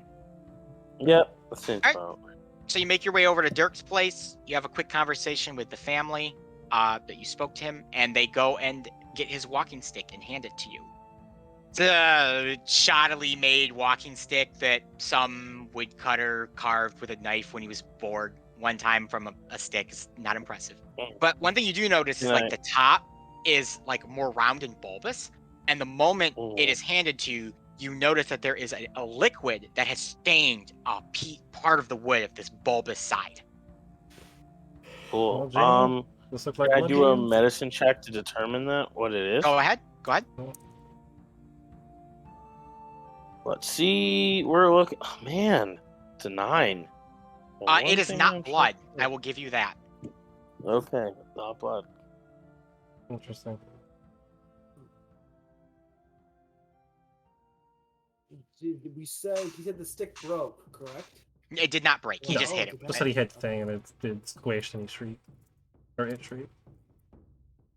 Yep. That seems All right. about. So you make your way over to Dirk's place. You have a quick conversation with the family that you spoke to him, and they go and get his walking stick and hand it to you. It's a shoddily made walking stick that some woodcutter carved with a knife when he was bored one time from a stick. It's not impressive. But one thing you do notice is like the top is like more round and bulbous, and the moment it is handed to you, you notice that there is a liquid that has stained a part of the wood of this bulbous side. Cool. Well, Jamie, this looks like Can I blood do a beans. medicine check to determine that what it is? Go ahead. Go ahead. Let's see. We're looking. Oh man, it's a 9. It is not blood. I will give you that. Okay, not blood. Interesting. Did we say he said the stick broke? Correct. It did not break. He No. just hit it. Okay. Just said he hit the thing and it squished and he shrieked. Or it shrieked.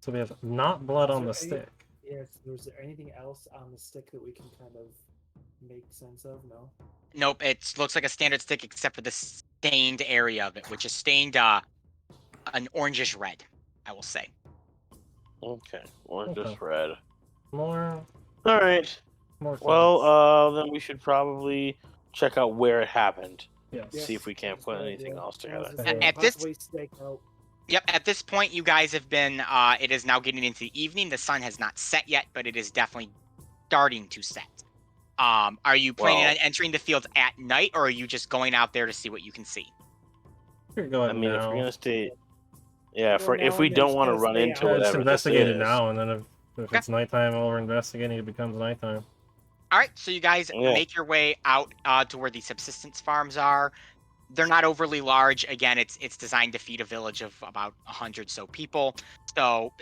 So we have not blood on the Is there stick. Yes. Was there anything else on the stick that we can kind of make sense of? No. Nope, it looks like a standard stick except for the stained area of it, which is stained an orangish red, I will say. Okay, or Okay. just red. More All right. thoughts. Well, then we should probably check out where it happened. Yes. See if we can't put anything else together. At this- Possibly stake out. Yep, at this point, you guys have been, it is now getting into the evening. The sun has not set yet, but it is definitely starting to set. Are you planning Well- on entering the fields at night, or are you just going out there to see what you can see? We're going I mean, if now. we're gonna stay, yeah, Well, if now we and don't then want to just run stay into out. Yeah, just whatever investigate this it is. now, and then if Okay. it's nighttime while we're investigating, it becomes nighttime. All right, so you guys Yeah. make your way out to where the subsistence farms are. They're not overly large. Again, it's designed to feed a village of about 100 so people. So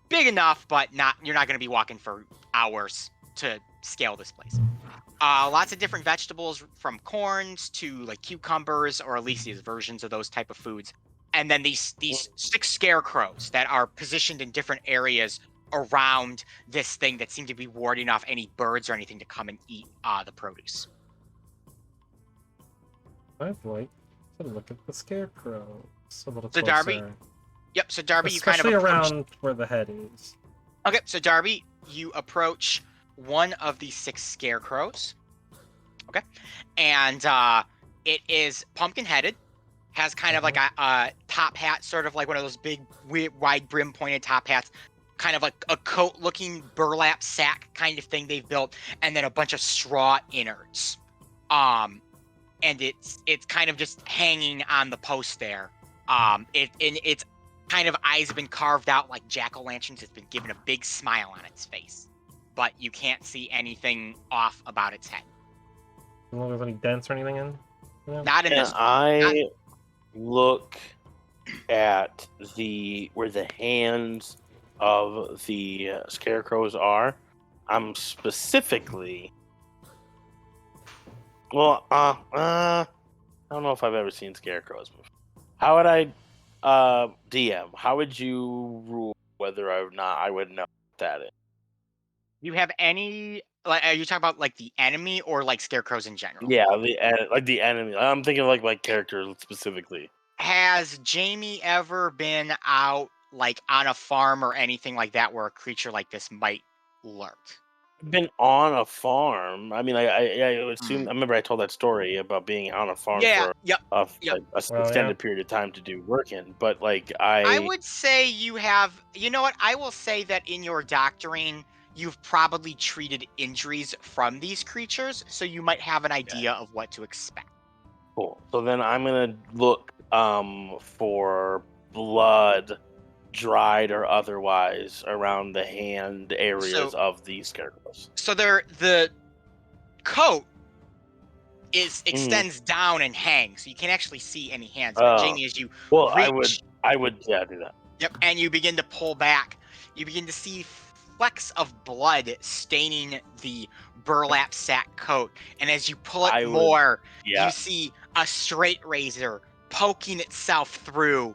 big enough, but not. You're not going to be walking for hours to scale this place. Lots of different vegetables, from corns to like cucumbers or Elyssia's versions of those type of foods, and then these 6 scarecrows that are positioned in different areas around this thing that seem to be warding off any birds or anything to come and eat the produce. I'd like to look at the scarecrow. A little So, closer. Darby, Yep. So Darby, you kind of Especially approach. around where the head is. Okay, so Darby, you approach one of the 6 scarecrows. Okay, and it is pumpkin-headed. has kind of like a top hat, sort of like one of those big, wide brim pointed top hats, kind of like a coat looking burlap sack kind of thing they've built, and then a bunch of straw innards. And it's kind of just hanging on the post there. Its kind of eyes have been carved out like jack-o'-lanterns. It's been given a big smile on its face, but you can't see anything off about its head. I don't know if there's any dents or anything in. Yeah. Not in And this. I look at where the hands of the scarecrows are. I'm specifically. Well, I don't know if I've ever seen scarecrows before. How would I, DM? How would you rule whether or not I would know what that is? You have any? Like, are you talking about like the enemy or like scarecrows in general? Yeah, like the enemy. I'm thinking of like my characters specifically. Has Jamie ever been out like on a farm or anything like that where a creature like this might lurk? I've been on a farm. I mean, I assume. I remember I told that story about being on a farm for Yep. a Yep. extended period of time to do work in. But like I would say you have. You know what? I will say that in your doctoring, you've probably treated injuries from these creatures, so you might have an idea of what to expect. Cool. So then I'm gonna look for blood, dried or otherwise, around the hand areas of these scarecrows. So the coat extends down and hangs, so you can't actually see any hands. But Jamie, as you reach, I would do that. Yep, and you begin to pull back. You begin to see flecks of blood staining the burlap sack coat, and as you pull it you see a straight razor poking itself through.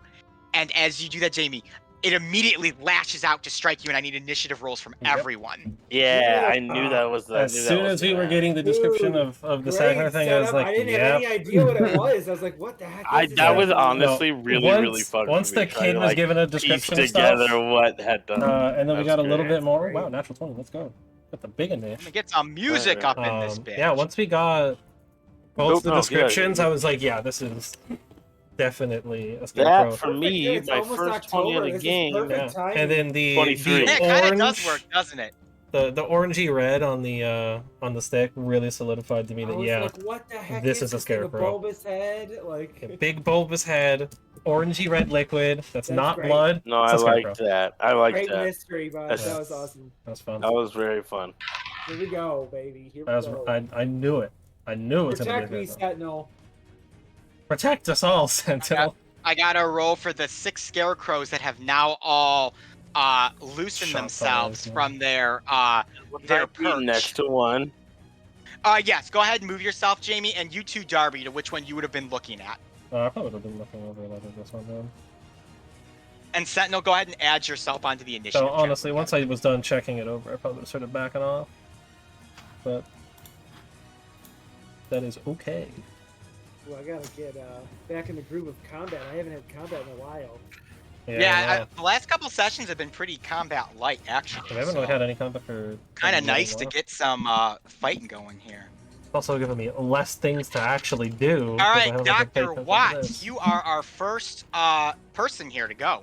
And as you do that, Jamie, it immediately lashes out to strike you, and I need initiative rolls from everyone. Yeah, I knew that was the. As soon as we were getting the description of the Sagnar thing, I was like, I didn't have any idea what it was. I was like, what the heck? That was honestly really fun. Once the kid was given a description of together stuff, what had done, and then we got a little bit more. Wow, natural 20. Let's go. Got the big initiative. Let me get some music up in this bitch. Yeah, once we got both the descriptions, I was like, yeah, this is definitely a scarecrow. That for me, my first 20 of the game. And then the 23. It kind of does work, doesn't it? The orangey red on the stick really solidified to me that like, what the heck this is a scarecrow. A bulbous head, like a big bulbous head, orangey red liquid. That's not great. blood. No, I like that. I like great that. mystery, but that was awesome. That was fun. That was very fun. Here we go, baby. Here we go. I knew it. I knew it was going to Protect be me, good. Sentinel. Protect us all, Sentinel. I got a roll for the 6 scarecrows that have now all loosened themselves from their perch. Next to one. Yes, go ahead and move yourself, Jamie, and you too, Darby, to which one you would have been looking at. I probably would have been looking over this one then. And Sentinel, go ahead and add yourself onto the initiative. So honestly, once I was done checking it over, I probably would have started backing off. But that is okay. Well, I gotta get back in the groove of combat. I haven't had combat in a while. Yeah, the last couple sessions have been pretty combat light, actually. I haven't really had any combat for... Kind of nice to get some fighting going here. It's also giving me less things to actually do. All right, Dr. Watts, you are our first person here to go.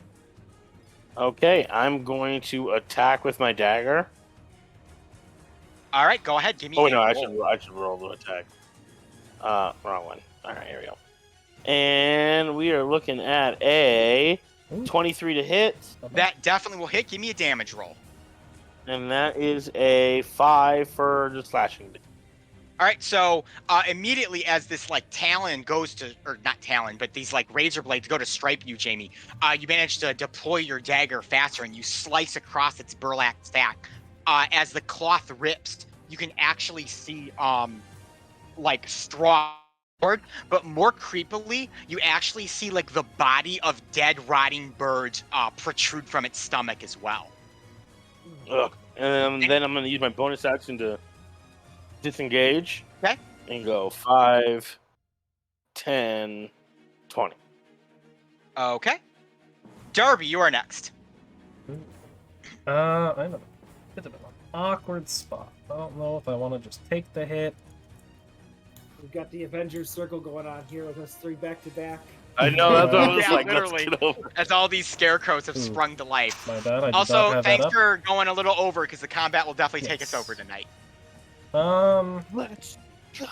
Okay, I'm going to attack with my dagger. All right, go ahead. Give me. Oh no, I should roll to attack. Wrong one. All right, here we go. And we are looking at a 23 to hit. That definitely will hit. Give me a damage roll. And that is a 5 for just slashing. All right, so immediately as this like talon goes to, or not talon, but these like razor blades go to stripe you, Jamie, you manage to deploy your dagger faster and you slice across its burlap sack. As the cloth rips, you can actually see like straw, but more creepily, you actually see like the body of dead rotting birds protrude from its stomach as well. Ugh. And then I'm going to use my bonus action to disengage. Okay. And go 5, 10, 20. Okay. Darby, you are next. I'm in a bit of an awkward spot. I don't know if I want to just take the hit. We've got the Avengers circle going on here with us 3 back to back. I know that's what I was Yeah, like. literally. Let's get over. As all these scarecrows have Ooh. sprung to life. My bad. I did not Also, have thanks that up. for going a little over because the combat will definitely take us Yes. over tonight. Let's go.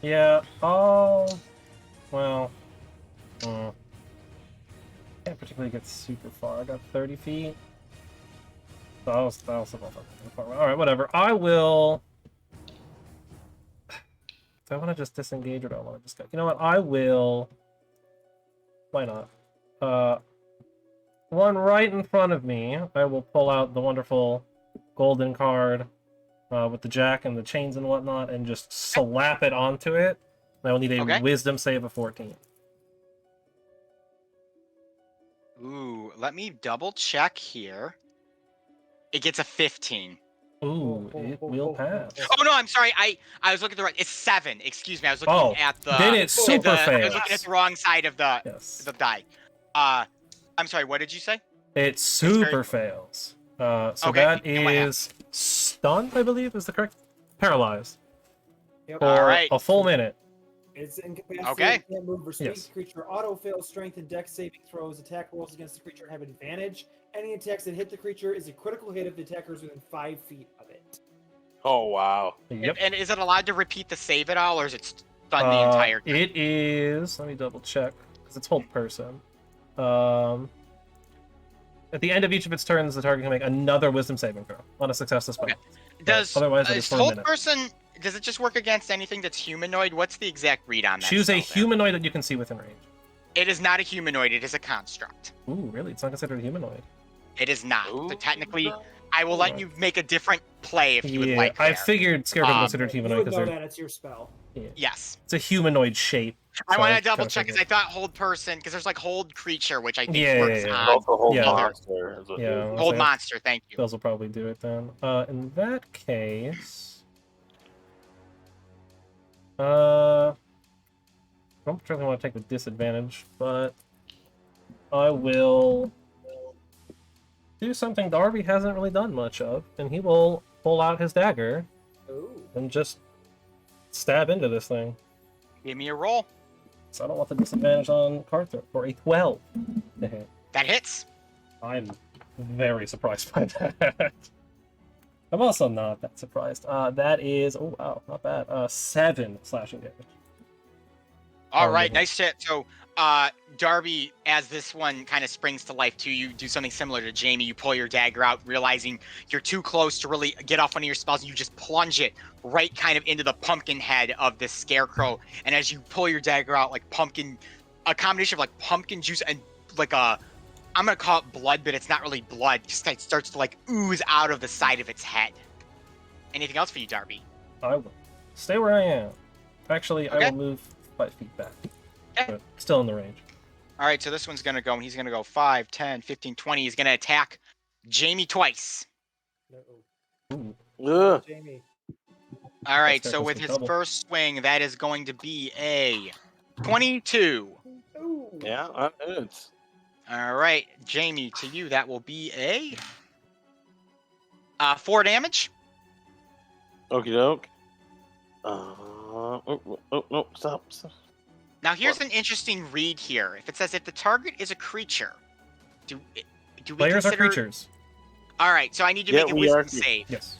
Yeah. Oh. Well. Can't particularly get super far. I got 30 feet. So I was far. All right, whatever. I will. Do I want to just disengage or do I want to just go? You know what? I will. Why not? One right in front of me. I will pull out the wonderful golden card with the jack and the chains and whatnot, and just slap it onto it. I will need a Wisdom save of 14. Ooh, let me double check here. It gets a 15. Ooh, it will pass. Oh no, I'm sorry. I was looking at the right. It's 7. Excuse me. I was looking at the. Then it super I fails. was looking at the wrong side of the Yes. die. I'm sorry. What did you say? It super fails. So Okay, that and what is stunned, I believe, is the correct. Paralyzed. Yep. For Alright. a full minute. It's incapacitated. Okay. Can't move or speak. Yes. Creature auto fails strength and dex saving throws. Attack rolls against the creature have advantage. Any attacks that hit the creature is a critical hit if the attacker is within 5 feet of it. Oh wow. Yep. And is it allowed to repeat the save at all, or is it stunned the entire time? It is. Let me double check because it's hold person. At the end of each of its turns, the target can make another Wisdom saving throw on a successful spell. Okay. Does otherwise it is for a hold minute. person? Does it just work against anything that's humanoid? What's the exact read on that? Choose a spell there? humanoid that you can see within range. It is not a humanoid. It is a construct. Ooh, really? It's not considered a humanoid. It is not. Ooh. So technically, I will let you make a different play if you would like. I there. figured Scarecrow considered You humanoid would because know they're that it's your spell. Yes. it's a humanoid shape. I So want I to double kinda check because I figured. thought hold person, because there's like hold creature, which I think Yeah, works yeah, yeah. on Also hold Yeah. monster. is what- Yeah. hold Okay. monster. Thank you. Those will probably do it then. In that case, I don't particularly want to take the disadvantage, but I will do something Darby hasn't really done much of, and he will pull out his dagger Ooh. and just stab into this thing. Give me a roll. So I don't want the disadvantage on card throw for a 12 to hit. That hits. I'm very surprised by that. I'm also not that surprised. That is, oh wow, not bad. 7 slashing damage. All Oh, right, no. nice hit. So, Darby, as this one kind of springs to life too, you do something similar to Jamie. You pull your dagger out, realizing you're too close to really get off one of your spells, and you just plunge it right kind of into the pumpkin head of this scarecrow. And as you pull your dagger out, like a combination of like pumpkin juice and like I'm gonna call it blood, but it's not really blood. Just it starts to like ooze out of the side of its head. Anything else for you, Darby? I will stay where I am. Actually, I Okay. will move 5 feet back. Okay. But still in the range. All right, so this one's gonna go, and he's gonna go 5, 10, 15, 20. He's gonna attack Jamie twice. Ooh. Ugh. Jamie. All right, That's so gonna with be his double. first swing, that is going to be a 22. Ooh. Yeah, it's All right, Jamie, to you, that will be a 4 damage. okie doke. No, stop. Now, here's an interesting read here. If it says if the target is a creature, do we Players consider... are creatures. All right, so I need to Yeah, make a we are wisdom save. Yes.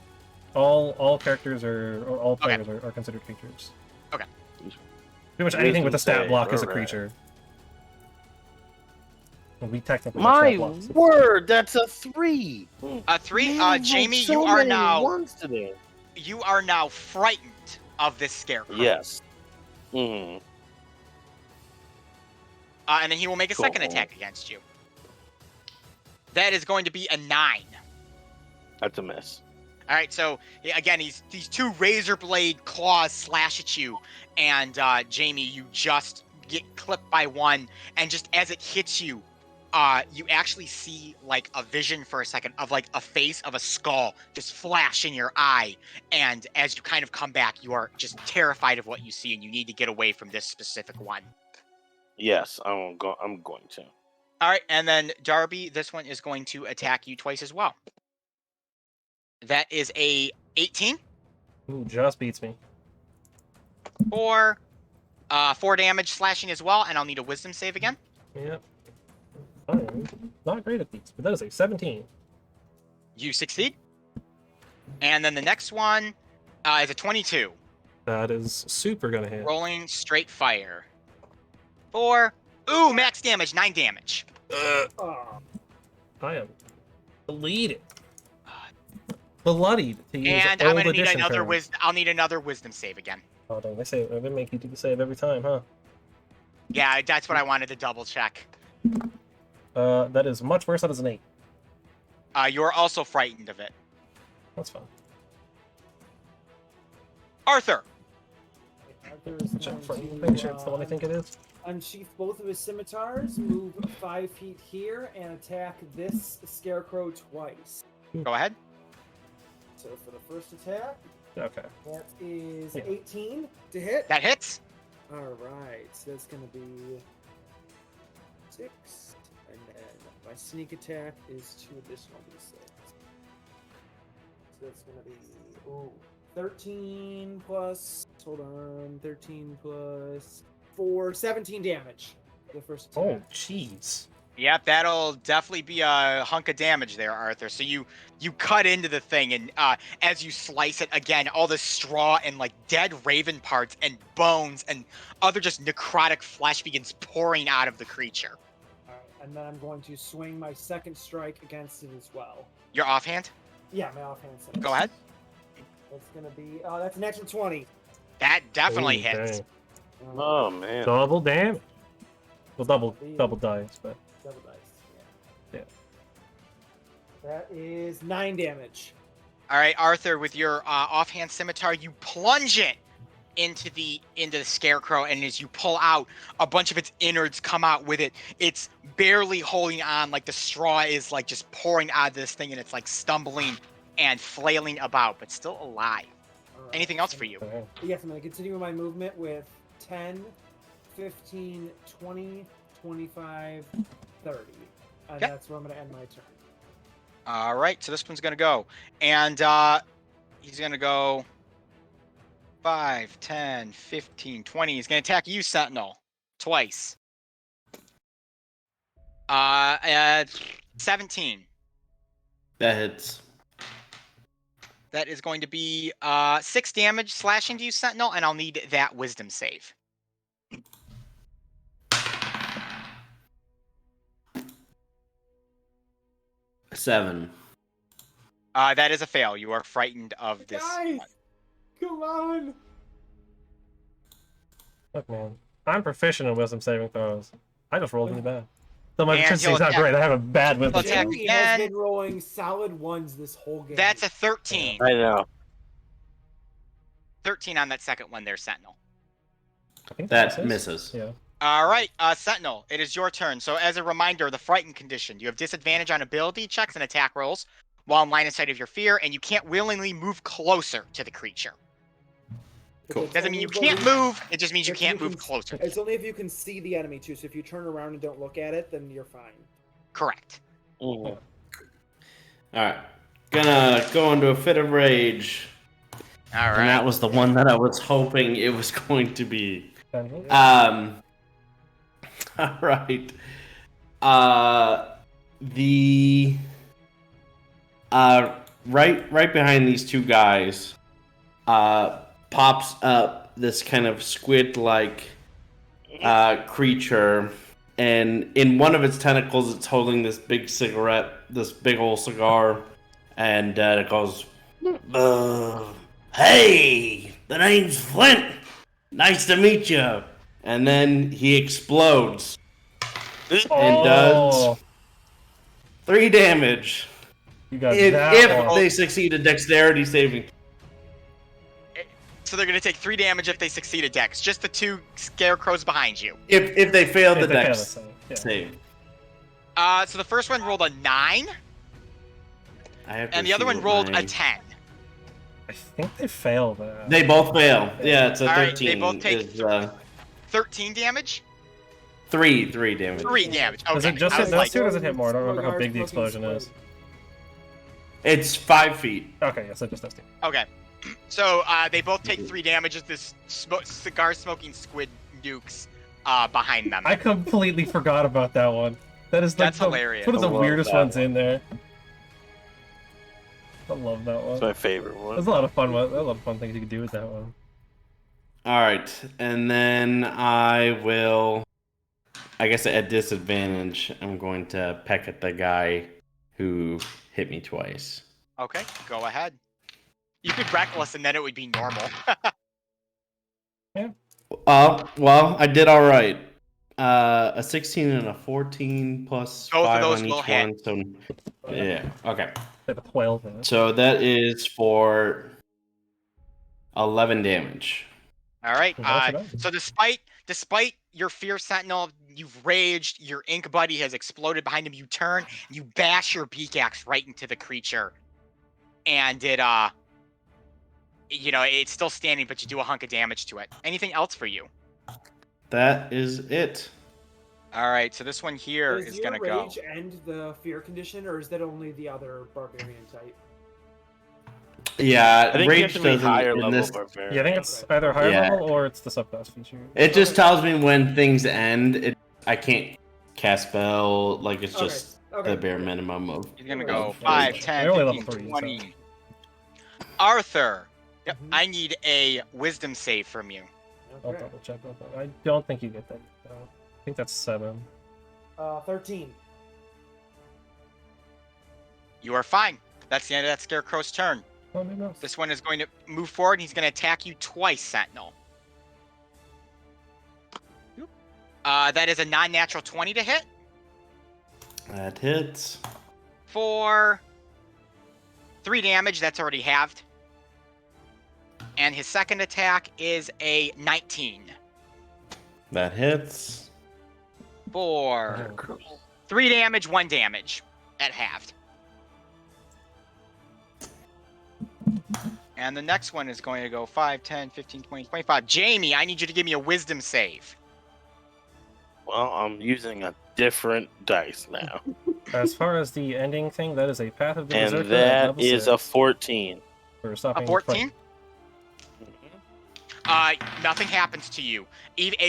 All characters or all players are considered creatures. Okay. Pretty much anything with a Wisdom stat save, block is a alright. creature. Well, we technically have My stat blocks. word, that's a 3. A 3. Man, Jamie, so you are many now ones today. frightened of this scarecrow. Yes. Mm. And then he will make a second Cool. attack against you. That is going to be a 9. That's a miss. All right, so again, these 2 razor blade claws slash at you, and Jamie, you just get clipped by one, and just as it hits you, you actually see like a vision for a second of like a face of a skull just flash in your eye, and as you kind of come back, you are just terrified of what you see, and you need to get away from this specific one. Yes, I'm going to. All right, and then Darby, this one is going to attack you twice as well. That is a 18 Ooh, just beats me. for 4 damage slashing as well, and I'll need a wisdom save again. Yep. I'm not great at these, but that is a 17. You succeed. And then the next one is a 22. That is super gonna hit. Rolling straight fire. 4. Ooh, max damage, 9 damage. Oh, I am bleeding. Bloodied to use And I'm old gonna need edition another terms. wisdom. I'll need another wisdom save again. Oh dang, they make you do the save every time, huh? Yeah, that's what I wanted to double check. That is much worse. That is an 8. You're also frightened of it. That's fine. Arthur. Arthur is Check going for to, make sure it's the one I think it is. unsheath both of his scimitars, move 5 feet here, and attack this scarecrow twice. Go ahead. So for the first attack, Okay. that is Yeah. 18 to hit. That hits. All right, so that's going to be 6, and then my sneak attack is 2 additional d6. So that's going to be 13 plus. Hold on, 13 plus 4, 17 damage. The first attack. Oh, jeez. Yep, that'll definitely be a hunk of damage there, Arthur. So you cut into the thing, and as you slice it again, all the straw and like dead raven parts and bones and other just necrotic flesh begins pouring out of the creature. All right, and then I'm going to swing my second strike against it as well. Your offhand? Yeah, my offhand. Save. Go ahead. That's gonna be. That's an extra 20. That definitely Ooh, hits. dang. Oh man. Double damage. Well, double dice, but Double dice. Yeah. That is 9 damage. All right, Arthur, with your offhand scimitar, you plunge it into the scarecrow, and as you pull out, a bunch of its innards come out with it. It's barely holding on, like the straw is like just pouring out of this thing, and it's like stumbling and flailing about, but still alive. All right. Anything else for you? okay. Yes, I'm going to continue my movement with 10, 15, 20, 25, 30. And Okay. that's where I'm going to end my turn. All right, so this one's gonna go, and he's gonna go 5, 10, 15, 20. He's gonna attack you, Sentinel, twice. 17. That hits. That is going to be 6 damage slashing to you, Sentinel, and I'll need that wisdom save. Seven. That is a fail. You are frightened of this. Guys! Come on! Look, man, I'm proficient in wisdom saving throws. I just rolled really bad. So my And proficiency he'll is not attack- great. I have a bad wisdom he'll attack saving. Jerry has again. been rolling solid ones this whole game. That's a 13. I know. 13 on that second one there, Sentinel. I think That misses. misses. Yeah. All right, Sentinel, it is your turn. So as a reminder, the frightened condition, you have disadvantage on ability checks and attack rolls while in line of sight of your fear, and you can't willingly move closer to the creature. Cool. Doesn't mean you can't move, it just means you If can't you move can- closer. It's only if you can see the enemy, too. So if you turn around and don't look at it, then you're fine. Correct. Mhm. All right. Gonna go into a fit of rage. All And right. that was the one that I was hoping it was going to be. Okay. All right. The right behind these two guys pops up this kind of squid-like creature, and in one of its tentacles, it's holding this big cigarette, this big old cigar, and it goes, "Hey, the name's Flint. Nice to meet you." And then he explodes and does 3 damage You got if that one. they succeed a dexterity saving. So they're going to take 3 damage if they succeed a dex. Just the 2 scarecrows behind you. If they fail If the they fail dex the save, yeah. save. So the first one rolled a 9, I have to and the other see one what rolled a mine- 10. I think they fail that. They both fail. Yeah, it's a All right, 13. they both take is, 13 damage? 3 damage. 3 damage. Okay. Does it just I hit was those like, two, or does it hit more? I don't remember how Cigar big the smoking explosion squid. is. It's 5 feet. Okay, yes, it just does two. Okay. So they both take 3 damage as this cigar-smoking squid nukes behind them. I completely forgot about that one. That is like That's hilarious. One of the I love weirdest that ones one. in there. I love that one. It's my favorite one. There's a lot of fun. A lot of fun things you can do with that one. All right, and then I will. I guess at disadvantage, I'm going to peck at the guy who hit me twice. Okay, go ahead. You could reckless and then it would be normal. Well, I did all right. A 16 and a 14 plus Both of 5 those on will each hit. one. So yeah, okay. They have a 12 in it. So that is for 11 damage. All right. Well, that's enough. So despite your fear sentinel, you've raged. Your ink buddy has exploded behind him. You turn, you bash your beak axe right into the creature, and it it's still standing, but you do a hunk of damage to it. Anything else for you? That is it. All right. So this one here Does is your gonna go. rage end the fear condition, or is that only the other barbarian type? Yeah, I think you have rage to be doesn't higher in level this. barbarian. Yeah, I think it's either higher Yeah. level or it's the subclass feature. It just tells me when things end. I can't cast spell. Like it's just Okay. the bare minimum of. He's gonna go Right. 5, They're 10, only level 15, 3, 20. Arthur, yep, Mhm. I need a wisdom save from you. I'll Okay. double check that. I don't think you get that. I think that's 7. 13. You are fine. That's the end of that scarecrow's turn. Oh, maybe not. This one is going to move forward, and he's going to attack you twice, Sentinel. That is a non-natural 20 to hit That hits. for 3 damage. That's already halved. And his second attack is a 19 That hits. for 3 damage, 1 damage at halved. And the next one is going to go 5, 10, 15, 20, 25. Jamie, I need you to give me a wisdom save. Well, I'm using a different dice now. As far as the ending thing, that is a Path of the And Berserker at that level is 6 a 14. for A stopping 14? Nothing happens to you.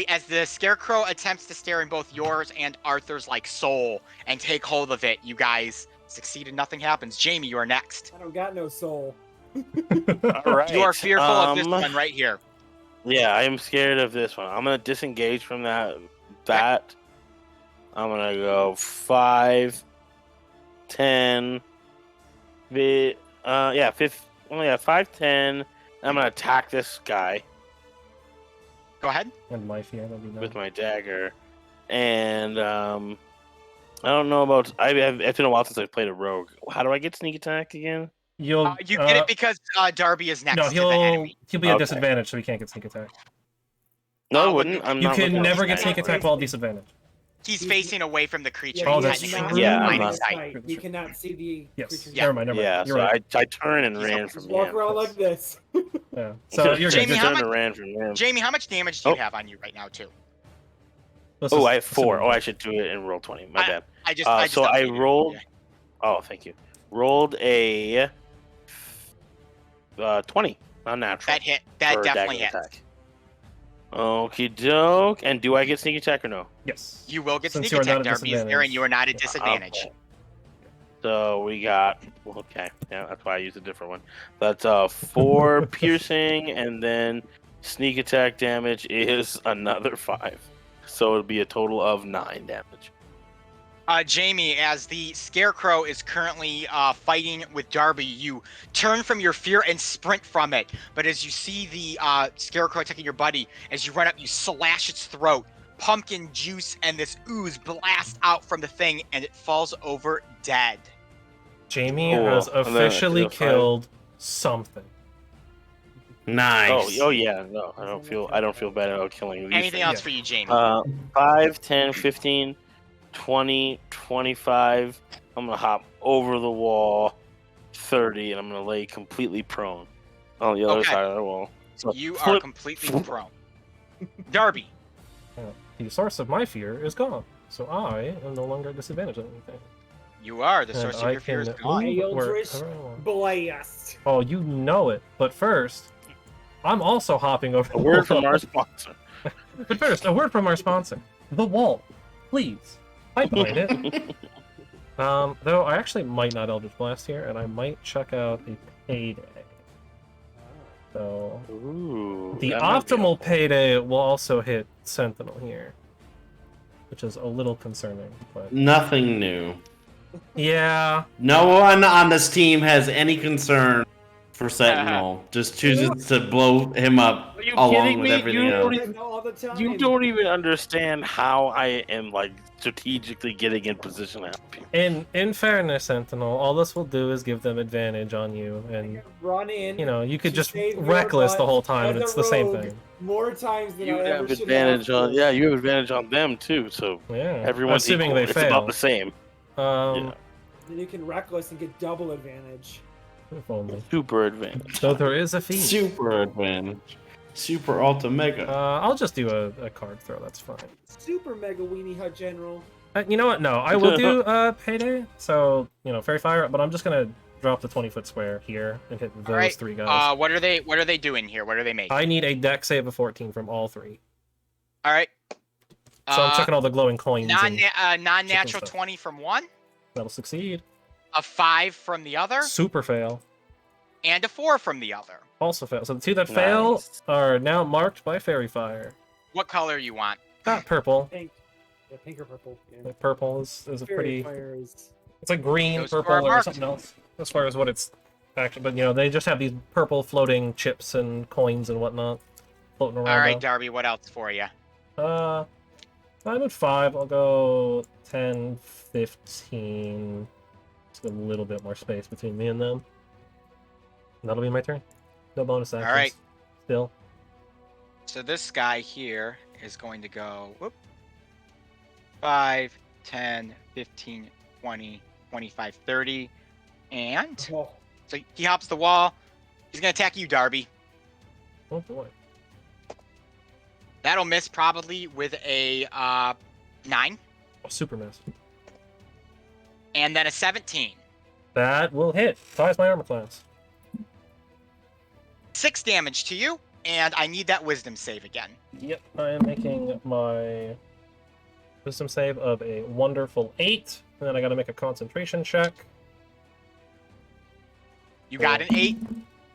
As the scarecrow attempts to stare in both yours and Arthur's soul and take hold of it, you guys succeed and nothing happens. Jamie, you are next. I don't got no soul. All right. You are fearful of this one right here. Yeah, I am scared of this one. I'm gonna disengage from that. I'm gonna go 5, 10. 5, 10. I'm gonna attack this guy Go ahead. And my fear, that'll be with no. my dagger, and I don't know about. It's been a while since I've played a rogue. How do I get sneak attack again? You'll You get it because Darby is next no, to the enemy. he'll be at Okay. disadvantage, so he can't get sneak attack. No, I what wouldn't. do- I'm You not can looking at never this get guy. sneak attack while disadvantage. He's facing away from the creature. Oh, He's that's technically true. Yeah, line I'm of not- sight. True, You true. cannot see the Yes. creature's Yeah. Never mind. Yeah, You're so right. I turned and He's ran up- from Just walk him. around like this. Yeah. So you're Jamie, good. how turned much- and ran from him. Jamie, how much damage do you have on you right now, too? Oh, I have 4. Oh, I should do it and roll 20. My bad. I just So I updated it. rolled. Yeah. Oh, thank you. Rolled a 20. Unnatural. That hit. That for a definitely dagger hits. attack. Okie doke. And do I get sneak attack or no? Yes. You will get Since sneak you are attack, not at Darby is there, and you are not at disadvantage. Okay. So we got. Okay. Yeah, that's why I used a different one. That's 4 piercing, and then sneak attack damage is another 5. So it'll be a total of 9 damage. Jamie, as the scarecrow is currently fighting with Darby, you turn from your fear and sprint from it. But as you see the scarecrow attacking your buddy, as you run up, you slash its throat. Pumpkin juice and this ooze blast out from the thing, and it falls over dead. Jamie Cool. has And then officially it's a five. killed something. Nice. Oh yeah. No, I don't feel bad about killing these. Anything things. else for you, Jamie? 5, 10, 15, 20, 25. I'm gonna hop over the wall. 30, and I'm gonna lay completely prone on the other Okay. side of the wall. So You are flip. completely prone. Darby, The source of my fear is gone, so I am no longer at disadvantage on anything. you are. The And source of I your fear is can gone. move Eldritch wherever I want. Blast. Oh, you know it. But first, I'm also hopping over A the word from wall. our sponsor. But first, a word from our sponsor, The Wall. Please, hide behind it. Though I actually might not Eldritch Blast here, and I might check out a Payday. So Ooh, the that might be optimal helpful. Payday will also hit Sentinel here, which is a little concerning. But Nothing new. yeah, No one on this team has any concern for Sentinel. Just chooses to blow him up Are you along kidding with me? everything You else. don't Sentinel all the time. You don't even understand how I am like strategically getting in position to help you. in fairness, Sentinel, all this will do is give them advantage on you, and Run in. you could to just save your reckless the butt whole time, and as it's a the same rogue thing. More times than You I ever have should advantage have. on you have advantage on them too. So Yeah, everyone's assuming equal. they It's fail. about the same. Yeah. Then you can reckless and get double advantage. If only. Super advantage. So there is a fee. Super advantage. Super Ultra Mega. I'll just do a card throw. That's fine. Super mega weenie hut general. You know what? No, I will do Payday. So Fairy Fire, but I'm just gonna drop the 20-foot square here and hit those Alright, three guys. What are they doing here? What are they making? I need a deck save of 14 from all three. All right. So I'm checking all the glowing coins. and Non-natural stuff. 20 from one, that'll succeed. a 5 from the other, Super fail. and a 4 from the other. Also fail. So the two that fail Nice. are now marked by Fairy Fire. What color you want? Purple. Pink. Yeah, pink or purple. Yeah. Like, purple is a Fairy pretty. fire is. It's like green, Those two are purple, or marked. something else. As far as what it's actually, but they just have these purple floating chips and coins and whatnot floating around. All right, now. Darby. What else for you? I'm at 5. I'll go 10, 15. Just a little bit more space between me and them. And that'll be my turn. No bonus actions. right. Still. So this guy here is going to go 5, 10, 15, 20, 25, 30, and Oh, so he hops the wall. He's gonna attack you, Darby. Oh boy. That'll miss probably with a 9, Oh, super miss. and then a 17. That will hit. Ties my armor class. 6 damage to you, and I need that wisdom save again. Yep, I am making my wisdom save of a wonderful 8. And then I gotta make a concentration check. You got an 8.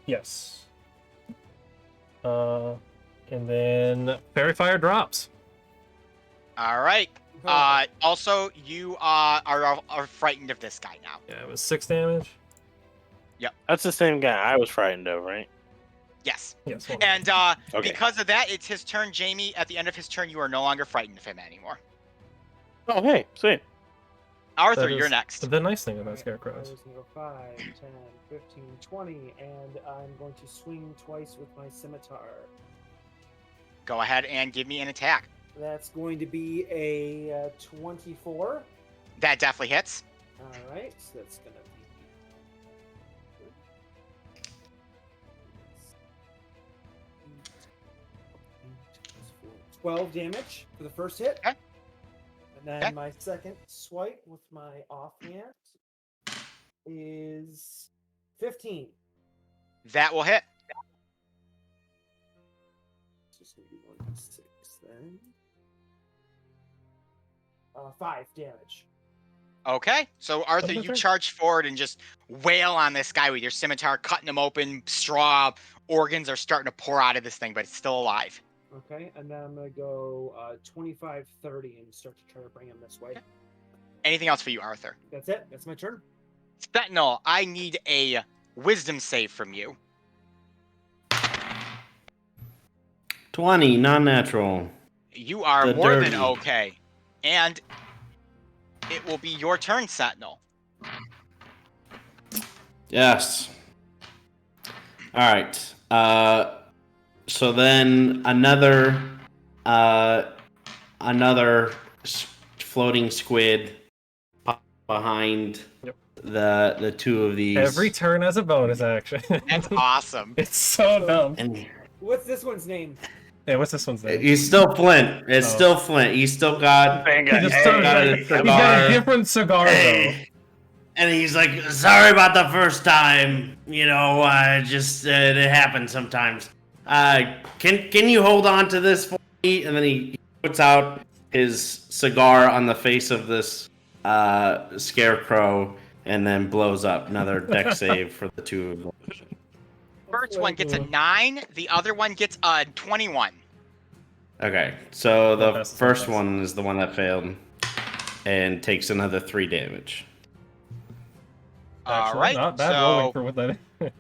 Yes. And then Fairy Fire drops. All right. Also, you are frightened of this guy now. Yeah, it was 6 damage. That's the same guy I was frightened of, right? Yes. Yes. one. And Okay. because of that, it's his turn, Jamie. At the end of his turn, you are no longer frightened of him anymore. Oh, hey, sweet. Arthur, That you're is next. The nice thing about alright, I scarecrows. was gonna go 5, 10, 15, 20, and I'm going to swing twice with my scimitar. Go ahead and give me an attack. That's going to be a 24. That definitely hits. All right, so that's gonna be 12 damage for the first hit. Okay. And then Okay. my second swipe with my offhand is 15. That will hit. So it's gonna be 1d6 then. 5 damage. Okay. So, Arthur, That's you okay. charge forward and just wail on this guy with your scimitar, cutting him open. Straw organs are starting to pour out of this thing, but it's still alive. Okay, and then I'm gonna go 25, 30 and start to try to bring him this way. Anything else for you, Arthur? That's it. That's my turn. Sentinel, I need a wisdom save from you. 20, non-natural. You are The more dirty. than okay. And it will be your turn, Sentinel. Yes. All right. So then another floating squid behind Yep. the two of these. Every turn as a bonus action. That's awesome. It's so dumb. And What's this one's name? Yeah, what's this one's name? he's still Flint. It's Oh. still Flint. He's still got. Thank He God. just Hey, started- got a he's got cigar. a different cigar though. Hey. And he's like, sorry about the first time. You know, just it happens sometimes. Can you hold on to this for and then he puts out his cigar on the face of this scarecrow, and then blows up. Another deck save for the two of them. First one gets a 9. The other one gets a 21. Okay, so the That's first nice. one is the one that failed, and takes another 3 damage. All Actually, right. not bad so, rolling for what that is.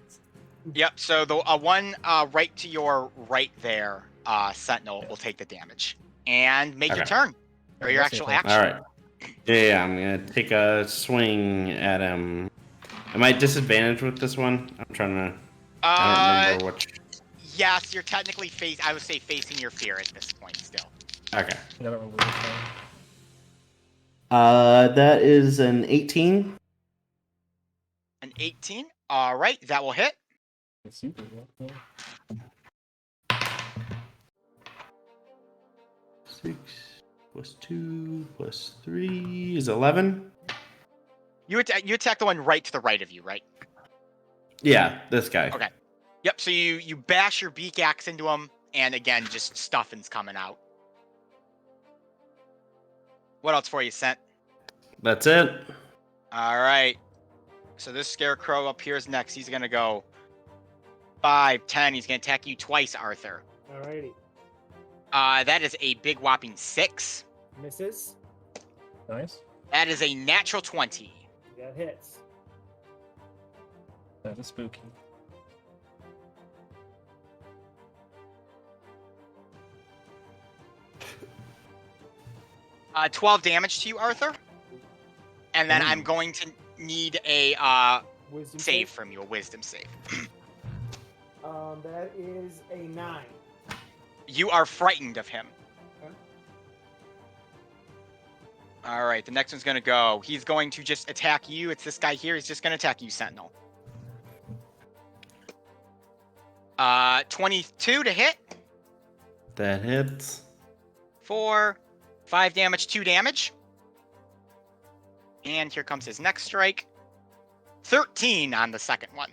Yep. So the one right to your right there, Sentinel, will take the damage and make your Okay. turn or your That's actual your turn. action. All right. Yeah, I'm gonna take a swing at him. Am I disadvantaged with this one? I'm trying to. I don't remember which. Yes, you're technically I would say facing your fear at this point still. Okay. I don't remember which one. That is an 18. An 18. All right, that will hit. It's super good. 6 plus 2 plus 3 is 11. You attack the one right to the right of you, right? Yeah, this guy. Okay. Yep. So you bash your beak axe into him, and again, just stuffing's coming out. What else for you, Sent? That's it. All right. So this scarecrow up here is next. He's gonna go 5, 10. He's gonna attack you twice, Arthur. Alrighty. That is a big whopping 6. Misses. Nice. That is a natural 20. That hits. That is spooky. Uh, 12 damage to you, Arthur. And then I'm going to need a Wisdom save from you, a wisdom save. That is a 9. You are frightened of him. Okay. All right, the next one's going to go. He's going to just attack you. It's this guy here. He's just going to attack you, Sentinel. 22 to hit. That hits. 4, 5 damage, 2 damage. And here comes his next strike. 13 on the second one.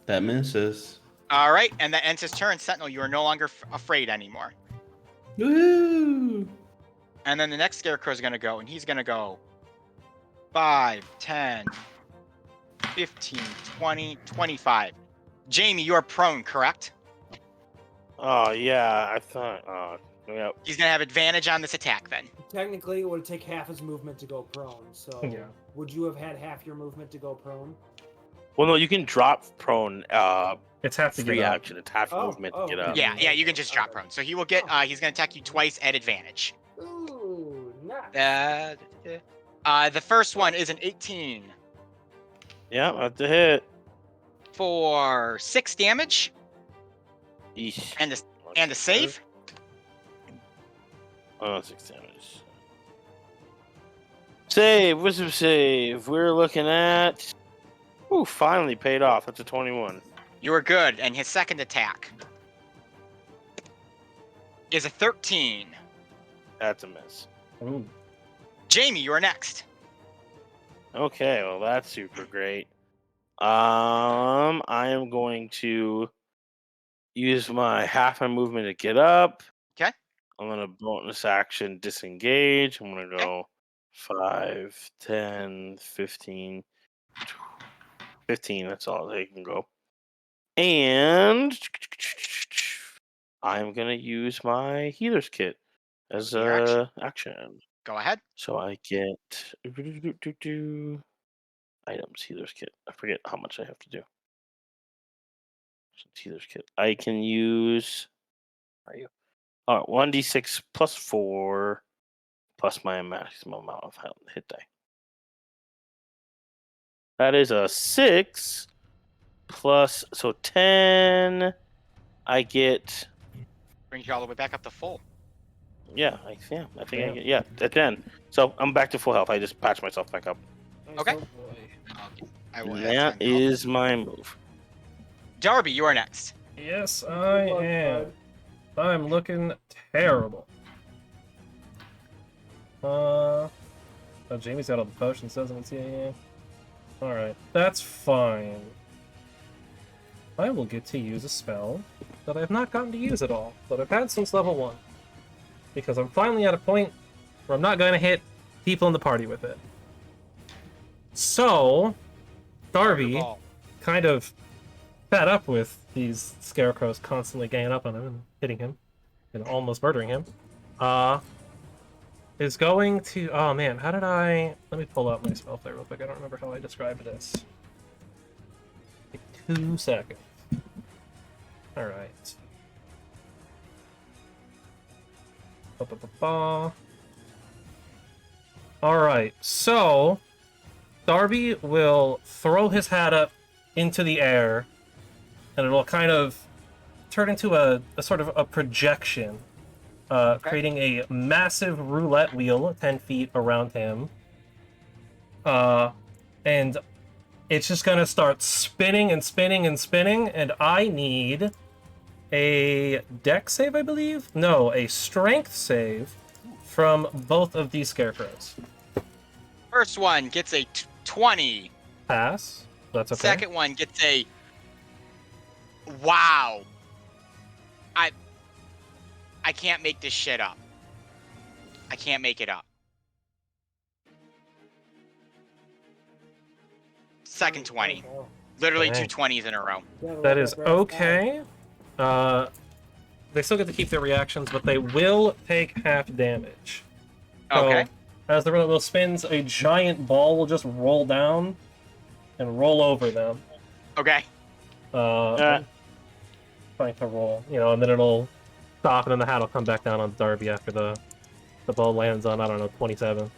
That misses. All right, and that ends his turn. Sentinel, you are no longer afraid anymore. Woo! And then the next scarecrow is going to go, and he's going to go 5, 10, 15, 20, 25. Jamie, you are prone, correct? Oh yeah, I thought. Yeah. He's going to have advantage on this attack then. Technically, it would take half his movement to go prone. So, Yeah. would you have had half your movement to go prone? Well, no, you can drop prone. It's half to Free get up. action. It's half movement to get okay. up. Yeah, you can just drop prone. So he will get. He's going to attack you twice at advantage. Ooh, nice. The first one is an 18 Yeah, that's a hit. for 6 damage Eesh. and a save. 6 damage. Save, wisdom save. We're looking at. Ooh, finally paid off. That's a 21. You are good, and his second attack is a 13. That's a miss. Ooh. Jamie, you are next. Okay, well that's super great. I am going to use my half my movement to get up. Okay. I'm gonna bonus action disengage. I'm gonna go 5, 10, 15, 15. That's all they can go. And I'm gonna use my healer's kit as Your a action. Go ahead. So I get items healer's kit. I forget how much I have to do. Healer's kit. I can use. Where are you? All right, 1d6 plus 4 plus my maximum amount of hit die. That is a 6 plus, so 10. I get. Brings you all the way back up to full. Yeah, I think I get at 10. So I'm back to full health. I just patched myself back up. Nice. Okay. Oh, boy. I will And add that 10 health. is my move. Darby, you are next. Yes, I Good luck, am. bud. I'm looking terrible. Oh, Jamie's got all the potions, doesn't he? Yeah. Alright, that's fine. I will get to use a spell that I have not gotten to use at all, that I've had since level 1. because I'm finally at a point where I'm not going to hit people in the party with it. So, Darby, Ball. kind of fed up with these scarecrows constantly ganging up on him and hitting him and almost murdering him, is going to... Oh man, how did I... Let me pull up my spell play real quick. I don't remember how I described this. Take 2 seconds. Alright. Alright, so... Darby will throw his hat up into the air, and it'll kind of turn into a sort of a projection, creating a massive roulette wheel 10 feet around him. And it's just going to start spinning and spinning and spinning, and I need a dex save, I believe? No, a strength save from both of these scarecrows. First one gets a 20. Pass. That's okay. Second one gets a... Wow. I can't make this shit up. I can't make it up. Second 20. Literally Dang. 2 20s in a row. That is okay. They still get to keep their reactions, but they will take half damage. So, Okay. as the roulette wheel spins, a giant ball will just roll down and roll over them. Okay. Trying to roll, and then it'll stop, and then the hat will come back down on Darby after the ball lands on, I don't know, 27.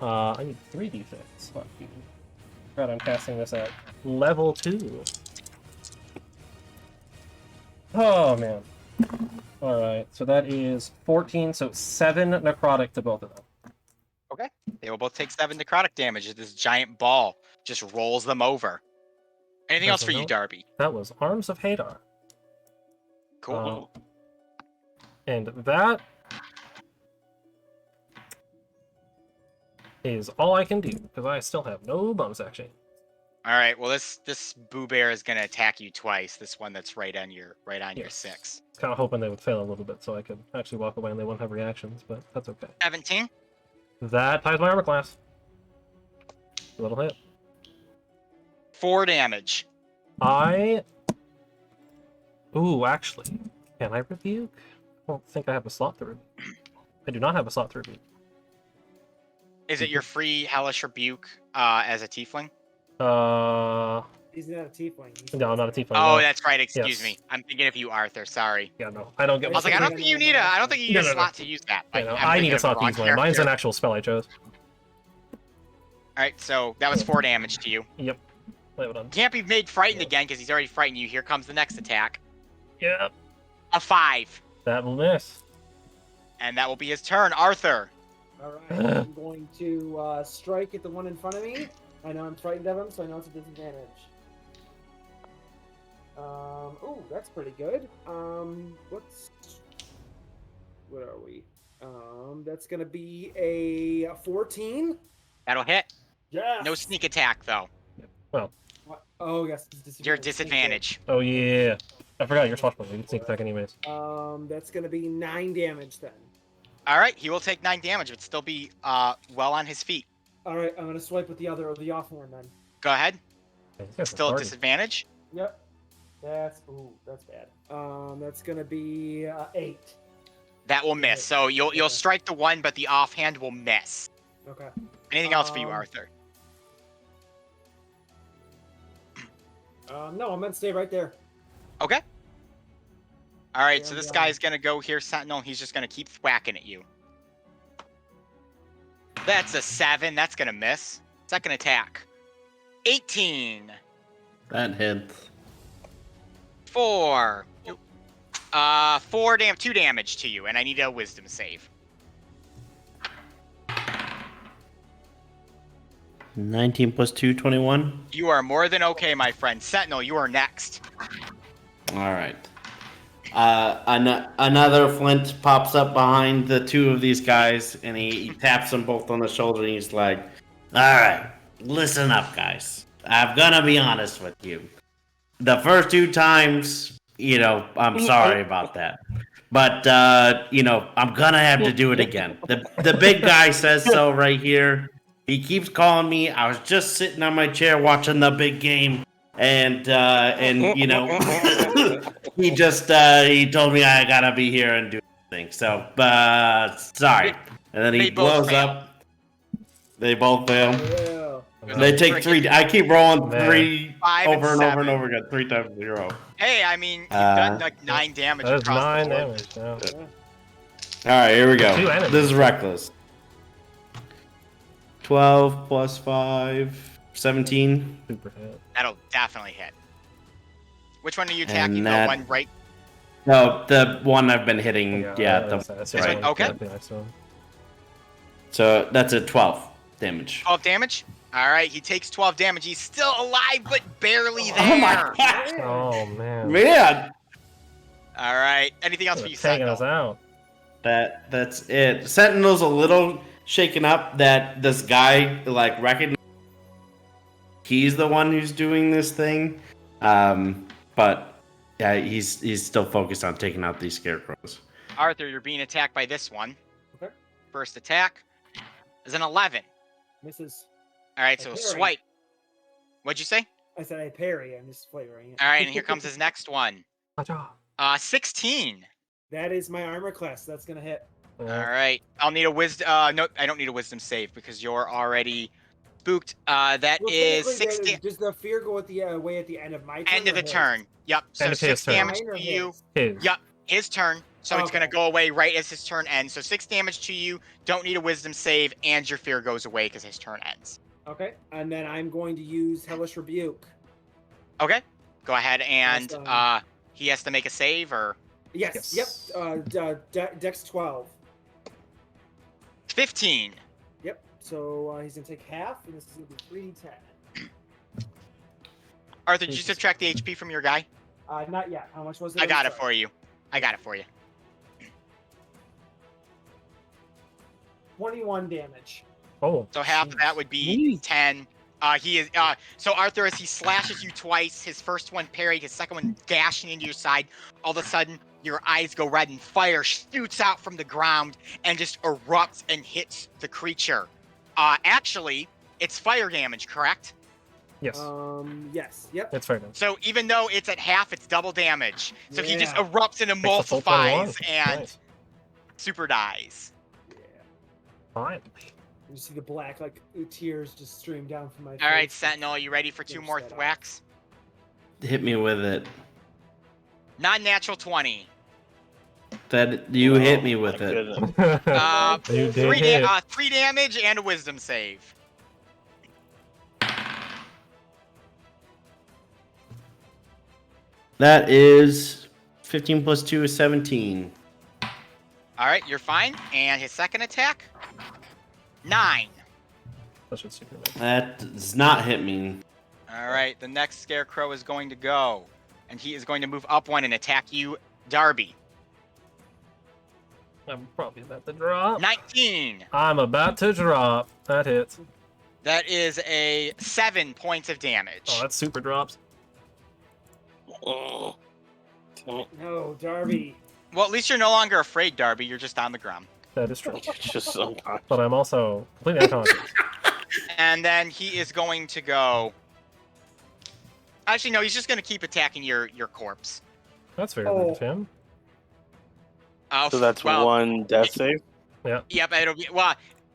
I need 3d6. Fuck you. Right, I'm casting this at level 2. Oh, man. Alright, so that is 14, so 7 necrotic to both of them. Okay. They will both take 7 necrotic damage as this giant ball just rolls them over. Anything else for you, Darby? That was Arms of Hadar. Cool. And that is all I can do, because I still have no bonus action. All right. Well, this boo bear is gonna attack you twice. This one that's right on your Yes. 6. Kind of hoping they would fail a little bit so I could actually walk away and they won't have reactions, but that's okay. 17. That ties my armor class. A little hit. 4 damage. Ooh, actually, can I rebuke? I don't think I have a slot to rebuke. I do not have a slot to rebuke. Is it your free hellish rebuke as a tiefling? He's not a tiefling. No, not a tiefling. Oh, no. that's right. Excuse Yes. me. I'm thinking of you, Arthur. Sorry. Yeah, no, I don't get. I was like, I don't think you need a. I don't think you need a No. slot to use that. Yeah, But no, I'm I thinking need a of the slot to wrong use mine. Mine's an character. actual spell I chose. All right, so that was 4 damage to you. Yep. Play it on. Can't be made frightened again because he's already frightened you. Here comes the next attack. Yep. A 5, That will miss. and that will be his turn. Arthur. All right, I'm going to strike at the one in front of me. I know I'm frightened of him, so I know it's a disadvantage. Oh, that's pretty good. What are we? That's gonna be a 14. That'll hit. Yes. No sneak attack though. Well, What? Oh, yes. It's Your disadvantage. oh yeah. I forgot you're swashbuckling. You can sneak attack anyways. That's gonna be 9 damage then. All right, he will take 9 damage, but still be well on his feet. All right, I'm gonna swipe with the off horn then. Go ahead. Yeah, Still at party. disadvantage. Yep. That's bad. That's gonna be 8. That will miss. So you'll strike the one, but the offhand will miss. Okay. Anything else for you, Arthur? No, I'm gonna stay right there. Okay. All right, Yeah, so this yeah. guy's gonna go here, Sentinel. He's just gonna keep whacking at you. That's a 7. That's gonna miss. Second attack. 18. That hits. 4. 2 damage to you, and I need a wisdom save. 19 plus 2, 21. You are more than okay, my friend. Sentinel, you are next. All right. Another flint pops up behind the two of these guys, and he taps them both on the shoulder, and he's like, "All right, listen up, guys. I'm gonna be honest with you. The first 2 times, I'm sorry about that. but I'm gonna have to do it again. The big guy says so right here. He keeps calling me. I was just sitting on my chair watching the big game, and he just he told me I gotta be here and do things. So, sorry. And then he blows up. They both fail. Yeah. They take 3. I keep rolling 3 5 over and over seven. and over again, 3 times in a row. Hey, I mean, you've done like 9 damage That is across 9 the board. damage. Yeah. All right, here we go. 2 enemies. This is reckless. 12 plus 5, 17. Super hit. That'll definitely hit. Which one are you attacking? And The that- one right? No, the one I've been hitting. Yeah, that's right. one? Okay. The next one. So that's a 12 damage. 12 damage? All right, he takes 12 damage. He's still alive, but barely there. Oh my god! Oh man. Man, All right. Anything else for you, Taking us Sentinel? out. that's it. Sentinel's a little shaken up that this guy recognizes he's the one who's doing this thing, but yeah, he's still focused on taking out these scarecrows. Arthur, you're being attacked by this one. Okay. First attack is an 11. Misses. All right, I so parry. swipe. What'd you say? I said I parry. I'm just flavoring it. All right, and here comes his next one. 16. That is my armor class. That's gonna hit. All right, I'll need a wisdom. No, I don't need a wisdom save because you're already spooked. That Well, is technically, 6 Does the fear go at the way at the end of my turn? end of or the his? turn. Yep. So End of his 6 turn. damage Mine or to you. his? His. Yep. His turn. So it's gonna Okay. go away right as his turn ends. So 6 damage to you. Don't need a wisdom save, and your fear goes away because his turn ends. Okay, and then I'm going to use Hellish Rebuke. Okay. Go ahead and Awesome. he has to make a save or Yes. Yes. Yep. Dex 12. 15. Yep. So he's gonna take half, and this is gonna be 3d10. Arthur, did you Jesus. subtract the HP from your guy? Not yet. How much was it? I got it for you. I got it for you. 21 damage. Oh. So half of that would be 10. He is so Arthur, as he slashes you twice, his first one parried, his second one gashing into your side. All of a sudden, your eyes go red and fire shoots out from the ground and just erupts and hits the creature. Actually, it's fire damage, correct? Yes. Yes. Yep. It's fair enough. So even though it's at half, it's double damage. So he just Yeah. erupts and Takes the full 21. emulsifies and Nice. super dies. Yeah. Finally. You see the black tears just stream down from my face. All right, Sentinel, you ready for 2 Finish more that off. thwacks? Hit me with it. Non-natural 20. That you hit me with My it. goodness. You did hit. 3 damage and a wisdom save. That is 15 plus 2 is 17. All right, you're fine. And his second attack, 9. That should super nice. That does not hit me. All right, the next scarecrow is going to go, and he is going to move up 1 and attack you, Darby. I'm probably about to drop. 19. I'm about to drop. That hits. That is a 7 points of damage. Oh, that's super drops. Oh. No, Darby. Well, at least you're no longer afraid, Darby. You're just on the ground. That is true. Just so But I'm also completely unconscious. And then he is going to go. Actually, no, he's just going to keep attacking your corpse. That's very Oh. rude of him. So that's well, 1 death save? Yep, it'll be. Well,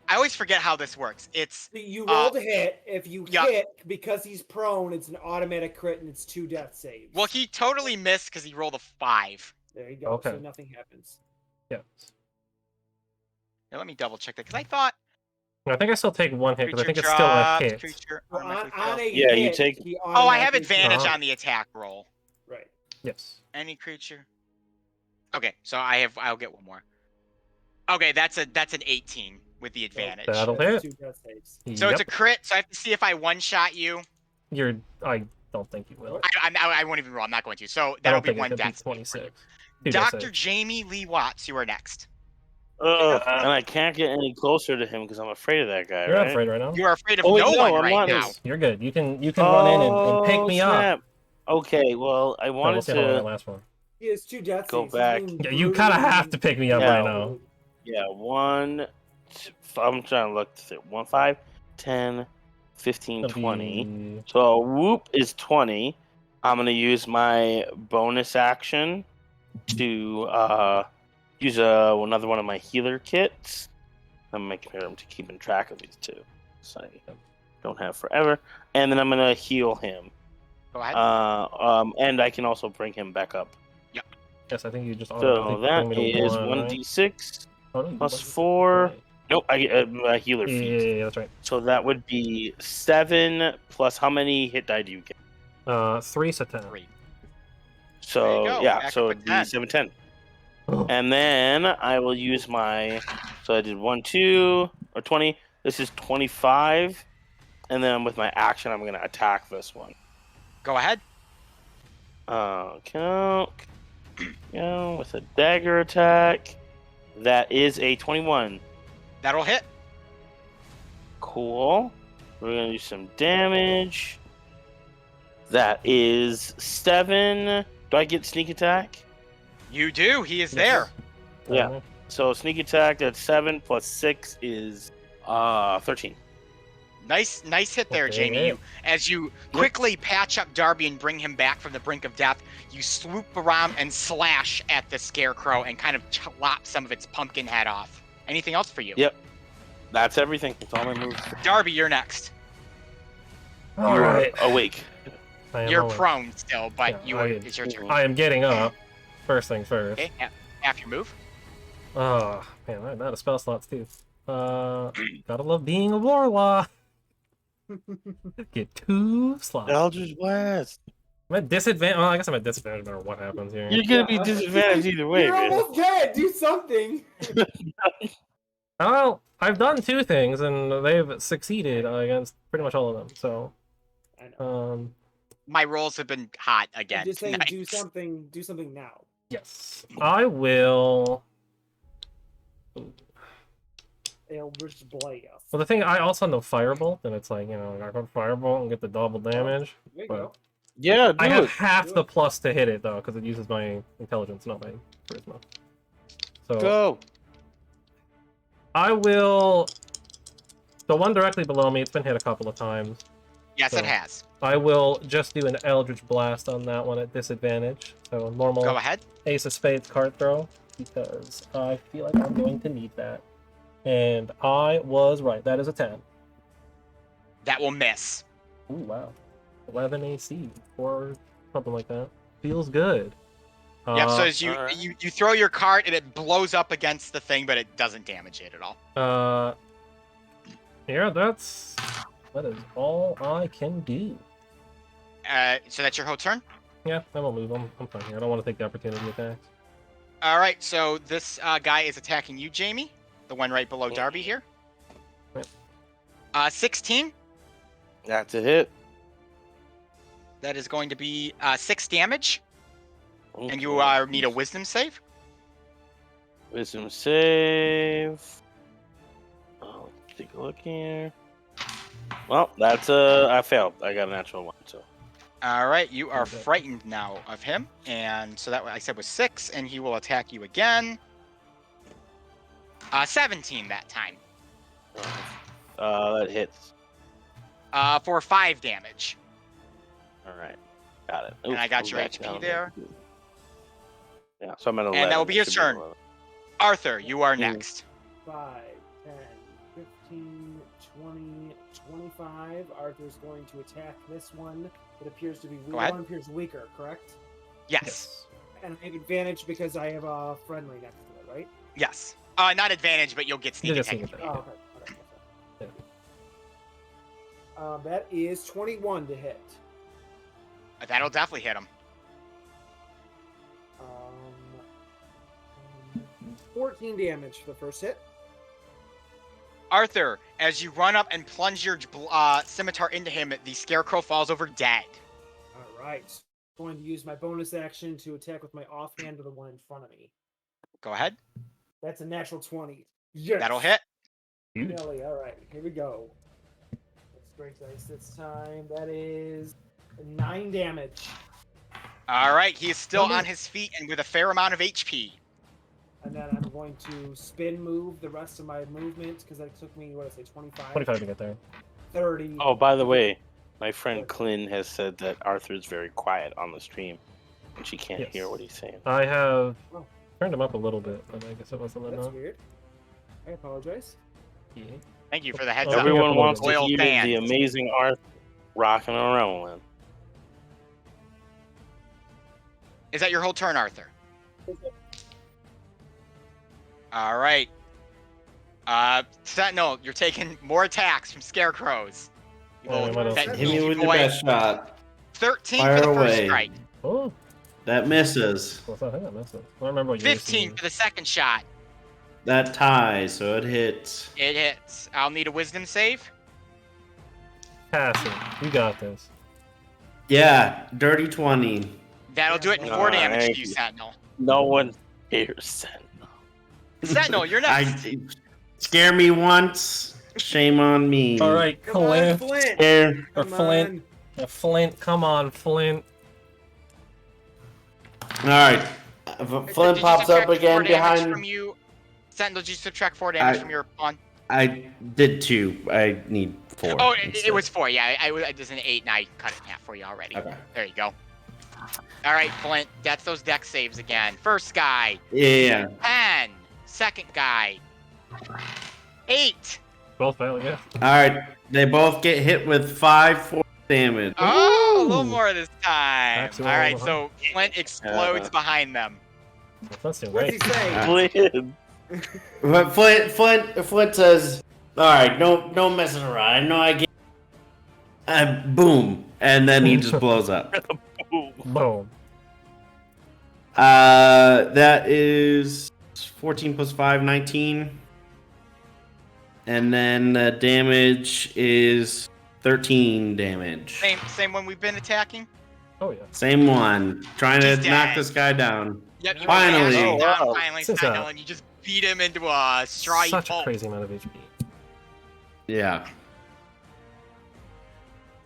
I always forget how this works. It's You roll to hit. If you yeah. hit, because he's prone, it's an automatic crit and it's 2 death saves. well, he totally missed because he rolled a 5. There you go. So Okay. nothing happens. Yeah. Now, let me double check that because I thought I think I still take 1 hit because I creature think it's still a dropped, hit. creature Well, automatically on fails. a Yeah, you hit, take- he Oh, I have automatically- advantage Uh-huh. on the attack roll. Right. Yes. Any creature. Okay, so I'll get one more. Okay, that's an 18 with the advantage. That'll That's hit. 2 death saves. So it's a Yep. crit. So I have to see if I one shot you. I don't think you will. I won't even roll. I'm not going to. So I that'll don't be think it 1 could death. be save for you. 26. 2 death Dr. saves. Jamie Lee Watts, you are next. And I can't get any closer to him because I'm afraid of that guy, You're right? not afraid right now. You are afraid of Oh, wait, no no, one I'm right not. now. Yes, you're good. You can run in and pick me up. snap. Okay, well, I But we'll wanted see how long that to. last one. He has 2 death Go saves. He's back. being Yeah, you kind of have to pick me up Yeah. right now. Yeah, 1. I'm trying to look to see. 1, 5, 10, 15, That'll 20. be- So whoop is 20. I'm gonna use my bonus action to use another one of my healer kits. I'm making sure I'm keeping track of these two, so I don't have forever. And then I'm gonna heal him. Go ahead. And I can also bring him back up. Yes, I think you just So automatically that bring me to is 1, right? 1d6 Oh, no, you plus want- 4. right. Nope, I get a healer Yeah, feat. yeah, that's right. So that would be 7 plus how many hit die do you get? 3 to 10. 3. So There you go, yeah, back so up it'd at be 10. 7, 10. And then I will use my. So I did 1, 2, or 20. This is 25. And then with my action, I'm gonna attack this one. Go ahead. Go with a dagger attack. That is a 21. That'll hit. Cool. We're gonna do some damage. That is 7. Do I get sneak attack? You do. He is Yes. there. Yeah. So sneak attack at 7 plus 6 is 13. Nice hit there, Okay. Jamie. As you quickly patch up Darby and bring him back from the brink of death, you swoop around and slash at the scarecrow and kind of chop some of its pumpkin head off. Anything else for you? Yep. That's everything. That's all my moves. Darby, you're next. All You're right. awake. I am You're awake. prone still, but Yeah, it's your turn. I am getting up. First things first. Okay, half your move. Oh, man, I'm out of spell slots, too. Gotta love being a warlock. Get 2 slots. Eldritch Blast. I'm at disadvantage. Well, I guess I'm at disadvantage no matter what happens here. You're gonna be disadvantaged either way, You're man. almost dead. Do something. Well, I've done 2 things, and they've succeeded against pretty much all of them, so... I know. My rolls have been hot again. I'm just saying, tonight. do something. Do something now. Yes. I will... Eldritch Blast. Well, the thing, I also know Firebolt, and it's like, you know, I go Firebolt and get the double damage. There you But- go. Yeah, I do have it. half Do the it. plus to hit it, though, because it uses my intelligence, not my charisma. So, Go. I will... The one directly below me, it's been hit a couple of times. Yes, So- it has. I will just do an Eldritch Blast on that one at disadvantage. So, normal Go ahead. Ace of Spades card throw, because I feel like I'm going to need that. And I was right. That is a 10. That will miss. Ooh, wow. 11 AC, or something like that. Feels good. Yeah, so as alright. you throw your card and it blows up against the thing, but it doesn't damage it at all. Yeah, that is all I can do. So that's your whole turn? Yeah, I won't move. I'm fine here. I don't want to take the opportunity attacks. All right, so this guy is attacking you, Jamie. The one right below Darby here. Yep. 16. That's a hit. That is going to be 6 damage. And you Okay. need a wisdom save. Wisdom save. Oh, let's take a look here. Well, that's I failed. I got a natural 1, so. All right, you are Okay. frightened now of him. And so that I said was 6, and he will attack you again. 17 that time. That hits. For 5 damage. All right, got it. And I got move your back HP down there. Yeah, so I'm at 11. And that will be It his should turn. 11. Arthur, you are next. 5, 10, 15, 20, 25. Arthur's going to attack this one. It appears to be Go ahead. one appears weaker, correct? Yes. And I have advantage because I have a friendly next to it, right? Yes. Not advantage, but you'll get sneak You'll get attack. sneak attack. Oh, okay. That is 21 to hit. That'll definitely hit him. 14 damage for the first hit. Arthur, as you run up and plunge your scimitar into him, the scarecrow falls over dead. All right. Going to use my bonus action to attack with my offhand to the one in front of me. Go ahead. That's a natural 20. Yes. That'll hit. Nelly. All right, here we go. Let's break dice this time. That is 9 damage. All right, he is still Coming. on his feet and with a fair amount of HP. And then I'm going to spin move the rest of my movement because that took me, what did I say, 25? 25 to get there. 30. Oh, by the way, my friend Clint has said that Arthur's very quiet on the stream, and she can't Yes. hear what he's saying. I have Oh. turned him up a little bit, but I guess it wasn't That's enough. weird. I apologize. Yeah. Thank you for the heads Oh, up. Everyone up a wants to little bit. hear Loyal the fans. amazing Arthur rocking and rolling. Is that your whole turn, Arthur? All right. Sentinel, you're taking more attacks from scarecrows. You Yeah, little what else? that Hit me beefy with your boy. best shot. 13 Fire for the first away. strike. Oh, That misses. well, I think I missed it. I don't remember what you 15 for the second shot. That ties, so it hits. It hits. I'll need a wisdom save. Pass it. You got this. Yeah, dirty 20. That'll do it in 4 damage to Alright. you, Sentinel. No one hears Sentinel. Sentinel, you're next. Scare me once, shame on me. All right, Come on, Clint. Flint. Scare. Or Come Flint. Flint, come on, Flint. All right. Did Flint you pops subtract up 4 again damage behind. From you? Sentinel, did you subtract 4 damage I- from your pawn? I did 2. I need 4. Oh, it instead. was 4. Yeah, it was an 8, and I cut it in half for you already. Okay. There you go. All right, Flint. That's those deck saves again. First guy, Yeah. 10. Second guy, 8. Both fail, yeah. All right. They both get hit with 5 force damage. Oh, a little Ooh. more this time. Actually, All a right, little so Flint explodes behind them. That's doing What's he great. say? Flint. But Flint says, "All right, no messing around. I know I get." Boom, and then he just blows up. Boom. That is 14 plus 5, 19. And then the damage is 13 damage. Same one we've been attacking. Oh, yeah. Same one. Trying to He's knock dead. this guy down. Yep, you Finally. dashed him down Oh, wow. finally, Since, Sentinel, and you just beat him into a straw Such a pulp. crazy amount of HP. Yeah.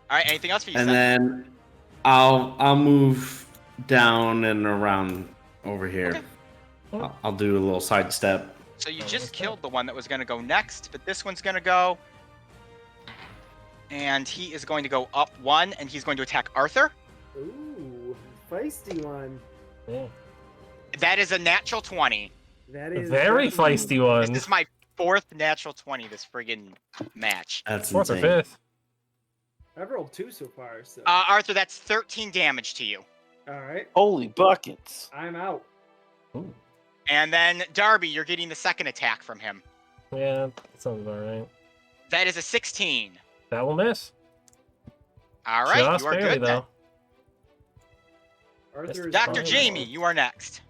All right, anything else for you, And Sentinel? then I'll move down and around over here. Okay. I'll do a little sidestep. So you Oh, just what's killed the one that was going to go next, but this one's going to go. And he is going to go up 1, and he's going to attack Arthur. Ooh, feisty one. Yeah. That is a natural 20. That A is very definitely- feisty one. This is my 4th natural 20 this friggin' match. That's 4th or insane. 5th. I've rolled 2 so far, so. Arthur, that's 13 damage to you. All right, Holy buckets. I'm out. Ooh. And then Darby, you're getting the second attack from him. Yeah, that sounds about right. That is a 16. That will miss. All right, Just you are barely, good then. Arthur is Dr. fine. Jamie, you are next.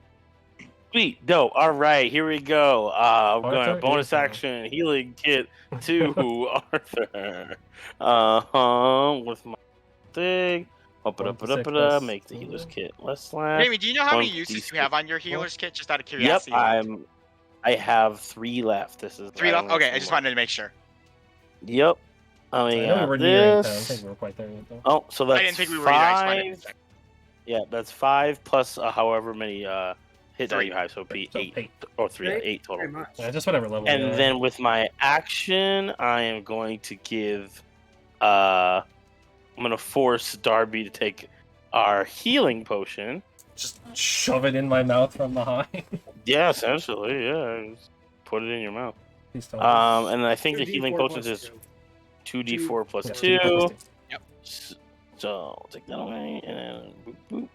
Sweet, dope. All right, here we go. I'm going Arthur to bonus is now. action healing kit to Arthur. With my thing. Up it up it up it up. Make the healer's kit less slash. Jamie, do you know how many One uses D6. you have on your healer's kit? Just out of Yep, curiosity. I have 3 left. This is 3 left? don't Okay, know I just more. wanted to make sure. Yep. I I mean, know we were nearing 10. I don't this. think we were quite there yet, though. Oh, so that's I didn't think we were either. I just wanted to 5. check. Yeah, that's 5 plus however many hit that 3. you have, so it'd be So 8 8. or 3, Great. 8 total. Very much. Yeah, just whatever level. And you are. then with my action, I am going to give I'm gonna force Darby to take our healing potion. just shove it in my mouth from behind. Yeah, essentially, yeah. Just put it in your mouth. Please don't. And I think the 2d4 healing plus potions is 2. 2d4 plus Yeah, 2. 2d4 plus So I'll take that away and then boop, boop.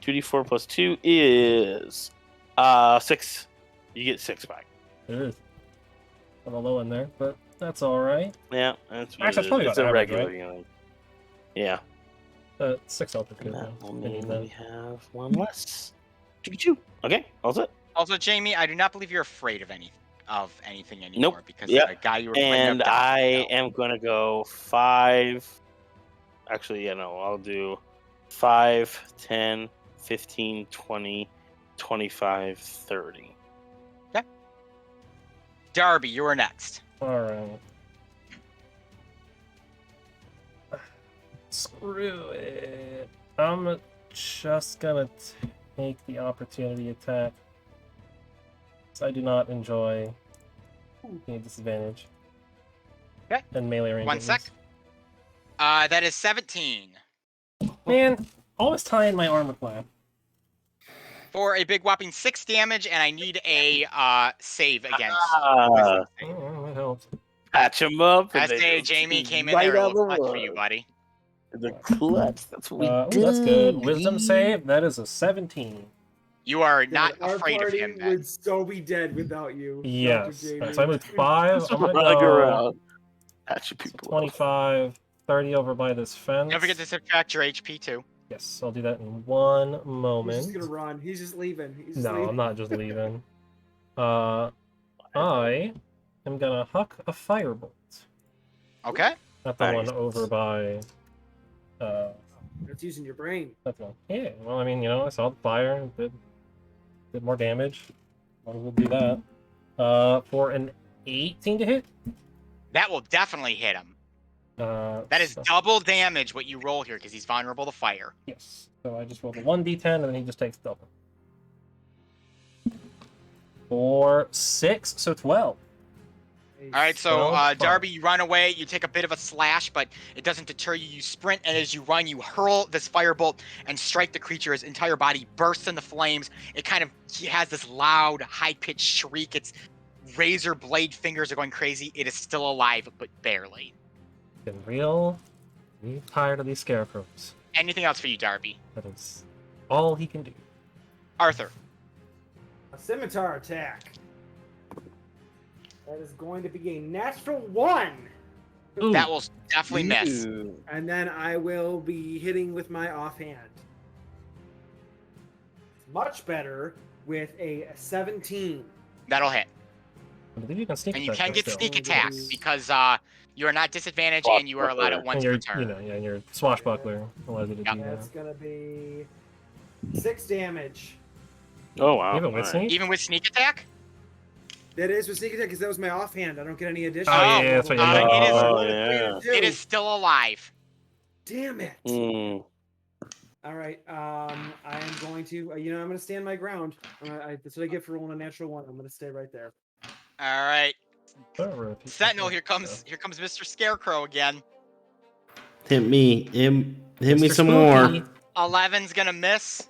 2d4 plus 2 is 6. You get 6 back. 2. It is. On the low end there, but that's alright. Yeah, that's what Actually, it it's probably is. It's about a average, regular right? healing. Yeah. 6 health is good, And that though. will I need mean that. we have 1 less. Choo-choo. Okay, all's it. Also, Jamie, I do not believe you're afraid of anything anymore Nope. because Yep. the guy you were fighting And up there- I am gonna go 5. Actually, yeah, no, I'll do 5, 10, 15, 20, 25, 30. Darby, you are next. Alright. Screw it. I'm gonna just gonna take the opportunity attack. So I do not enjoy being disadvantage. Okay. And melee range. 1 sec. That is 17. Man, always tie in my armor class. For a big whopping 6 damage, and I need a save against. Oh, that helps. Patch him up. I and then say just Jamie came in right there a out little the clutch for you, wood. buddy. The clutch. That's what we Ooh, do. that's good. Wisdom save. That is a 17. You are God, not our afraid of party him, Ben. would so be dead without you. Dr. Yes. Jamie. Alright, so I moved 5. I'm gonna Rug go around. Patch your so people up. 25, 30 over by this fence. Don't forget to subtract your HP too. Yes, I'll do that in one He's moment. just gonna run. He's just leaving. He's just No, leaving. I'm not just leaving. I am gonna huck a firebolt. Okay. Not the Nice. one over by. That's using your brain. That one. Yeah. Well, I mean, I saw the fire. Did more damage. Might as well do that. For an 18 to hit. That will definitely hit him. That is so- double damage what you roll here because he's vulnerable to fire. Yes. So I just rolled a 1d10 and then he just takes double. For 6, so 12. All right, so Well, fine. Darby, you run away. You take a bit of a slash, but it doesn't deter you. You sprint, and as you run, you hurl this firebolt and strike the creature. His entire body bursts into flames. He has this loud, high-pitched shriek. Its razor blade fingers are going crazy. It is still alive, but barely. Been real tired of these scarecrows. Anything else for you, Darby? That is all he can do. Arthur. A scimitar attack. That is going to be a natural 1. Ooh. That will definitely miss. Ooh. And then I will be hitting with my offhand. Much better with a 17. That'll hit. I believe you can sneak And you attack can though get still. sneak attack because you are not disadvantaged and you are allowed at once And per turn. and your swashbuckler allows you to do that. That's going to be 6 damage. Oh wow. Even with Alright. sneak? Even with sneak attack? That is with sneak attack because that was my offhand. I don't get any additional. Oh, yeah, that's right, yeah. It is- Oh, One, yeah. three, two. It is still alive. Damn it. Mm. All right. I am going to. I'm going to stand my ground. That's what I get for rolling a natural 1. I'm going to stay right there. All right, Whatever. Sentinel. Here comes Mr. Scarecrow again. Hit me. Hit me Mr. some Spooky. more. 11's gonna miss.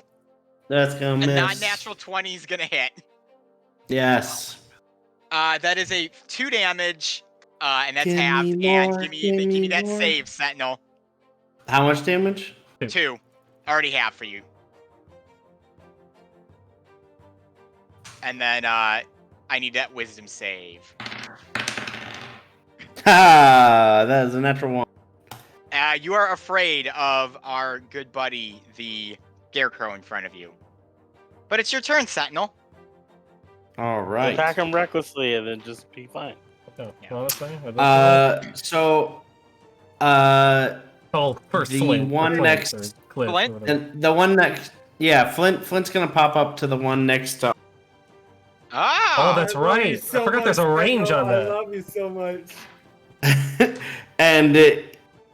That's gonna A miss. non-natural 20 is gonna hit. Yes. That is a 2 damage. And that's Give half. me And more, give me give me that more. save, Sentinel. How much damage? 2. Already have for you. And then I need that wisdom save. Ha! That is a natural 1. You are afraid of our good buddy, the Scarecrow in front of you. But it's your turn, Sentinel. All right. Attack him recklessly and then just be fine. Oh, Yeah. well, that's fine. So, Oh, first the Flint, one Flint, next- or Cliff, or Flint? whatever. and the one next, yeah, Flint's gonna pop up to the one next to. Oh, that's I love you right. so I forgot there's a much, range Sentinel. on that. I love you so much. And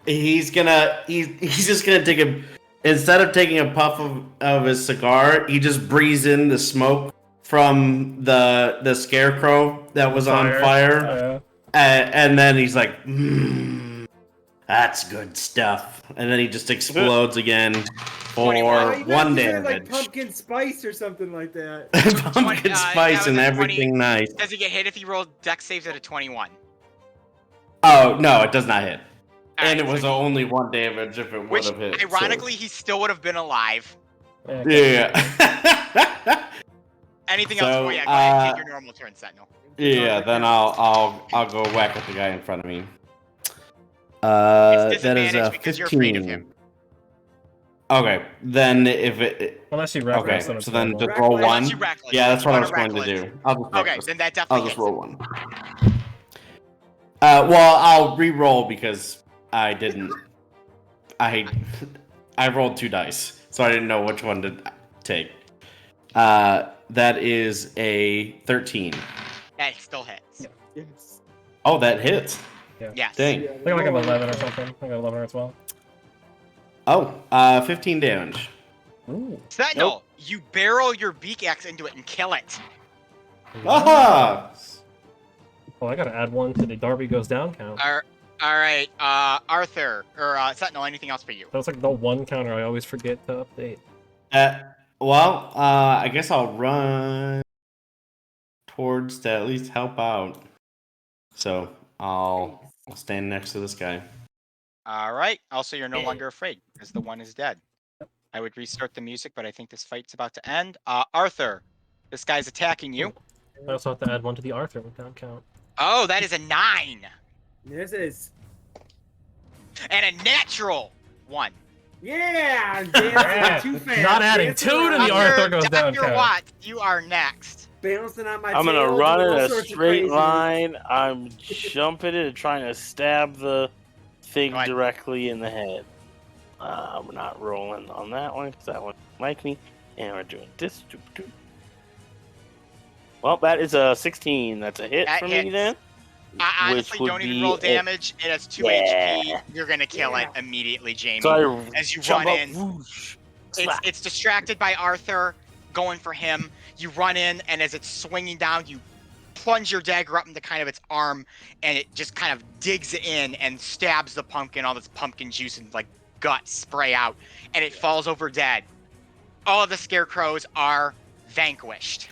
he's just gonna take a, instead of taking a puff of his cigar, he just breathes in the smoke from the scarecrow that was on fire, Yeah. and then he's like, "That's good stuff," and then he just explodes again for 21. You guys 1 deserve, damage. like pumpkin spice or something like that. Pumpkin spice that and was a 20. everything nice. Does he get hit if he rolled dex saves at a 21? Oh no, it does not hit. And it Alright, was only 1 damage if it would which, have hit. so- ironically, he still would have been alive. Yeah. Anything So, else? Oh, yeah, go ahead. Take your normal turn, Sentinel. Yeah, then I'll go whack at the guy in front of me. It's That is a disadvantage because you're afraid of 15. him. Okay, then if it Unless you okay, reckless, so then it's just roll Reckless. one. Unless you reckless. Yeah, that's what I was You going wanna to reckless. do. I'll just Okay, reckless. then that I'll definitely just hits. roll one. Well, I'll re-roll because I didn't. I rolled 2 dice, so I didn't know which one to take. That is a 13. That still hits. Yes. Oh, that hits. Yes. Dang. Yeah, I got like an roll. 11 or something. I got 11 as well. Oh, 15 damage. Ooh. Sentinel, you barrel your beak axe into it and kill it. Ah! Well, I gotta add one to the Darby goes down count. All right, Arthur or Sentinel. Anything else for you? That was like the one counter I always forget to update. I guess I'll run towards to at least help out. So I'll stand next to this guy. All right. Also, you're no longer afraid because the one is dead. I would restart the music, but I think this fight's about to end. Arthur, this guy's attacking you. I also have to add one to the Arthur down count. Oh, that is a 9 This is. and a natural 1. Yeah! Yeah, Too fast. not adding Dancing 2 to around. the Arthur goes down Dr. count. Watt, you are next. Bouncing on my I'm gonna tail, run doing in all a sorts of straight crazy. line. I'm jumping it and trying to stab the thing Go ahead. directly in the head. We're not rolling on that one because that one doesn't like me. And we're doing this. Well, that is a 16. That's a hit That for hits. me then. I Which honestly would don't even be roll a- damage. It has 2 Yeah. HP. You're gonna kill it Yeah. immediately, Jamie. So I As you jump run up, in. whoosh, It's, slap. it's distracted by Arthur going for him. You run in, and as it's swinging down, you plunge your dagger up into kind of its arm, and it just kind of digs in and stabs the pumpkin. All this pumpkin juice and like guts spray out, and it falls over dead. All of the scarecrows are vanquished.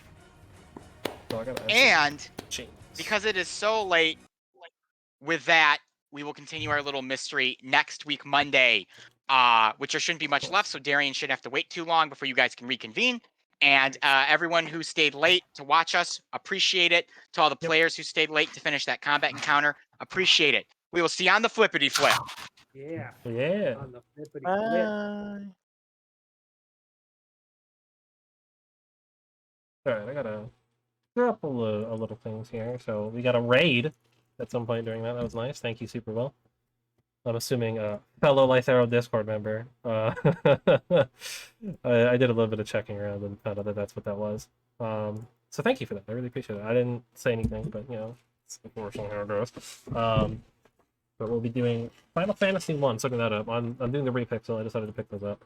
So I gotta add And some chains. because it is so late, with that, we will continue our little mystery next week, Monday, which there shouldn't be much left, so Darian shouldn't have to wait too long before you guys can reconvene. And everyone who stayed late to watch us, appreciate it. To all the players who stayed late to finish that combat encounter, appreciate it. We will see you on the flippity flip. Yeah. Yeah. On the flippity flip. Bye. Alright, I gotta drop a little things here. So we got a raid at some point during that. That was nice. Thank you, super well. I'm assuming a fellow Life Arrow Discord member. I did a little bit of checking around and found out that that's what that was. So thank you for that. I really appreciate it. I didn't say anything, but you know, it's unfortunately how it goes. But we'll be doing Final Fantasy 1. Looking that up. I'm doing the repixel. I decided to pick those up.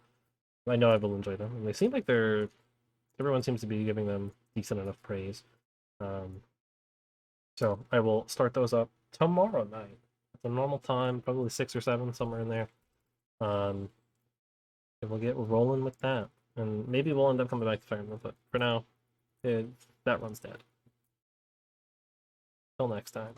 I know I will enjoy them. And they seem like everyone seems to be giving them decent enough praise. So I will start those up tomorrow night. At the normal time, probably 6 or 7, somewhere in there. And we'll get rolling with that. And maybe we'll end up coming back to Fire Emblem, but for now, that run's dead. Till next time.